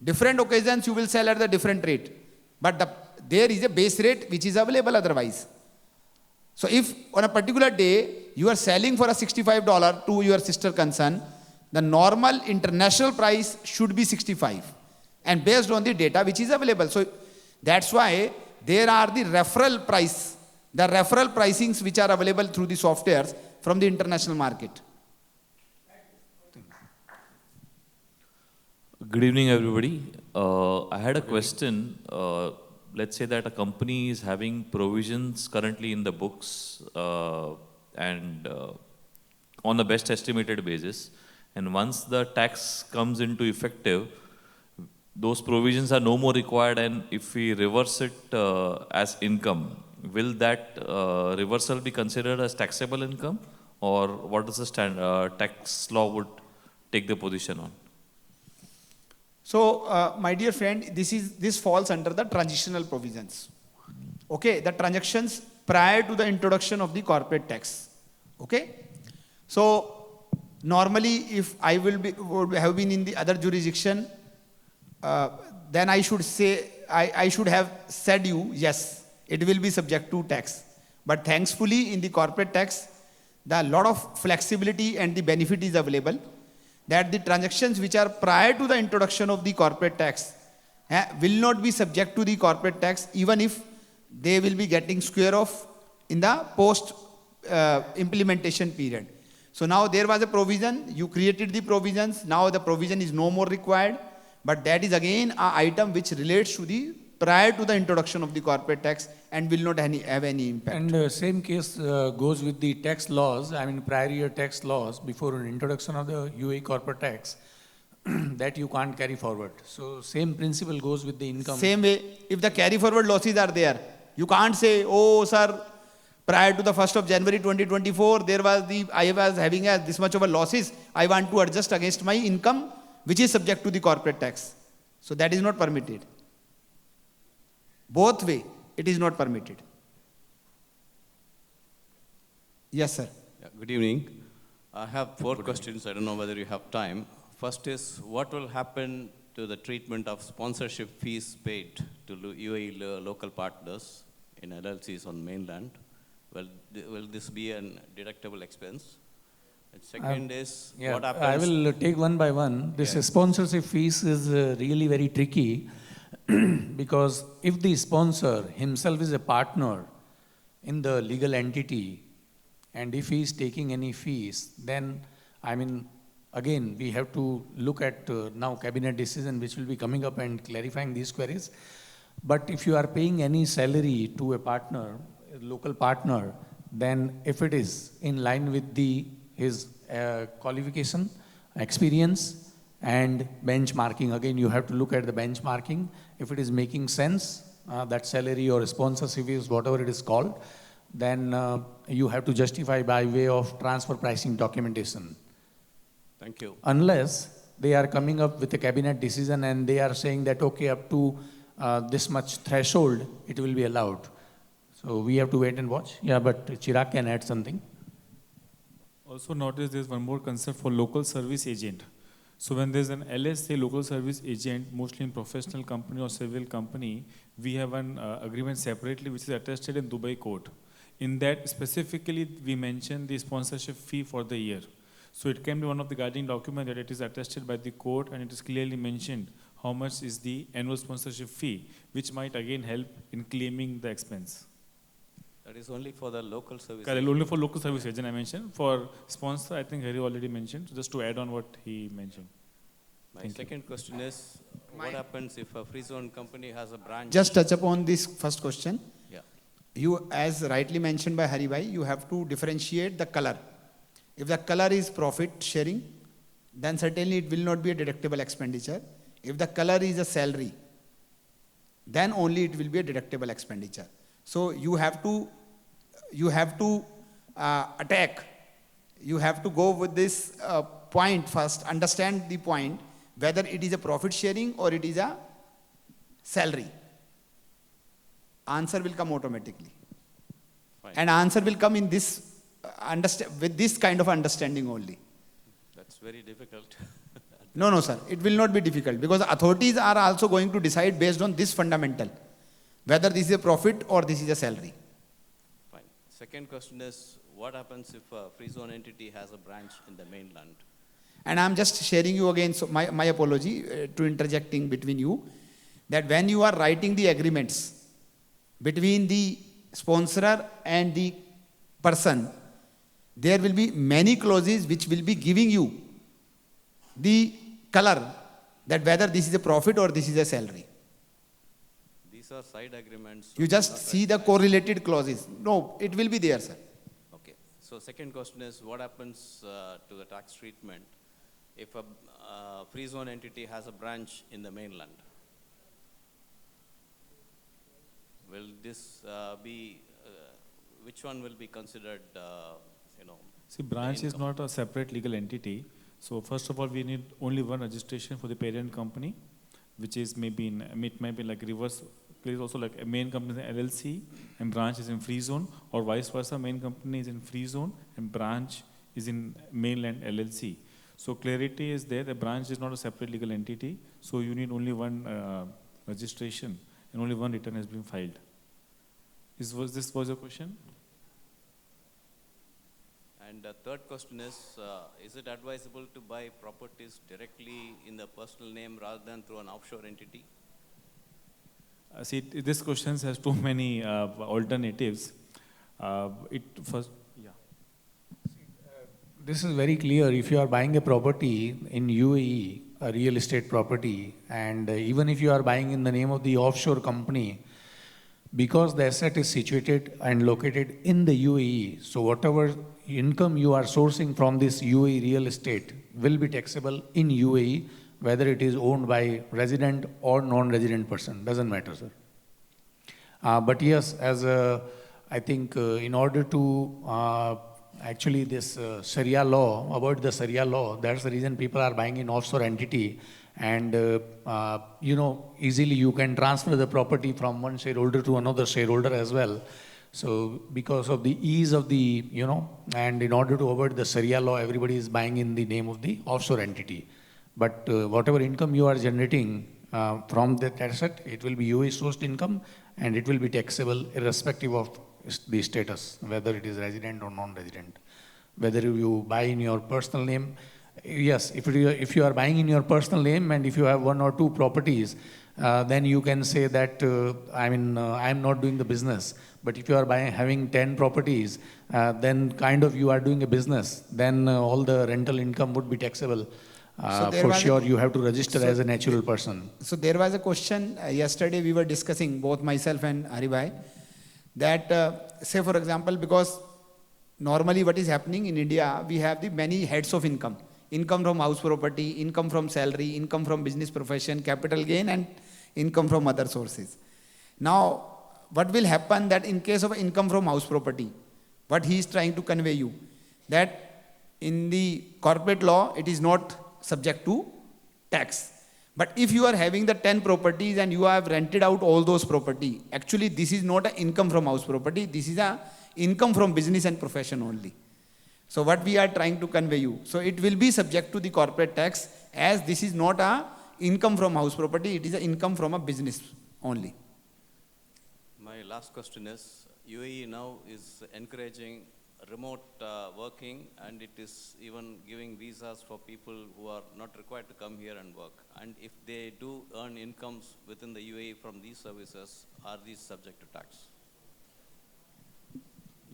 Speaker 7: Different occasions you will sell at the different rate, but there is a base rate which is available otherwise. So if on a particular day you are selling for a $65 to your sister concern, the normal international price should be 65, and based on the data which is available. So that's why there are the referral pricings which are available through the softwares from the international market.
Speaker 11: Good evening, everybody. I had a question. Let's say that a company is having provisions currently in the books and on the best estimated basis, and once the tax comes into effective, those provisions are no more required, and if we reverse it as income, will that reversal be considered as taxable income, or what is the tax law would take the position on?
Speaker 7: So, my dear friend, this falls under the transitional provisions. Okay, the transactions prior to the introduction of the corporate tax. Okay, so normally, if I would have been in the other jurisdiction, then I should say I should have said you yes, it will be subject to tax. But thankfully, in the corporate tax, the lot of flexibility and the benefit is available, that the transactions which are prior to the introduction of the corporate tax will not be subject to the corporate tax, even if they will be getting square off in the post implementation period. So now there was a provision, you created the provisions, now the provision is no more required, but that is again an item which relates to the prior to the introduction of the corporate tax and will not have any impact.
Speaker 3: And same case goes with the tax laws, I mean prior year tax laws before an introduction of the UAE corporate tax that you can't carry forward. So same principle goes with the income.
Speaker 7: Same way, if the carry forward losses are there, you can't say, oh sir, prior to the 1st of January 2024, I was having this much of a losses, I want to adjust against my income, which is subject to the corporate tax. So that is not permitted. Both way, it is not permitted. Yes, sir.
Speaker 12: Yeah, good evening. I have four questions. I don't know whether you have time. First is, what will happen to the treatment of sponsorship fees paid to UAE local partners in LLCs on mainland? Will this be a deductible expense? And second is, what happens?
Speaker 3: I will take one by one. This sponsorship fees is really very tricky because if the sponsor himself is a partner in the legal entity, And if he is taking any fees, then, I mean, again, we have to look at now cabinet decision which will be coming up and clarifying these queries. But if you are paying any salary to a partner, a local partner, then if it is in line with his qualification, experience, and benchmarking, again, you have to look at the benchmarking. If it is making sense, that salary or sponsorship is whatever it is called, then you have to justify by way of transfer pricing documentation.
Speaker 12: Thank you.
Speaker 3: Unless they are coming up with a cabinet decision and they are saying that, okay, up to this much threshold, it will be allowed. So we have to wait and watch. Yeah, but Chirag can add something.
Speaker 13: Also notice there's one more concept for local service agent. So when there's an LSA, local service agent, mostly in professional company or civil company, we have an agreement separately which is attested in Dubai court. In that specifically we mention the sponsorship fee for the year. So it can be one of the guiding documents that it is attested by the court and it is clearly mentioned how much is the annual sponsorship fee, which might again help in claiming the expense.
Speaker 12: That is only for the local service.
Speaker 13: Correct, only for local service agent I mentioned. For sponsor, I think Harry already mentioned, so just to add on what he mentioned.
Speaker 12: My second question is, what happens if a free zone company has a branch?
Speaker 6: Just touch upon this first question.
Speaker 12: Yeah.
Speaker 6: You, as rightly mentioned by Hari Bhai, you have to differentiate the color. If the color is profit sharing, then certainly it will not be a deductible expenditure. If the color is a salary, then only it will be a deductible expenditure. So you have to attack. You have to go with this point first, understand the point, whether it is a profit sharing or it is a salary. Answer will come automatically.
Speaker 12: Fine.
Speaker 6: And answer will come in this, with this kind of understanding only.
Speaker 12: That's very difficult.
Speaker 6: No, no, sir. It will not be difficult because authorities are also going to decide based on this fundamental, whether this is a profit or this is a salary.
Speaker 12: Fine. Second question is, what happens if a free zone entity has a branch in the mainland?
Speaker 6: And I'm just sharing you again, so my apology to interjecting between you, that when you are writing the agreements between the sponsorer and the person, there will be many clauses which will be giving you the color that whether this is a profit or this is a salary.
Speaker 12: These are side agreements.
Speaker 6: You just see the correlated clauses. No, it will be there, sir.
Speaker 12: Okay. So second question is, what happens to the tax treatment if a free zone entity has a branch in the mainland? Will this which one will be considered,
Speaker 13: See, branch is not a separate legal entity. So first of all, we need only one registration for the parent company, which is maybe it might be like reverse. There is also like a main company is LLC and branch is in free zone, or vice versa. Main company is in free zone and branch is in mainland LLC. So clarity is there. The branch is not a separate legal entity. So you need only one registration and only one return has been filed. This was your question?
Speaker 12: And the third question is it advisable to buy properties directly in the personal name rather than through an offshore entity?
Speaker 13: See, this question has too many alternatives.
Speaker 3: This is very clear. If you are buying a property in UAE, a real estate property, and even if you are buying in the name of the offshore company, because the asset is situated and located in the UAE, so whatever income you are sourcing from this UAE real estate will be taxable in UAE, whether it is owned by resident or non-resident person, doesn't matter, sir. But yes, as I think in order to actually this Sharia law, about the Sharia law, that's the reason people are buying in offshore entity. And, easily you can transfer the property from one shareholder to another shareholder as well. So because of the ease of the, and in order to avoid the Sharia law, everybody is buying in the name of the offshore entity. But whatever income you are generating from that asset, it will be UAE sourced income and it will be taxable irrespective of the status, whether it is resident or non-resident. Whether you buy in your personal name, Yes, if you are buying in your personal name and if you have 1 or 2 properties, then you can say that, I am not doing the business. But if you are having 10 properties, then kind of you are doing a business, then all the rental income would be taxable. For sure, you have to register as a natural person.
Speaker 6: So there was a question yesterday we were discussing, both myself and Haribhai, that say for example, because normally what is happening in India, we have the many heads of income. Income from house property, income from salary, income from business profession, capital gain, and income from other sources. Now, what will happen that in case of income from house property, what he is trying to convey you, that in the corporate law, it is not subject to tax. But if you are having the 10 properties and you have rented out all those property, actually this is not an income from house property, this is a income from business and profession only. So what we are trying to convey you, so it will be subject to the corporate tax, as this is not a income from house property, it is an income from a business only.
Speaker 12: My last question is, UAE now is encouraging remote working, and it is even giving visas for people who are not required to come here and work. And if they do earn incomes within the UAE from these services, are these subject to tax?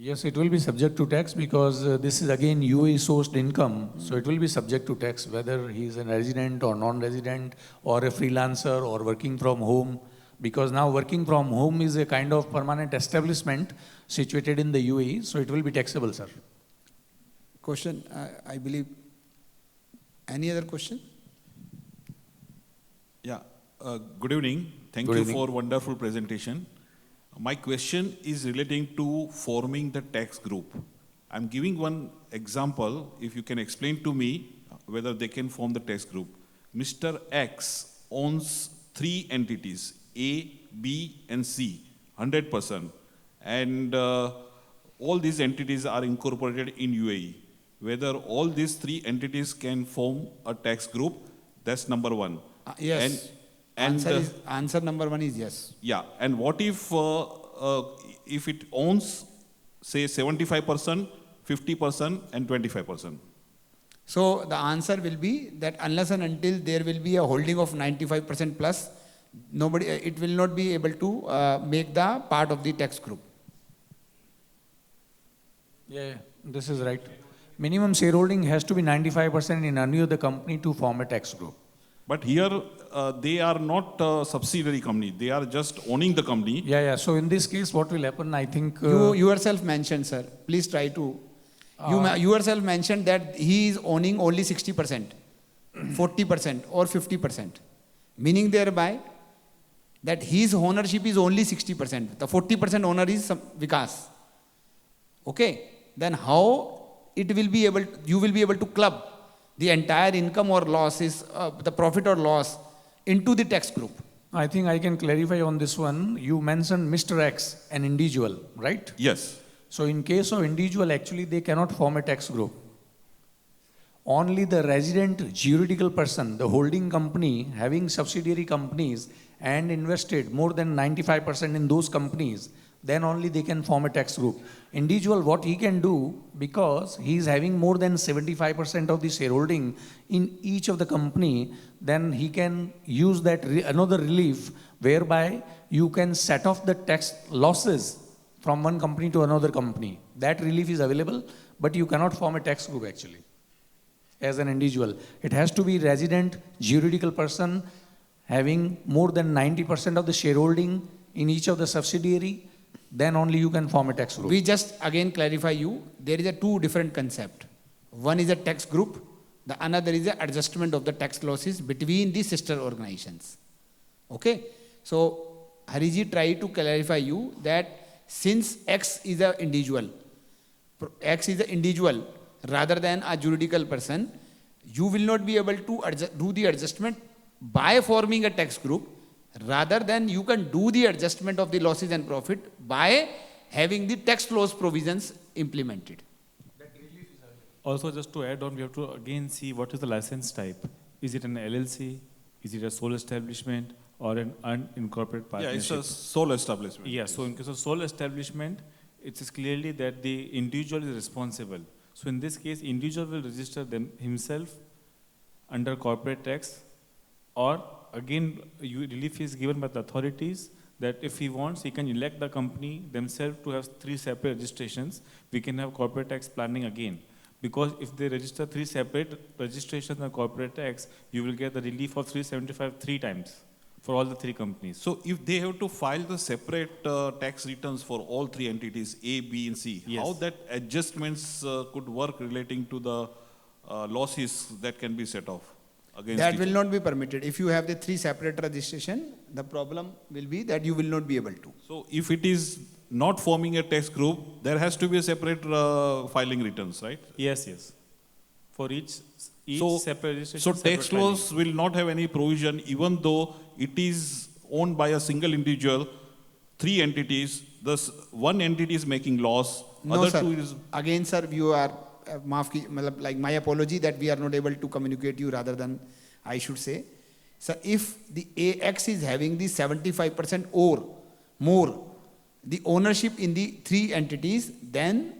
Speaker 3: Yes, it will be subject to tax because this is again UAE sourced income. So it will be subject to tax whether he is a resident or non-resident or a freelancer or working from home. Because now working from home is a kind of permanent establishment situated in the UAE. So it will be taxable, sir.
Speaker 6: Question, I believe. Any other question?
Speaker 14: Yeah. Good evening. Thank you for wonderful presentation. My question is relating to forming the tax group. I'm giving one example, if you can explain to me whether they can form the tax group. Mr. X owns 3 entities, A, B, and C, 100%. And all these entities are incorporated in UAE. Whether all these 3 entities can form a tax group, that's number 1.
Speaker 6: Yes. Answer number 1 is yes.
Speaker 14: Yeah, and what if it owns, say, 75%, 50%, and 25%?
Speaker 6: So the answer will be that unless and until there will be a holding of 95% plus, it will not be able to make the part of the tax group.
Speaker 3: Yeah, this is right. Minimum shareholding has to be 95% in any of the company to form a tax group.
Speaker 14: But here, they are not a subsidiary company. They are just owning the company.
Speaker 3: Yeah. So in this case, what will happen, I think...
Speaker 6: You yourself mentioned, sir. Please try to... You yourself mentioned that he is owning only 60%, 40% or 50%. Meaning thereby that his ownership is only 60%. The 40% owner is Vikas. Okay? Then how it will be able, you will be able to club the entire income or loss is, the profit or loss into the tax group?
Speaker 3: I think I can clarify on this one. You mentioned Mr. X, an individual, right?
Speaker 14: Yes.
Speaker 3: So in case of individual, actually they cannot form a tax group. Only the resident juridical person, the holding company, having subsidiary companies and invested more than 95% in those companies, then only they can form a tax group. Individual, what he can do, because he is having more than 75% of the shareholding in each of the company, then he can use that another relief whereby you can set off the tax losses from one company to another company. That relief is available, but you cannot form a tax group actually as an individual. It has to be resident juridical person having more than 90% of the shareholding in each of the subsidiary, then only you can form a tax group.
Speaker 6: We just again clarify you, there is a 2 different concept. One is a tax group, the another is the adjustment of the tax losses between the sister organizations. Okay? So, Hariji tried to clarify you that since X is an individual rather than a juridical person, you will not be able to do the adjustment by forming a tax group. Rather than you can do the adjustment of the losses and profit by having the tax laws provisions implemented.
Speaker 13: Also, just to add on, we have to again see what is the license type. Is it an LLC? Is it a sole establishment or an unincorporated partnership?
Speaker 14: Yeah, it's a sole establishment.
Speaker 13: Yeah, so in case of sole establishment, it is clearly that the individual is responsible. So in this case, individual will register himself under corporate tax, or again, relief is given by the authorities that if he wants, he can elect the company themselves to have 3 separate registrations. We can have corporate tax planning again. Because if they register 3 separate registrations on corporate tax, you will get the relief of 375 3 times for all the 3 companies.
Speaker 14: So if they have to file the separate tax returns for all 3 entities, A, B, and C,
Speaker 13: Yes.
Speaker 14: how that adjustments could work relating to the losses that can be set off against
Speaker 6: That
Speaker 14: each
Speaker 6: will
Speaker 14: other?
Speaker 6: not be permitted. If you have the 3 separate registration, the problem will be that you will not be able to.
Speaker 14: So if it is not forming a tax group, there has to be a separate filing returns, right?
Speaker 13: Yes, yes. For each separate registration.
Speaker 14: So
Speaker 13: separate
Speaker 14: tax laws will not have any provision, even though it is owned by a single individual, 3 entities, thus one entity is making loss,
Speaker 6: No,
Speaker 14: other
Speaker 6: sir.
Speaker 14: 2 is...
Speaker 6: Again, sir, you are, like my apology that we are not able to communicate you rather than I should say. So if the AX is having the 75% or more, the ownership in the 3 entities, then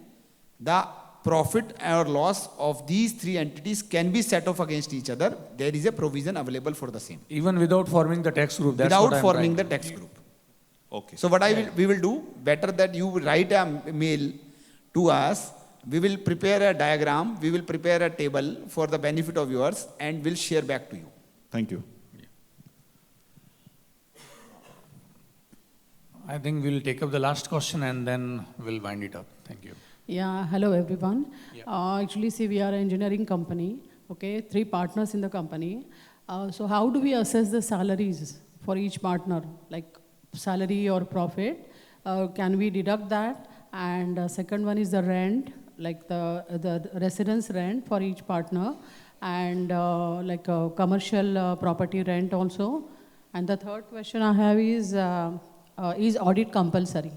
Speaker 6: the profit or loss of these 3 entities can be set off against each other. There is a provision available for the same.
Speaker 15: Even without forming the tax group. That's
Speaker 6: Without
Speaker 15: what I'm
Speaker 6: forming
Speaker 15: trying
Speaker 6: the
Speaker 15: to-
Speaker 6: tax group.
Speaker 14: Okay.
Speaker 6: So what we will do, better that you write a mail to us, we will prepare a diagram, we will prepare a table for the benefit of yours and we'll share back to you.
Speaker 14: Thank you.
Speaker 15: I think we'll take up the last question and then we'll wind it up. Thank you.
Speaker 16: Yeah, hello everyone. Actually, see, we are an engineering company, okay, 3 partners in the company. So how do we assess the salaries for each partner, like salary or profit? Can we deduct that? And second one is the rent, like the residence rent for each partner, and like commercial property rent also. And the third question I have is audit compulsory?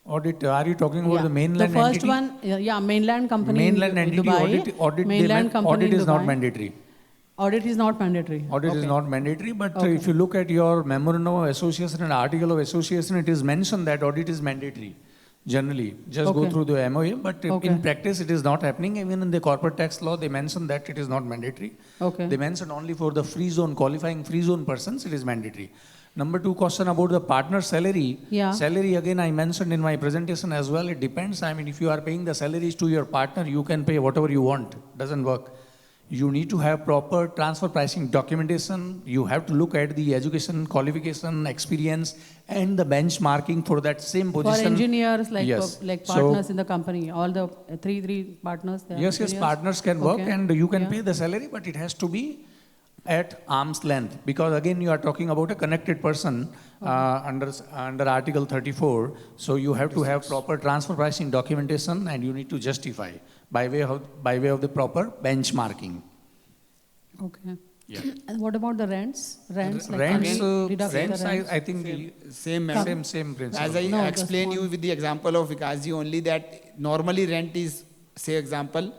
Speaker 15: Audit, are you talking about the mainland
Speaker 16: The first
Speaker 15: entity?
Speaker 16: one, yeah, mainland company
Speaker 15: Mainland
Speaker 16: in
Speaker 15: entity
Speaker 16: Dubai.
Speaker 15: audit,
Speaker 16: mainland company
Speaker 15: audit
Speaker 16: in
Speaker 15: is not
Speaker 16: Dubai.
Speaker 15: mandatory.
Speaker 16: Audit is not mandatory.
Speaker 15: Audit is
Speaker 16: Okay.
Speaker 15: not mandatory, but
Speaker 16: Okay.
Speaker 15: if you look at your memorandum of association and article of association, it is mentioned that audit is mandatory. Generally, just go
Speaker 16: Okay.
Speaker 15: through the MOA, but
Speaker 16: Okay.
Speaker 15: in practice it is not happening. Even in the corporate tax law, they mention that it is not mandatory.
Speaker 16: Okay.
Speaker 15: They mention only for the free zone, qualifying free zone persons, it is mandatory. Number 2 question about the partner salary.
Speaker 16: Yeah.
Speaker 15: Salary, again, I mentioned in my presentation as well, it depends. I mean, if you are paying the salaries to your partner, you can pay whatever you want. Doesn't work. You need to have proper transfer pricing documentation. You have to look at the education, qualification, experience, and the benchmarking for that same
Speaker 16: For
Speaker 15: position.
Speaker 16: engineers, like
Speaker 15: Yes.
Speaker 16: like
Speaker 15: So-
Speaker 16: partners in the company, all the three partners. They are
Speaker 15: Yes,
Speaker 16: engineers?
Speaker 15: partners can work
Speaker 16: Okay.
Speaker 15: and you can
Speaker 16: Yeah.
Speaker 15: pay the salary, but it has to be at arm's length. Because again, you are talking about a connected person under Article 34. So you have to have proper transfer pricing documentation and you need to justify by way of the proper benchmarking.
Speaker 16: Okay.
Speaker 15: Yeah.
Speaker 16: And what about the rents? Rents, like
Speaker 15: Rents,
Speaker 16: can we deduct the
Speaker 15: rents,
Speaker 16: rents?
Speaker 15: I think
Speaker 6: Same
Speaker 15: principle.
Speaker 6: As I
Speaker 16: No,
Speaker 6: explained
Speaker 16: that's
Speaker 6: you with the example of Vikasji only that normally rent is, say example,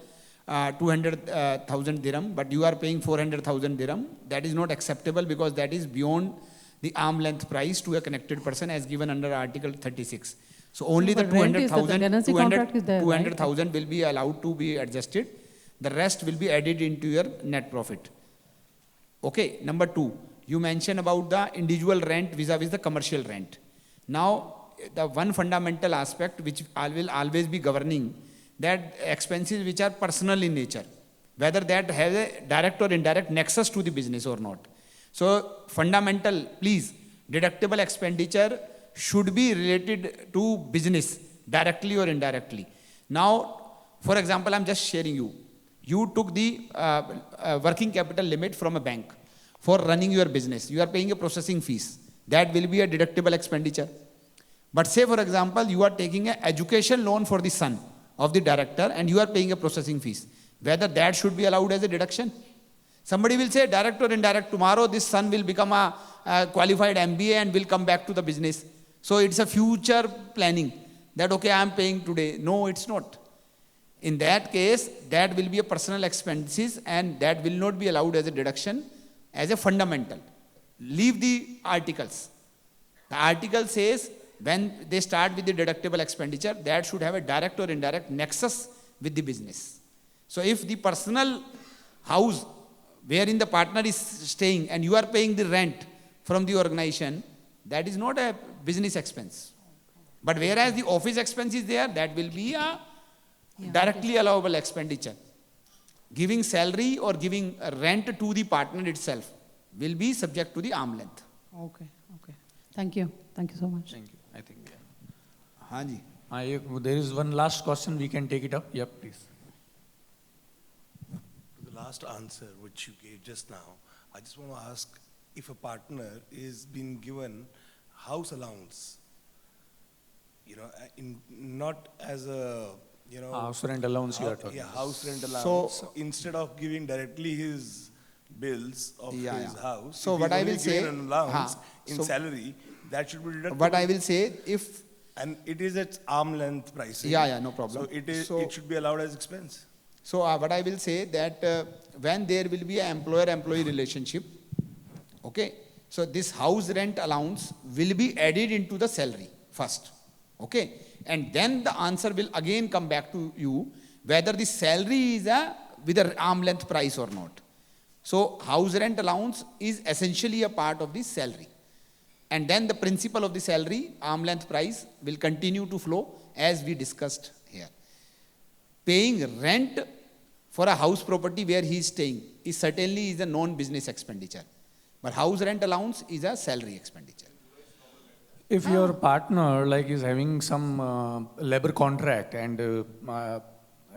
Speaker 6: 200,000 dirham, but you are paying 400,000 dirham. That is not acceptable because that is beyond the arm length price to a connected person as given under Article 36. So only
Speaker 16: No,
Speaker 6: the
Speaker 16: but rent is the
Speaker 6: 200,000
Speaker 16: tenancy contract is there, right?
Speaker 6: 200,000 will be allowed to be adjusted. The rest will be added into your net profit. Okay, number 2, you mentioned about the individual rent vis-a-vis the commercial rent. Now, the one fundamental aspect which will always be governing that expenses which are personal in nature, whether that has a direct or indirect nexus to the business or not. So, fundamental, please, deductible expenditure should be related to business directly or indirectly. Now, for example, I'm just sharing you. You took the working capital limit from a bank for running your business. You are paying a processing fees. That will be a deductible expenditure. But say, for example, you are taking an education loan for the son of the director and you are paying a processing fees. Whether that should be allowed as a deduction? Somebody will say, direct or indirect, tomorrow this son will become a qualified MBA and will come back to the business. So it's a future planning that, okay, I am paying today. No, it's not. In that case, that will be a personal expenses and that will not be allowed as a deduction as a fundamental. Leave the articles. The article says when they start with the deductible expenditure, that should have a direct or indirect nexus with the business. So if the personal house
Speaker 7: wherein the partner is staying and you are paying the rent from the organization, that is not a business expense. But whereas the office expense is there, that will be a directly allowable expenditure. Giving salary or giving rent to the partner itself will be subject to the arm length.
Speaker 16: Okay, okay. Thank you. Thank you so much.
Speaker 7: Thank you. I think.
Speaker 15: There is one last question, we can take it up. Yep, please.
Speaker 17: The last answer which you gave just now, I just want to ask if a partner is being given house allowance, not as a,
Speaker 15: house rent allowance you are talking.
Speaker 17: Yeah, house rent allowance. So instead of giving directly his bills of his house,
Speaker 7: so what I will say,
Speaker 17: an allowance in salary, that should be deducted.
Speaker 7: What I will say,
Speaker 17: and it is at arm length pricing.
Speaker 7: Yeah, no problem.
Speaker 17: So it should be allowed as expense.
Speaker 7: So what I will say that when there will be an employer-employee relationship, okay, so this house rent allowance will be added into the salary first, okay, and then the answer will again come back to you whether the salary is with an arm length price or not. So house rent allowance is essentially a part of the salary. And then the principle of the salary, arm length price, will continue to flow as we discussed here. Paying rent for a house property where he is staying is certainly a non-business expenditure. But house rent allowance is a salary expenditure.
Speaker 15: If your partner is having some labor contract and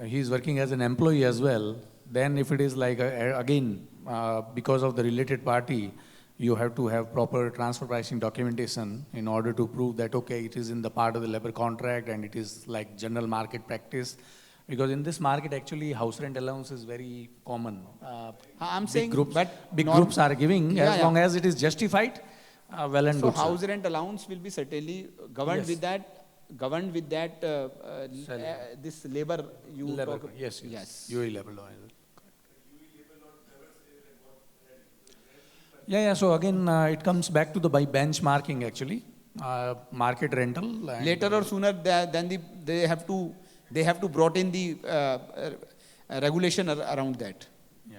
Speaker 15: he is working as an employee as well, then if it is again because of the related party, you have to have proper transfer pricing documentation in order to prove that, okay, it is in the part of the labor contract and it is like general market practice. Because in this market, actually, house rent allowance is very common.
Speaker 7: I'm saying,
Speaker 15: big groups are giving as long as it is justified, well and good.
Speaker 7: So house rent allowance will be certainly governed with that. Governed with that, this labor you talk about.
Speaker 15: Yes. UAE labor law. Yeah. So again, it comes back to the benchmarking actually, market rental.
Speaker 7: Later or sooner, then they have to brought in the regulation around that.
Speaker 15: Yeah.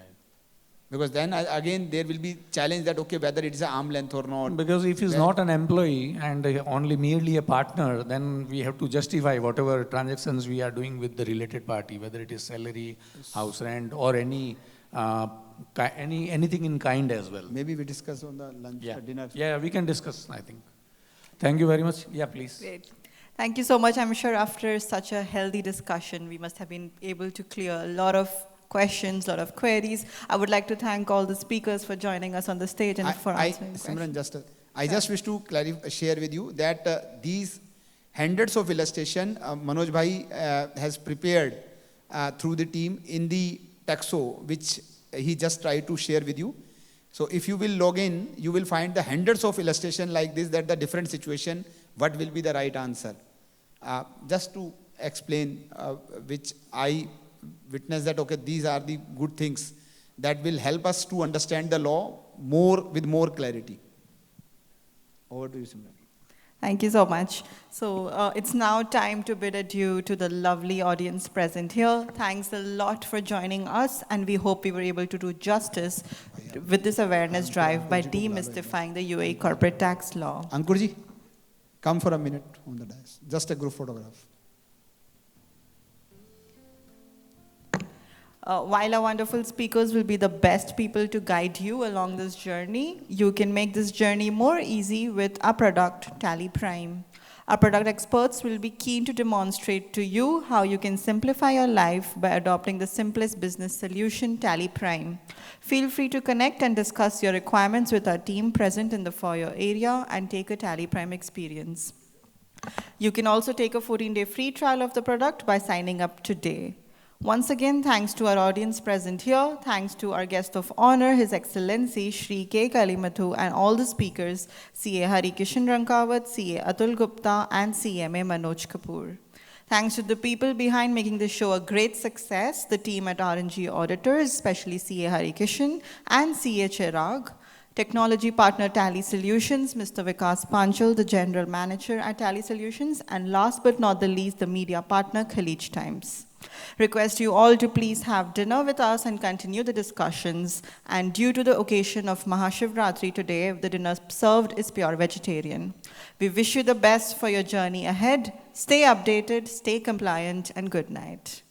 Speaker 7: Because then again there will be challenge that okay whether it is an arm length or not.
Speaker 15: Because if he's not an employee and only merely a partner, then we have to justify whatever transactions we are doing with the related party, whether it is salary, house rent, or anything in kind as well.
Speaker 6: Maybe we discuss on the lunch or dinner.
Speaker 15: Yeah, we can discuss, I think. Thank you very much. Yeah, please.
Speaker 1: Great. Thank you so much. I'm sure after such a healthy discussion, we must have been able to clear a lot of questions, a lot of queries. I would like to thank all the speakers for joining us on the stage and for answering questions.
Speaker 7: I just wish to share with you that these hundreds of illustrations Manoj Bhai has prepared through the team in the Taxo, which he just tried to share with you. So if you will log in, you will find the hundreds of illustrations like this, that the different situation, what will be the right answer. Just to explain, which I witnessed that, okay, these are the good things that will help us to understand the law with more clarity. Over to you, Simran.
Speaker 1: Thank you so much. So it's now time to bid adieu to the lovely audience present here. Thanks a lot for joining us, and we hope we were able to do justice with this awareness drive by demystifying the UAE corporate tax law.
Speaker 6: Ankurji, come for a minute on the dais. Just a group photograph.
Speaker 1: While our wonderful speakers will be the best people to guide you along this journey, you can make this journey more easy with our product, Tally Prime. Our product experts will be keen to demonstrate to you how you can simplify your life by adopting the simplest business solution, Tally Prime. Feel free to connect and discuss your requirements with our team present in the foyer area and take a Tally Prime experience. You can also take a 14-day free trial of the product by signing up today. Once again, thanks to our audience present here, thanks to our guest of honor, His Excellency Shri K. Kalimathu, and all the speakers, CA Harikishan Rankawat, CA Atul Gupta, and CMA Manoj Kapoor. Thanks to the people behind making this show a great success, the team at Rng Auditors, especially CA Harikishan and CA Chirag. Technology partner Tally Solutions, Mr. Vikas Panchal, the General Manager at Tally Solutions, and last but not the least, the media partner Khalij Times. Request you all to please have dinner with us and continue the discussions. And due to the occasion of Mahashivratri today, the dinner served is pure vegetarian. We wish you the best for your journey ahead. Stay updated, stay compliant, and good night.